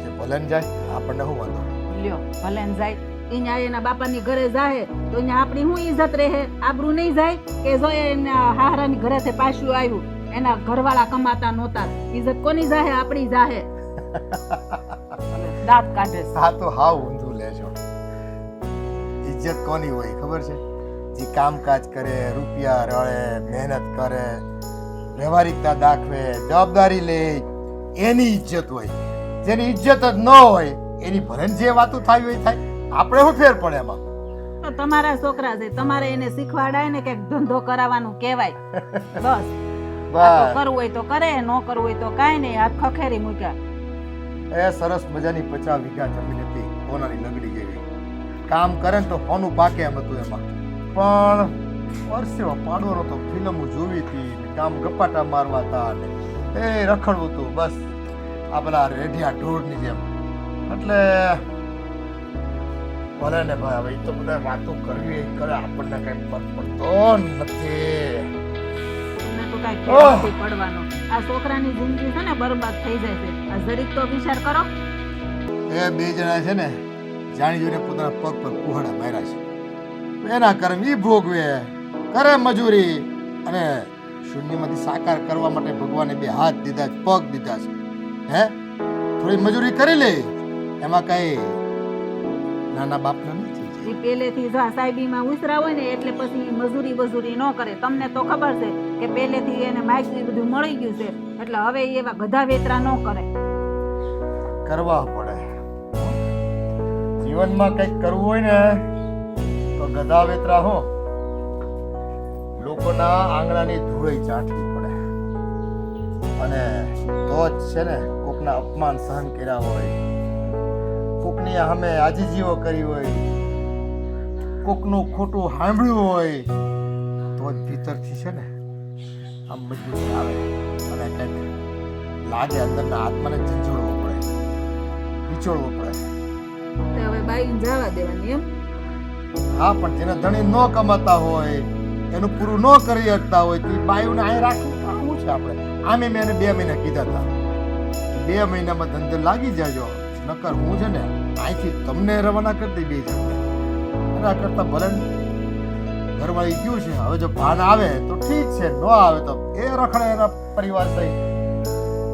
એ ભલે ને જાય, આપણને શું વાંધો. લ્યો ભલે ને જાય, અહીંયા એના બાપાની ઘરે જાય તો અહીંયા આપણી શું ઇજ્જત રહે? આબરૂ નહીં જાય કે જો એના હાહરાની ઘરેથી પાછું આવ્યું, એના ઘરવાળા કમાતા નહોતા, ઇજ્જત કોની જાહે? આપણી જાહે. દાંત કાઢે છે. હા તો હાવ ઊંધું લેજો. ઇજ્જત કોની હોય ખબર છે? જે કામકાજ કરે, રૂપિયા રળે, મહેનત કરે, વ્યવહારિકતા દાખવે, જવાબદારી લે, એની ઇજ્જત હોય. જેની ઇજ્જત જ ન હોય એની ભલે ને જે વાતો થાય હોય થાય. આપણે શું ફેર પડે એમાં? તો તમારા છોકરા છે, તમારે એને શીખવાડાય ને કે ધંધો કરાવવાનું કહેવાય. બસ આ તો બસ કરવું હોય તો કરે, ન કરવું હોય તો કાંઈ નહીં. હાથ ખખેરી મૂક્યા. એ સરસ મજાની 50 વીઘા જમીન હતી, સોનાની લંગડી જેવી. કામ કરે ને તો સોનું પાકે એમ હતું એમાં. પણ પરસેવો પાડવાનો તો ફિલ્મો જોવી હતી, કામ ગપાટા મારવા હતા ને એ રખડવું હતું બસ આ પેલા રેઢિયા ઢોરની જેમ. એટલે ભલે ને ભાઈ, હવે એ તો બધા વાતો કરવી કરે, આપણને કઈ ફરક પડતો નથી. તમને તો કાંઈ ફેર નથી પડવાનો. આ છોકરાની જિંદગી છે ને બરબાદ થઈ જાય છે. આ જરીક તો વિચાર કરો. એ બે જણા છે ને જાણી જોઈને પોતાના પગ પર કુહાડા માર્યા છે. એના કર્મ ઈ ભોગવે, કરે મજૂરી, અને શૂન્યમાંથી સાકાર કરવા માટે ભગવાને 2 હાથ દીધા છે, પગ દીધા છે. હે થોડી મજૂરી કરી લે, એમાં કઈ નાના બાપના નથી. એ પહેલેથી જો આ સાહેબીમાં ઉસરા હોય ને એટલે પછી મજૂરી ન કરે. તમને તો ખબર છે કે પહેલેથી એને માઇક બધું મળી ગયું છે, એટલે હવે એ એવા ગધા વેતરા ન કરે. કરવા પડે. જીવનમાં કંઈક કરવું હોય ને તો ગધા વેતરા હો લોકોના આંગણાની ધૂળઈ ચાટવી પડે અને તો જ છે ને કોકના અપમાન સહન કર્યા હોય, કોકની સામે આજીજીઓ કરી હોય, કોકનું ખોટું સાંભળ્યું હોય તો જ ભીતરથી છે ને આમ મજબૂત આવે અને કંઈક લાગે અંદરના આત્માને ઝંઝોડવો પડે, વિચોળવો પડે. તે હવે બાઈને જવા દેવાની એમ? હા, પણ જેને ધણી ન કમાતા હોય, એનું પૂરું ન કરી શકતા હોય તો બાયુને અહીં રાખી શું છે આપણે? આમે મેં એને 2 મહિના કીધા હતા, 2 મહિનામાં ધંધે લાગી જાજો, નકર હું છે ને અહીંથી તમને રવાના કરી દઈ 2 જણને. એના કરતા ભલે ઘરવાળી ગયું છે, હવે જો ભાન આવે તો ઠીક છે, ન આવે તો એ રખડે એના પરિવાર સહિત.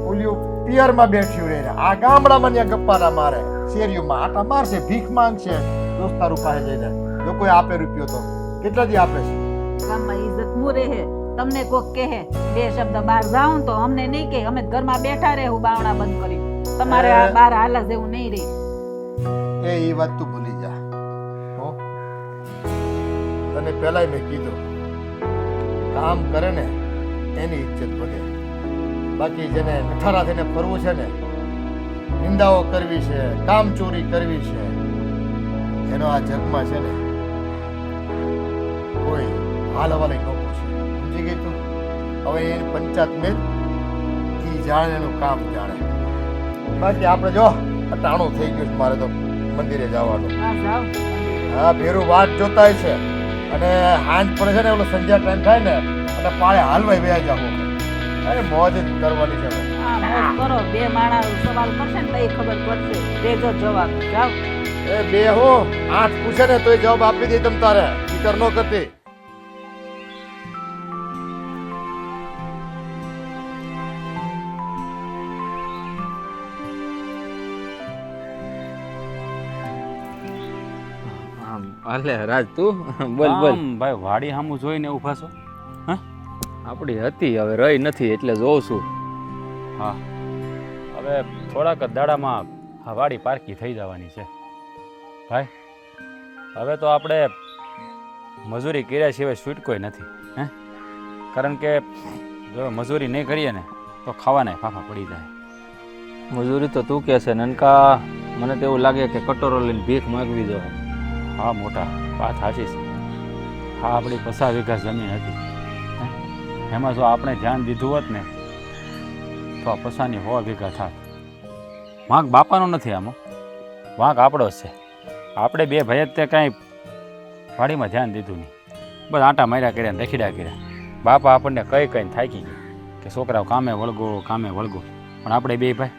ઓલિયું પિયરમાં બેઠ્યું રહે, આ ગામડામાં ત્યાં ગપ્પાના મારે, શેરીઓમાં આટા મારશે, ભીખ માંગશે દોસ્તારું પાસે જઈને. જો કોઈ આપે રૂપિયો તો કેટલા દી આપે છે? ગામમાં ઇજ્જત હું રહે, તમને કોક કહે 2 શબ્દ બહાર જાઉં તો અમને નહીં કહે, અમે ઘરમાં બેઠા રહેવું બાવણા બંધ કરી. તમારે આ બહાર હાલા જેવું નહીં રહે. એ વાત તું ભૂલી જા હો. તને પહેલાય મેં કીધું, કામ કરે ને એની ઇજ્જત વધે, બાકી જેને નઠારા થઈને ફરવું છે ને, નિંદાઓ કરવી છે, કામ ચોરી કરવી છે, એનો આ જગમાં છે ને કોઈ હાલ હવાલે ન પૂછે. સમજી ગઈ તું? હવે એની પંચાયત મેં ઈ જાણે એનું કામ જાણે. બાકી આપણે જો ટાણું થઈ ગયું છે, મારે તો મંદિરે જવાનું. હા જાઓ. હા, ભેરું વાટ જોતા છે અને હાંજ પડે છે ને, ઓલો સંધ્યા ટાઈમ થાય ને એટલે પાળે હાલવાય વ્યા જાવ. અરે મોજ જ કરવાની છે. હા મોજ કરો. 2 માણસ સવાલ કરશે ને તઈ ખબર પડશે. દેજો જવાબ. જાઓ. એ 2 હું 8 પૂછે ને તોય જવાબ આપી દે તમ તારે, ફિકર ન કરતી. હાલે રાજ તું બોલ બોલ. આમ ભાઈ વાડી સામું જોઈને ઊભા છો? આપણી હતી, હવે રહી નથી એટલે જોઉં છું. હા, હવે થોડાક જ દાડામાં આ વાડી પારકી થઈ જવાની છે ભાઈ. હવે તો આપણે મજૂરી કર્યા સિવાય છૂટકોય નથી હે, કારણ કે જો મજૂરી નહીં કરીએ ને તો ખાવાના ફાફા પડી જાય. મજૂરી તો તું કહે છે નનકા, મને તો એવું લાગે કે કટોરો લઈને ભીખ માગવી જોઈએ. હા મોટા, વાત સાચી છે. હા, આપણી 50 વીઘા જમીન હતી, એમાં જો આપણે ધ્યાન દીધું હોત ને તો આ 50ની 100 વીઘા થાત. વાંક બાપાનો નથી, આમાં વાંક આપણો જ છે. આપણે 2 ભાઈ તે કાંઈ વાડીમાં ધ્યાન દીધું નહીં, બસ આંટા માર્યા કર્યા ને રખીડા કર્યા. બાપા આપણને કઈ કઈને થાકી ગઈ કે છોકરાઓ કામે વળગો કામે વળગો, પણ આપણે 2 ભાઈ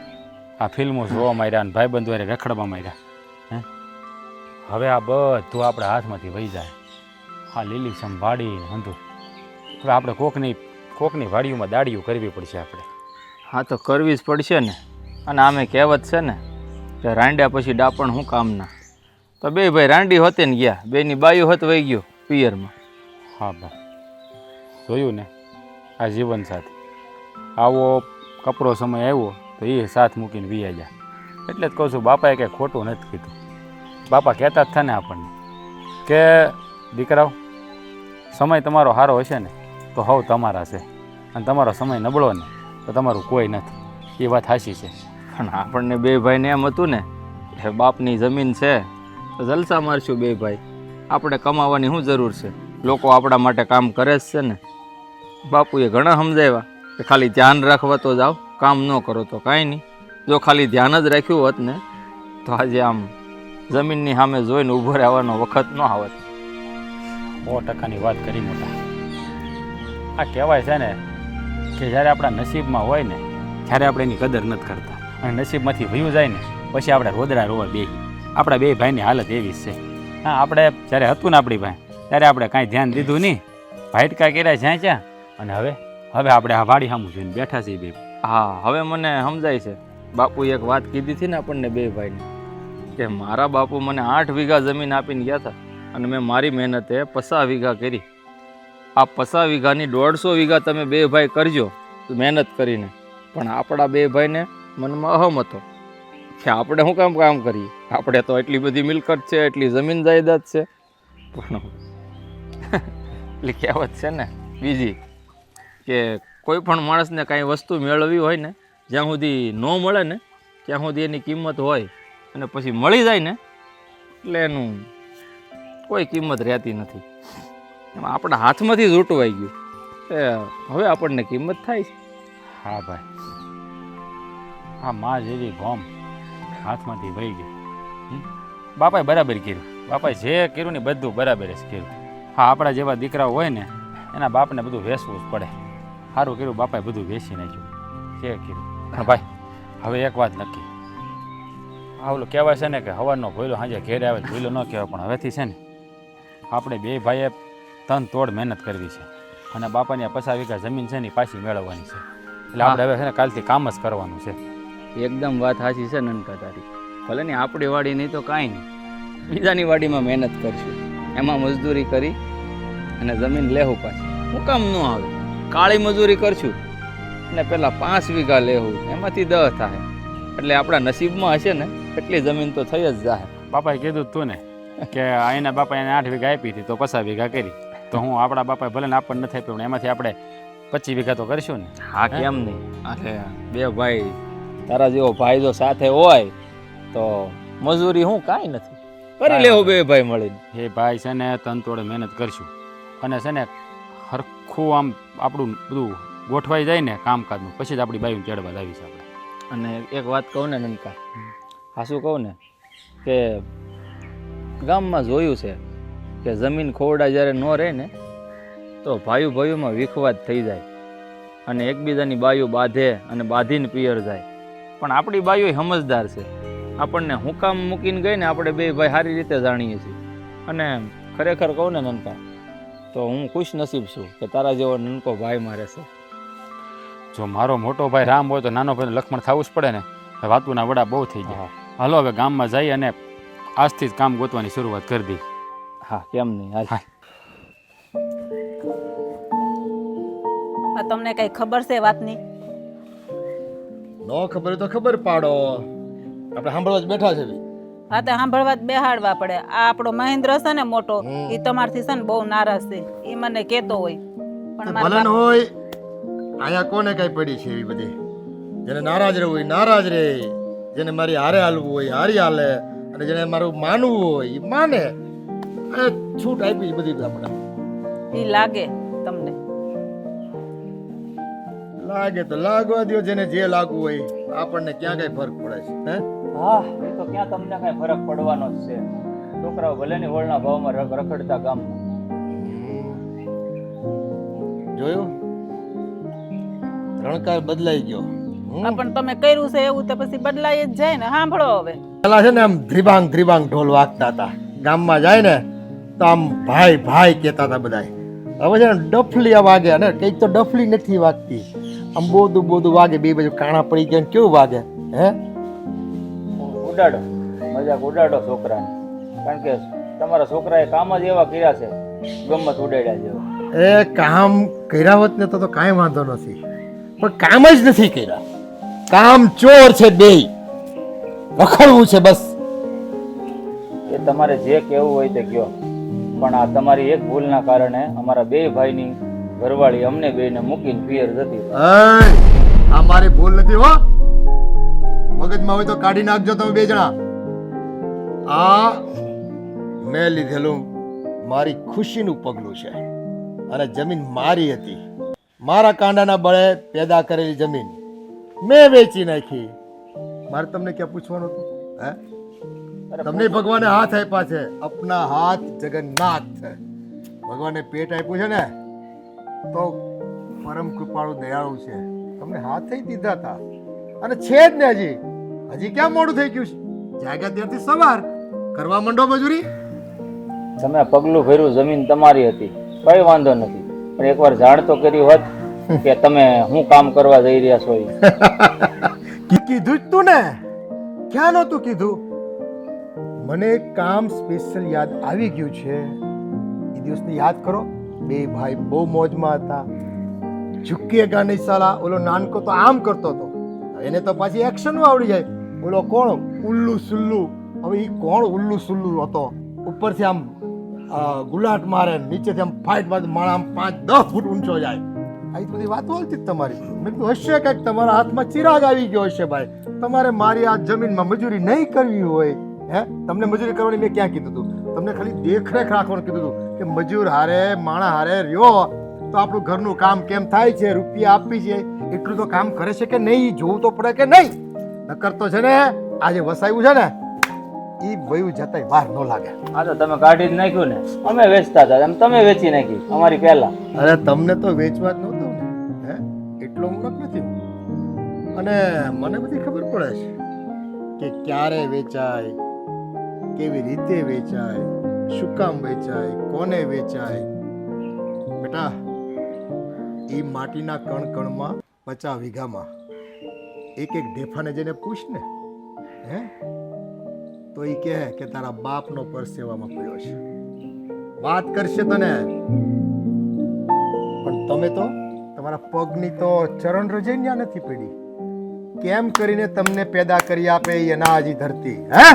આ ફિલ્મો જોવા માંડ્યા અને ભાઈબંધો હારે રખડવા માંડ્યા. હવે આ બધું આપણા હાથમાંથી વહી જાય. હા, લીલી સંભાળી હંધું. હવે આપણે કોકની વાડીઓમાં દાડીઓ કરવી પડશે આપણે. હા, તો કરવી જ પડશે ને. અને આમે કહેવત છે ને કે રાંડ્યા પછી ડાપણ શું કામના. તો 2 ભાઈ રાંડી હોતે ને ગયા, 2ની બાયું હોત વહી ગયો પિયરમાં. હા ભાઈ, જોયું ને આ જીવન સાથી. આવો કપરો સમય આવ્યો તો એ સાથ મૂકીને વી જાય. એટલે જ કહું છું, બાપાએ કંઈ ખોટું નથી કીધું. બાપા કહેતા જ થાય ને આપણને કે દીકરાઓ, સમય તમારો સારો હશે ને તો હવ તમારા છે, અને તમારો સમય નબળો ને તો તમારું કોઈ નથી. એ વાત સાચી છે. પણ આપણને 2 ભાઈને એમ હતું ને કે બાપની જમીન છે તો જલસા મારશું 2 ભાઈ, આપણે કમાવાની શું જરૂર છે? લોકો આપણા માટે કામ કરે જ છે ને. બાપુએ ઘણા સમજાવ્યા કે ખાલી ધ્યાન રાખવા તો જાઓ, કામ ન કરો તો કાંઈ નહીં. જો ખાલી ધ્યાન જ રાખ્યું હોત ને તો આજે આમ જમીનની સામે જોઈને ઊભો રહેવાનો વખત ન આવત. 100%ની વાત કરી મોટા. આ કહેવાય છે ને કે જ્યારે આપણા નસીબમાં હોય ને ત્યારે આપણે એની કદર નથી કરતા, અને નસીબમાંથી વયું જાય ને પછી આપણે રોદડા રોવા બે. આપણા 2 ભાઈની હાલત એવી જ છે. હા, આપણે જ્યારે હતું ને આપણી ભાઈ ત્યારે આપણે કાંઈ ધ્યાન દીધું નહીં, ભાઈટકા કર્યા જ્યાં ત્યાં, અને હવે આપણે આ વાડી સામું જોઈને બેઠા છીએ 2. હા, હવે મને સમજાય છે. બાપુએ એક વાત કીધી હતી ને આપણને 2 ભાઈને કે મારા બાપુ મને 8 વીઘા જમીન આપીને ગયા હતા અને મેં મારી મહેનતે 50 વીઘા કરી. આ 50 વીઘાની 150 વીઘા તમે 2 ભાઈ કરજો મહેનત કરીને, પણ આપણા 2 ભાઈને મનમાં અહમ હતો કે આપણે શું કામ કરીએ, આપણે તો એટલી બધી મિલકત છે, એટલી જમીન જાયદાદ છે. પણ એટલે કહેવત છે ને બીજી કે કોઈ પણ માણસને કાંઈ વસ્તુ મેળવવી હોય ને, જ્યાં સુધી ન મળે ને ત્યાં સુધી એની કિંમત હોય, અને પછી મળી જાય ને એટલે એનું કોઈ કિંમત રહેતી નથી. એમાં આપણા હાથમાંથી જ ઉટવાઈ ગયું એ હવે આપણને કિંમત થાય છે. હા ભાઈ, આ માં જેવી ગોમ હાથમાંથી વહી ગઈ. બાપાએ બરાબર કર્યું, બાપાએ જે કર્યું ને બધું બરાબર જ કર્યું. હા, આપણા જેવા દીકરાઓ હોય ને એના બાપને બધું વેચવું જ પડે. સારું કર્યું બાપાએ બધું વેચી નાખ્યું, જે કર્યું. પણ ભાઈ હવે એક વાત નક્કી, આ ઓલું કહેવાય છે ને કે હવારનો ભોયલો સાંજે ઘેરે આવે ભોયલો ન કહેવાય, પણ હવેથી છે ને આપણે બે ભાઈએ તન તોડ મહેનત કરવી છે, અને બાપાની આ 50 વીઘા જમીન છે ને પાછી મેળવવાની છે. એટલે આપણે હવે છે ને કાલથી કામ જ કરવાનું છે. એકદમ વાત સાચી છે નનકા તારી. ભલે ને આપણી વાડી નહીં તો કાંઈ નહીં, બીજાની વાડીમાં મહેનત કરશું, એમાં મજદૂરી કરી અને જમીન લેવું પાછી. હું કામ ન આવે, કાળી મજૂરી કરશું અને પેલા 5 વીઘા લેવું, એમાંથી 10 થાય. એટલે આપણા નસીબમાં હશે ને એટલી જમીન તો થઈ જ જાય. બાપાએ કીધું તું ને કે અહીંના બાપા એને 8 વીઘા આપી હતી તો 50 વીઘા કરી, તો હું આપણા બાપાએ ભલે ને આપણને નથી આપ્યું, એમાંથી આપણે 25 વીઘા તો કરીશું ને. હા, કેમ નહીં. અરે બે ભાઈ, તારા જેવો ભાઈ જો સાથે હોય તો મજૂરી હું કાંઈ નથી, કરી લેવું બે ભાઈ મળીને. એ ભાઈ છે ને તનતોડ મહેનત કરશું, અને છે ને હરખું આમ આપણું બધું ગોઠવાઈ જાય ને કામકાજનું, પછી જ આપણી બાઈનું ચડવા લાવીશ આપણે. અને એક વાત કહું ને નનકા, હા શું કહું ને કે ગામમાં જોયું છે કે જમીન ખોરડા જ્યારે ન રહે ને તો ભાઈઓ ભાઈઓમાં વિખવાદ થઈ જાય, અને એકબીજાની બાઈઓ બાંધે અને બાંધીને પિયર જાય. પણ આપણી બાઈઓ સમજદાર છે, આપણને હુકામ મૂકીને ગઈ ને આપણે બે ભાઈ સારી રીતે જાણીએ છીએ. અને ખરેખર કહું ને નનકા, તો હું ખુશ નસીબ છું કે તારા જેવો નનકો ભાઈ મારે છે. જો મારો મોટો ભાઈ રામ હોય તો નાનો ભાઈ લક્ષ્મણ થવું જ પડે ને. વાતુના વડા બહુ થઈ ગયા. હાલો હવે ગામમાં જઈ અને આજથી જ કામ ગોતવાની શરૂઆત કરી દઈ. હા, કેમ નહીં. હાલ. આ તમને કઈ ખબર છે વાતની? ન ખબર હોય તો ખબર પાડો, આપણે સાંભળવા જ બેઠા છે. હા, તો સાંભળવા જ બેહાડવા પડે. આ આપણો મહેન્દ્ર છે ને મોટો, એ તમારથી છે ને બહુ નારાજ છે, એ મને કહેતો હોય. પણ ભલે મારા હોય, અહીંયા કોને કઈ પડી છે એવી બધી? જેને નારાજ રહેવું હોય નારાજ રહે, જેને મારી હારે હાલવું હોય હારી હાલે, અને જેને મારું માનવું હોય એ માને. છૂટ આપી બધી આપણે. ઈ લાગે તમને? લાગે તો લાગવા દો, જેને જે લાગવું હોય. આપણને ક્યાં કઈ ફરક પડે છે? હે? હા, એ તો ક્યાં તમને કઈ ફરક પડવાનો જ છે. છોકરાઓ ભલે ની હોળના ભાવમાં રખડતા ગામમાં. જોયું, રણકાર બદલાઈ ગયો. હા, પણ તમે કર્યું છે એવું તો પછી બદલાઈ જ જાય ને. સાંભળો હવે, પેલા છે ને આમ ધ્રીબાંગ ધ્રીબાંગ ઢોલ વાગતા હતા, ગામમાં જાય ને તો આમ ભાઈ ભાઈ કહેતા હતા બધાય. હવે છે ને ડફલી વાગે, અને કંઈક તો ડફલી નથી વાગતી, આમ બોધું બોધું વાગે, બે બાજુ કાણા પડી ગયા ને કેવું વાગે. હે, ઉડાડો, મજાક ઉડાડો છોકરાને, કારણ કે તમારા છોકરાએ કામ જ એવા કર્યા છે, ગમત ઉડાડ્યા જેવા. એ કામ કર્યા હોત ને તો કાંઈ વાંધો નથી, પણ કામ જ નથી કર્યા. કામ ચોર છે, બે રખડવું છે બસ. એ તમારે જે કહેવું હોય તે કહો, પણ આ તમારી એક ભૂલના કારણે અમારા બે ભાઈની ઘરવાળી અમને બેને મૂકીને પિયર જતી. આ મારી ભૂલ નથી હો, મગજમાં હોય તો કાઢી નાખજો તમે બે જણા. આ મેં લીધેલું મારી ખુશીનું પગલું છે, અને જમીન મારી હતી, મારા કાંડાના બળે પેદા કરેલી જમીન મેં વેચી નાખી. મારે તમને ક્યાં પૂછવાનું હતું? હે, તમને ભગવાને હાથ આપ્યા છે, અપના હાથ જગન્નાથ. ભગવાને પેટ આપ્યું છે ને તો પરમ કૃપાળુ દયાળુ છે, તમને હાથ થઈ દીધા હતા, અને છે જ ને. હજી ક્યાં મોડું થઈ ગયું છે? જાગ્યા ત્યાંથી સવાર કરવા માંડો મજૂરી. તમે પગલું ભર્યું, જમીન તમારી હતી, કઈ વાંધો નથી, પણ એકવાર જાણ તો કર્યું હોત કે તમે શું કામ કરવા જઈ રહ્યા છો. કીધું જ તું ને, ક્યાં નહોતું કીધું? મને કામ સ્પેશિયલ યાદ આવી ગયું છે. એ દિવસને યાદ કરો, બે ભાઈ બહુ મોજમાં હતા. ઝુકેગા નહીં સાલા. ઓલો નાનકો તો આમ કરતો હતો, એને તો પાછી એક્શન આવડી જાય. ઓલો કોણ? ઉલ્લુ સુલ્લુ. હવે એ કોણ ઉલ્લુ સુલ્લુ હતો? ઉપરથી આમ ગુલાટ મારે નીચેથી આમ ફાઇટ મારે માણા આમ 5-10 ફૂટ ઊંચો જાય. આ બધી વાતો હાલતી જ તમારી. મેં કીધું હશે કંઈક તમારા હાથમાં ચિરાગ આવી ગયો હશે ભાઈ. તમારે મારી આ જમીનમાં મજૂરી નહીં કરવી હોય, હે? તમને મજૂરી કરવાની મેં ક્યાં કીધું હતું? તમને ખાલી દેખરેખ રાખવાનું કીધું હતું કે મજૂર હારે માણા હારે રહ્યો તો આપણું ઘરનું કામ કેમ થાય છે, રૂપિયા આપી છે, એટલું તો કામ કરે છે કે નહીં જોવું તો પડે કે નહીં. નકર તો છે ને આજે વસાયું છે ને ઈ વયું જતાય વાર ન લાગે. આ તો તમે કાઢી જ નાખ્યું ને. અમે વેચતા હતા એમ તમે વેચી નાખી અમારી પહેલા. અરે તમને તો વેચવા જ નહોતું ને, હે? એટલો મૂર્ખ નથી હું. અને મને બધી ખબર પડે છે કે ક્યારે વેચાય, કેવી રીતે વેચાય, શું કામ વેચાય, કોને વેચાય. બેટા એ માટીના કણ કણમાં 50 વીઘામાં એક ઢેફાને જઈને પૂછ ને, હે, તો એ કહે કે તારા બાપનો પરસેવામાં પડ્યો છે. વાત કરશે તને, પણ તમે તો તમારા પગની તો ચરણ રજૈયા નથી પડી. કેમ કરીને તમને પેદા કરી આપે એ અનાજી ધરતી, હે?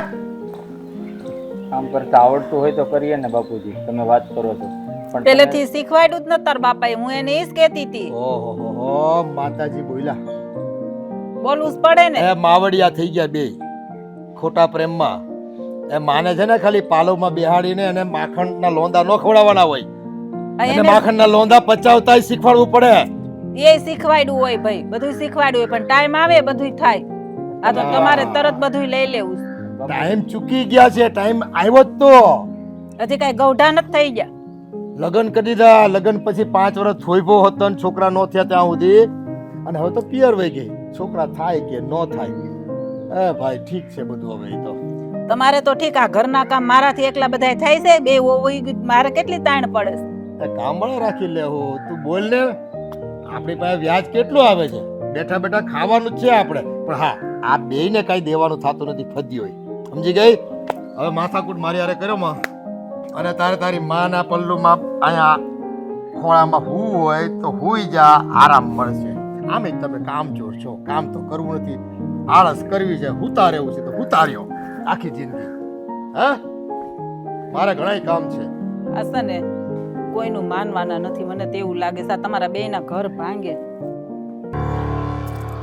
કામ કરતા આવડતું હોય તો કરીએ ને બાપુજી. તમે વાત કરો છો પણ પહેલેથી શીખવાડ્યું જ ન તાર બાપાએ. હું એને ઈ જ કહેતી હતી. ઓહો માતાજી બોલ્યા. બોલવું જ પડે ને. એ માવડિયા થઈ ગયા બે ખોટા પ્રેમમાં. એ માને છે ને ખાલી પાલવમાં બેહાડીને અને માખણના લોંદા ન ખવડાવવાના હોય. અને માખણના લોંદા પચાવતા શીખવાડવું પડે. એ શીખવાડ્યું હોય ભાઈ, બધું શીખવાડ્યું હોય, પણ ટાઈમ આવે બધું થાય. આ તો તમારે તરત બધું લઈ લેવું. ટાઈમ ચૂકી ગયા છે. ટાઈમ આવ્યો જ તો હજી કઈ ગૌઢા નથી થઈ ગયા. લગ્ન કરી દીધા. લગ્ન પછી 5 વર્ષ થોઈભો હતો ને છોકરા નો થયા ત્યાં સુધી. અને હવે તો પિયર વહી ગઈ. છોકરા થાય કે ન થાય, એ ભાઈ ઠીક છે બધું. હવે તો તમારે તો ઠીક, આ ઘરના કામ મારાથી એકલા બધા થાય છે. બે મારે કેટલી તાણ પડે છે. કામ વાળા રાખી લે. તું બોલ ને. આપણી પાસે વ્યાજ કેટલું આવે છે? બેઠા બેઠા ખાવાનું જ છે આપણે. પણ હા, આ બેયને કઈ દેવાનું થતું નથી. ફદી હોય, સમજી ગઈ? હવે માથાકૂટ મારી હારે કર્યો માં, અને તારે તારી માના પલ્લુમાં અહીંયા ખોળામાં હું હોય તો હુઈ જા, આરામ મળશે. આમ જ તમે કામ ચોર છો. કામ તો કરવું નથી, આળસ કરવી છે, હુતા રહેવું છે તો હુતા રહ્યો આખી જિંદગી. હે, મારે ઘણા કામ છે. હશે ને કોઈનું માનવાના નથી. મને તેવું લાગે છે તમારા બેયના ઘર ભાંગે.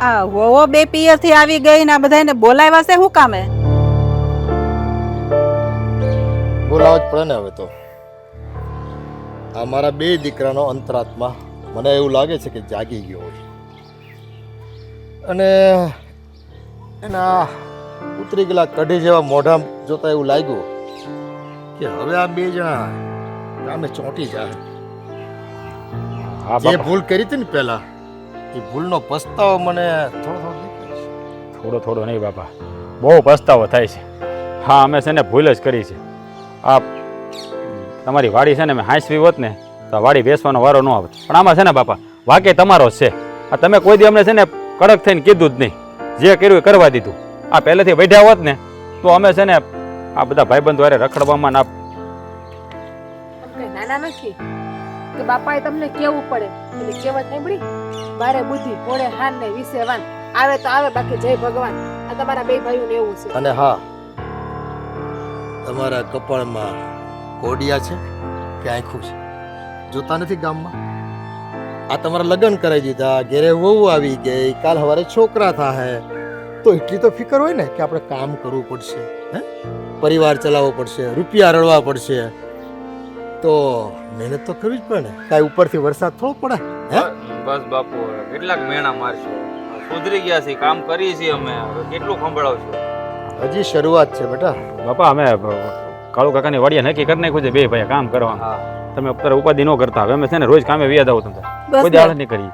આ વહુ બે પિયર થી આવી ગઈ ને આ બધાને બોલાવ્યા છે શું કામે? બોલાવો જ પડે ને. હવે તો આ મારા 2 દીકરાનો અંતરાત્મા મને એવું લાગે છે કે જાગી ગયો હોય. અને એના ઉતરી ગયેલા કઢી જેવા મોઢા જોતા એવું લાગ્યું કે હવે આ 2 જણા કામે ચોંટી જાય. જે ભૂલ કરી હતી ને પહેલા, એ ભૂલનો પસ્તાવો મને થોડો નહીં બાપા, બહુ પસ્તાવો થાય છે. હા, અમે છે ને ભૂલ જ કરી છે. આ તમારી વાડી છે ને મેં હાંસવી હોત ને તો આ વાડી બેસવાનો વારો ન આવત. પણ આમાં છે ને બાપા વાકે તમારો જ છે. આ તમે કોઈ દી અમને છે ને કડક થઈને કીધું જ નહીં. જે કર્યું એ કરવા દીધું. આ પહેલેથી વઢ્યા હોત ને તો અમે છે ને આ બધા ભાઈબંધો હારે રખડવામાં ના. નાના નથી કે બાપાએ તમને કેવું પડે. એટલે કહેવત સાંભળી, બારે બુદ્ધિ પોળે હાન ને વિશે વાન. આવે તો આવે, બાકી જય ભગવાન. આ તમારા 2 ભાઈઓને એવું છે. અને હા, તમારા કપાળમાં કોડિયા છે કે આંખું છે? જોતા નથી ગામમાં? આ તમારા લગ્ન કરાવી દીધા, ઘેરે વહુ આવી ગઈ, કાલ સવારે છોકરા થાય તો એટલી તો ફિકર હોય ને કે આપણે કામ કરવું પડશે, હે, પરિવાર ચલાવવો પડશે, રૂપિયા રળવા પડશે. તો મહેનત તો કરવી જ પડે ને. કાંઈ ઉપરથી વરસાદ થોડો પડે, હે? બસ બાપુ, કેટલાક મેણા મારશું. સુધરી ગયા છે, કામ કરીએ છીએ અમે. હવે કેટલું સંભળાવશું? હજી શરૂઆત છે બેટા. બાપા અમે કાળુ કાકાની વાડીએ નક્કી કરી નાખ્યું છે 2 ભાઈ કામ કરવાનું. તમે અત્યારે ઉપાધિ ન કરતા. હવે અમે છે ને રોજ કામે વ્યાજ આવો તમે કોઈ દાળ નહીં કરી.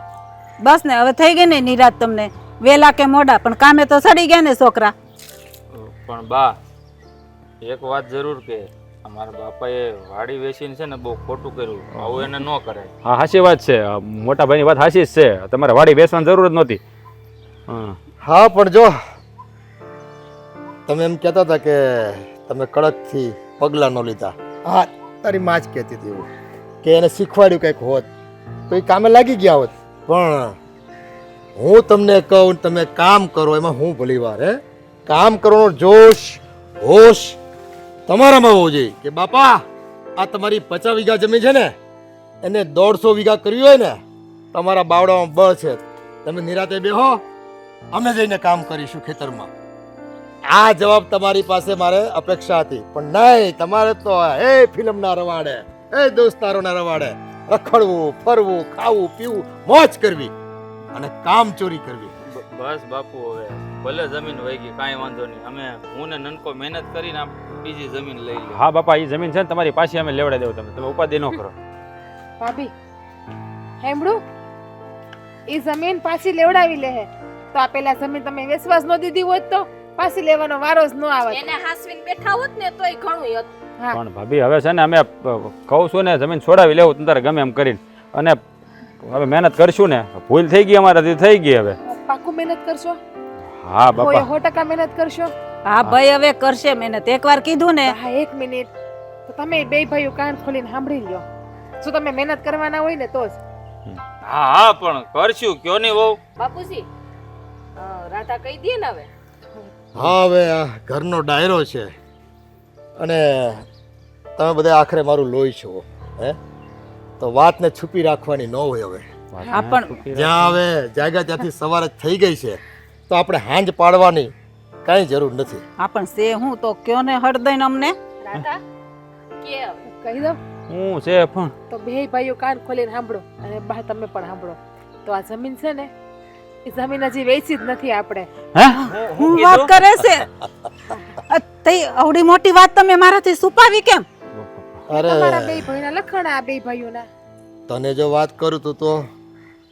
બસ ને હવે થઈ ગઈ ને નિરાત તમને. વેલા કે મોડા પણ કામે તો સડી ગયા ને છોકરા. પણ બા, એક વાત જરૂર કે અમારા બાપાએ વાડી વેચીને છે ને બહુ ખોટું કર્યું. આવું એને ન કરાય. હા, સાચી વાત છે. મોટા ભાઈની વાત સાચી જ છે. તમારે વાડી બેસવાની જરૂર જ નહોતી. હા, પણ જો તમે એમ કહેતા હતા કે તમે કડકથી પગલાં ન લીધા. હા, તારી માં જ કહેતી હતી એવું કે એને શીખવાડ્યું કંઈક હોત તો એ કામે લાગી ગયા હોત. પણ હું તમને કહું તમે કામ કરો એમાં હું ભલી વાર, હે, કામ કરવાનો જોશ હોશ તમારામાં હોવો જોઈએ કે બાપા આ તમારી 50 વીઘા જમીન છે ને એને 150 વીઘા કરવી હોય ને તમારા બાવડામાં બળ છે. તમે નિરાતે બેહો, અમે જઈને કામ કરીશું ખેતરમાં. આ જવાબ તમારી પાસે મારે અપેક્ષા હતી, પણ નહીં, તમારે તો એ ફિલ્મના રવાડે, એ દોસ્તારોના રવાડે રખડવું, ફરવું, ખાવું, પીવું, મોજ કરવી અને કામ ચોરી કરવી. બસ બાપુ, હવે ભલે જમીન વહી ગઈ, કાંઈ વાંધો નહીં. અમે હું ને નનકો મહેનત કરીને આ બીજી જમીન લઈ લઈએ. હા બાપા, એ જમીન છે ને તમારી પાછી અમે લેવડાવી દેવું. તમે ઉપાધિ ન કરો. ભાભી હેમડું એ જમીન પાછી લેવડાવી લે હે તો આ પેલા જમીન તમે વિશ્વાસ ન દીધી હોત તો પાછી લેવાનો વારો જ ન આવત. એને હાસવીને બેઠા હોત ને તોય ઘણું હતું. હા પણ ભાભી હવે છે ને અમે કહું છું ને જમીન છોડાવી લેવું તમારે ગમે એમ કરીને, અને હવે મહેનત કરશું ને. ભૂલ થઈ ગઈ અમારાથી, થઈ ગઈ હવે. પાકું મહેનત કરશો? હા બાપા, 100% મહેનત કરશો? હા ભાઈ હવે કરશે મહેનત, એકવાર કીધું ને. હા, 1 મિનિટ તો તમે બે ભાઈઓ કાન ખોલીને સાંભળી લ્યો. જો તમે મહેનત કરવાના હોય ને તો જ. હા હા, પણ કરશું કયો નહીં વહુ. બાપુજી રાધા કહી દે ને હવે. હા, હવે આ ઘરનો ડાયરો છે અને તમે બધા આખરે મારું લોહી છો, હે? તો વાતને છુપી રાખવાની ન હોય. હવે હા પણ જ્યાં હવે જાગ્યા ત્યાંથી સવારે થઈ ગઈ છે તો આપણે હાંજ પાડવાની કાંઈ જરૂર નથી. હા પણ સે હું તો કયો ને હળ દઈને અમને. રાધા કે હવે કહી દો હું છે પણ તો બે ભાઈઓ કાન ખોલીને સાંભળો અને બા તમે પણ સાંભળો. તો આ જમીન છે ને એ જમીન હજી વેચી જ નથી આપણે. હે હું વાત કરે છે તઈ આવડી મોટી વાત તમે મારાથી છુપાવી કેમ? અરે તમારા બે ભાઈના લખણ આ બે ભાઈઓના. તને જો વાત કરું તું તો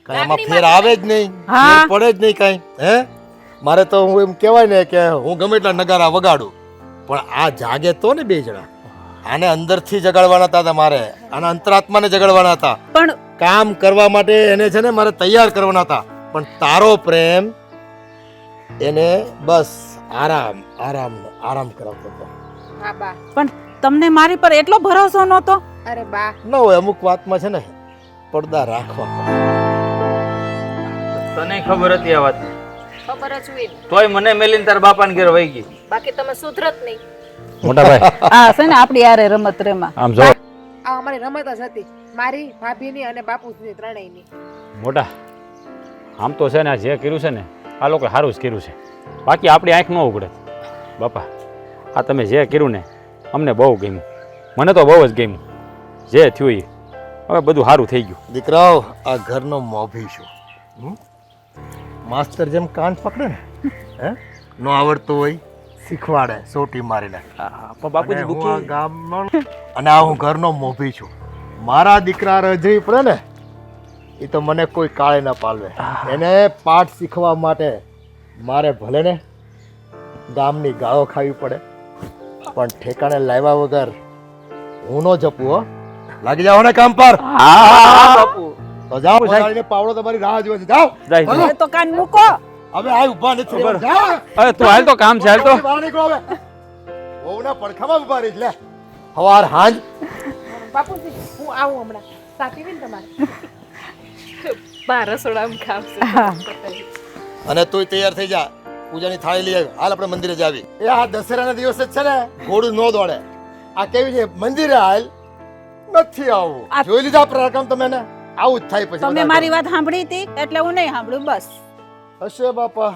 કાંઈ આમાં ફેર આવે જ નહીં, હા. ફેર પડે જ નહીં કાંઈ. હે, મારે તો હું એમ કહેવાય ને કે હું ગમે એટલા નગારા વગાડું પણ આ જાગે તો ને બે જણા. આને અંદરથી જગાડવાના હતા તમારે, આના અંતરાત્માને જગાડવાના હતા. પણ કામ કરવા માટે એને છે ને મારે તૈયાર કરવાના હતા. પણ તારો પ્રેમ એને બસ આરામ આરામ આરામ કરાવતો હતો. હા બા. પણ તમને મારી પર એટલો ભરોસો નહોતો? અરે બા ન હોય, અમુક વાતમાં છે ને પડદા રાખવા પડે. તને ખબર હતી આ વાત, ખબર જ હોય ને. તોય મને મેલીને તાર બાપાને ઘેર વહી ગઈ. બાકી તમે સુધરત નહીં. મોટા ભાઈ આ છે ને આપણી યારે રમત રેમાં. આમ જો આ અમારી રમત જ હતી, મારી ભાભીની અને બાપુની ત્રણેયની. મોટા, આમ તો છે ને આ જે કર્યું છે ને આ લોકો સારું જ કર્યું છે, બાકી આપણી આંખ ન ઉઘડે. બાપા આ તમે જે કર્યું ને અમને બહુ ગમ્યું, મને તો બહુ જ ગમ્યું. જે થયું એ હવે બધું સારું થઈ ગયું. દીકરાઓ, આ ઘરનો મોભી છું. હમ? માસ્તર જેમ કાન પકડે ને, હે, ન આવડતું હોય શીખવાડે સોટી મારીને. પણ બાપુજી અને હું આ દુઃખી ગામનો અને આ હું ઘરનો મોભી છું. મારા દીકરા રજવી પડે ને એ તો મને કોઈ કાળે ના પાલવે. એને પાઠ શીખવા માટે મારે ભલે ને ગામની ગાળો ખાવી પડે પણ ઠેકાણે લાવ્યા વગર હું ન જપું. હો, લાગી જાઓ ને કામ પર. બાપુ તો જાઓ, પધારીને પાવડો તમારી રાહ જોવે છે. જાઓ, જાય છે. હવે તો કાન મૂકો. હવે આ ઊભા નથી રહેવાનું. જાઓ. અરે તું હાલ તો કામ છે, હાલ તો. બહાર નીકળો હવે. વહુના પડખામાં ઊભા રહી લે. હવાર હાંજ બાપુજી હું આવું હમણાં. ચા પીવી ને તમારે? બા રસોડામાં ખાવશે. અને તું તૈયાર થઈ જા, પૂજાની થાળી લઈ આવી. હાલ આપણે મંદિરે જ આવી. એ આ દશેરાના દિવસે જ છે ને ઘોડું ન દોડે. આ કેવી છે, મંદિરે હાલ નથી આવવું. જોઈ લીધા પ્રકમ તમે ને, આવું જ થાય પછી. તમે મારી વાત સાંભળી હતી એટલે હું નહીં સાંભળ્યું બસ. હશે બાપા.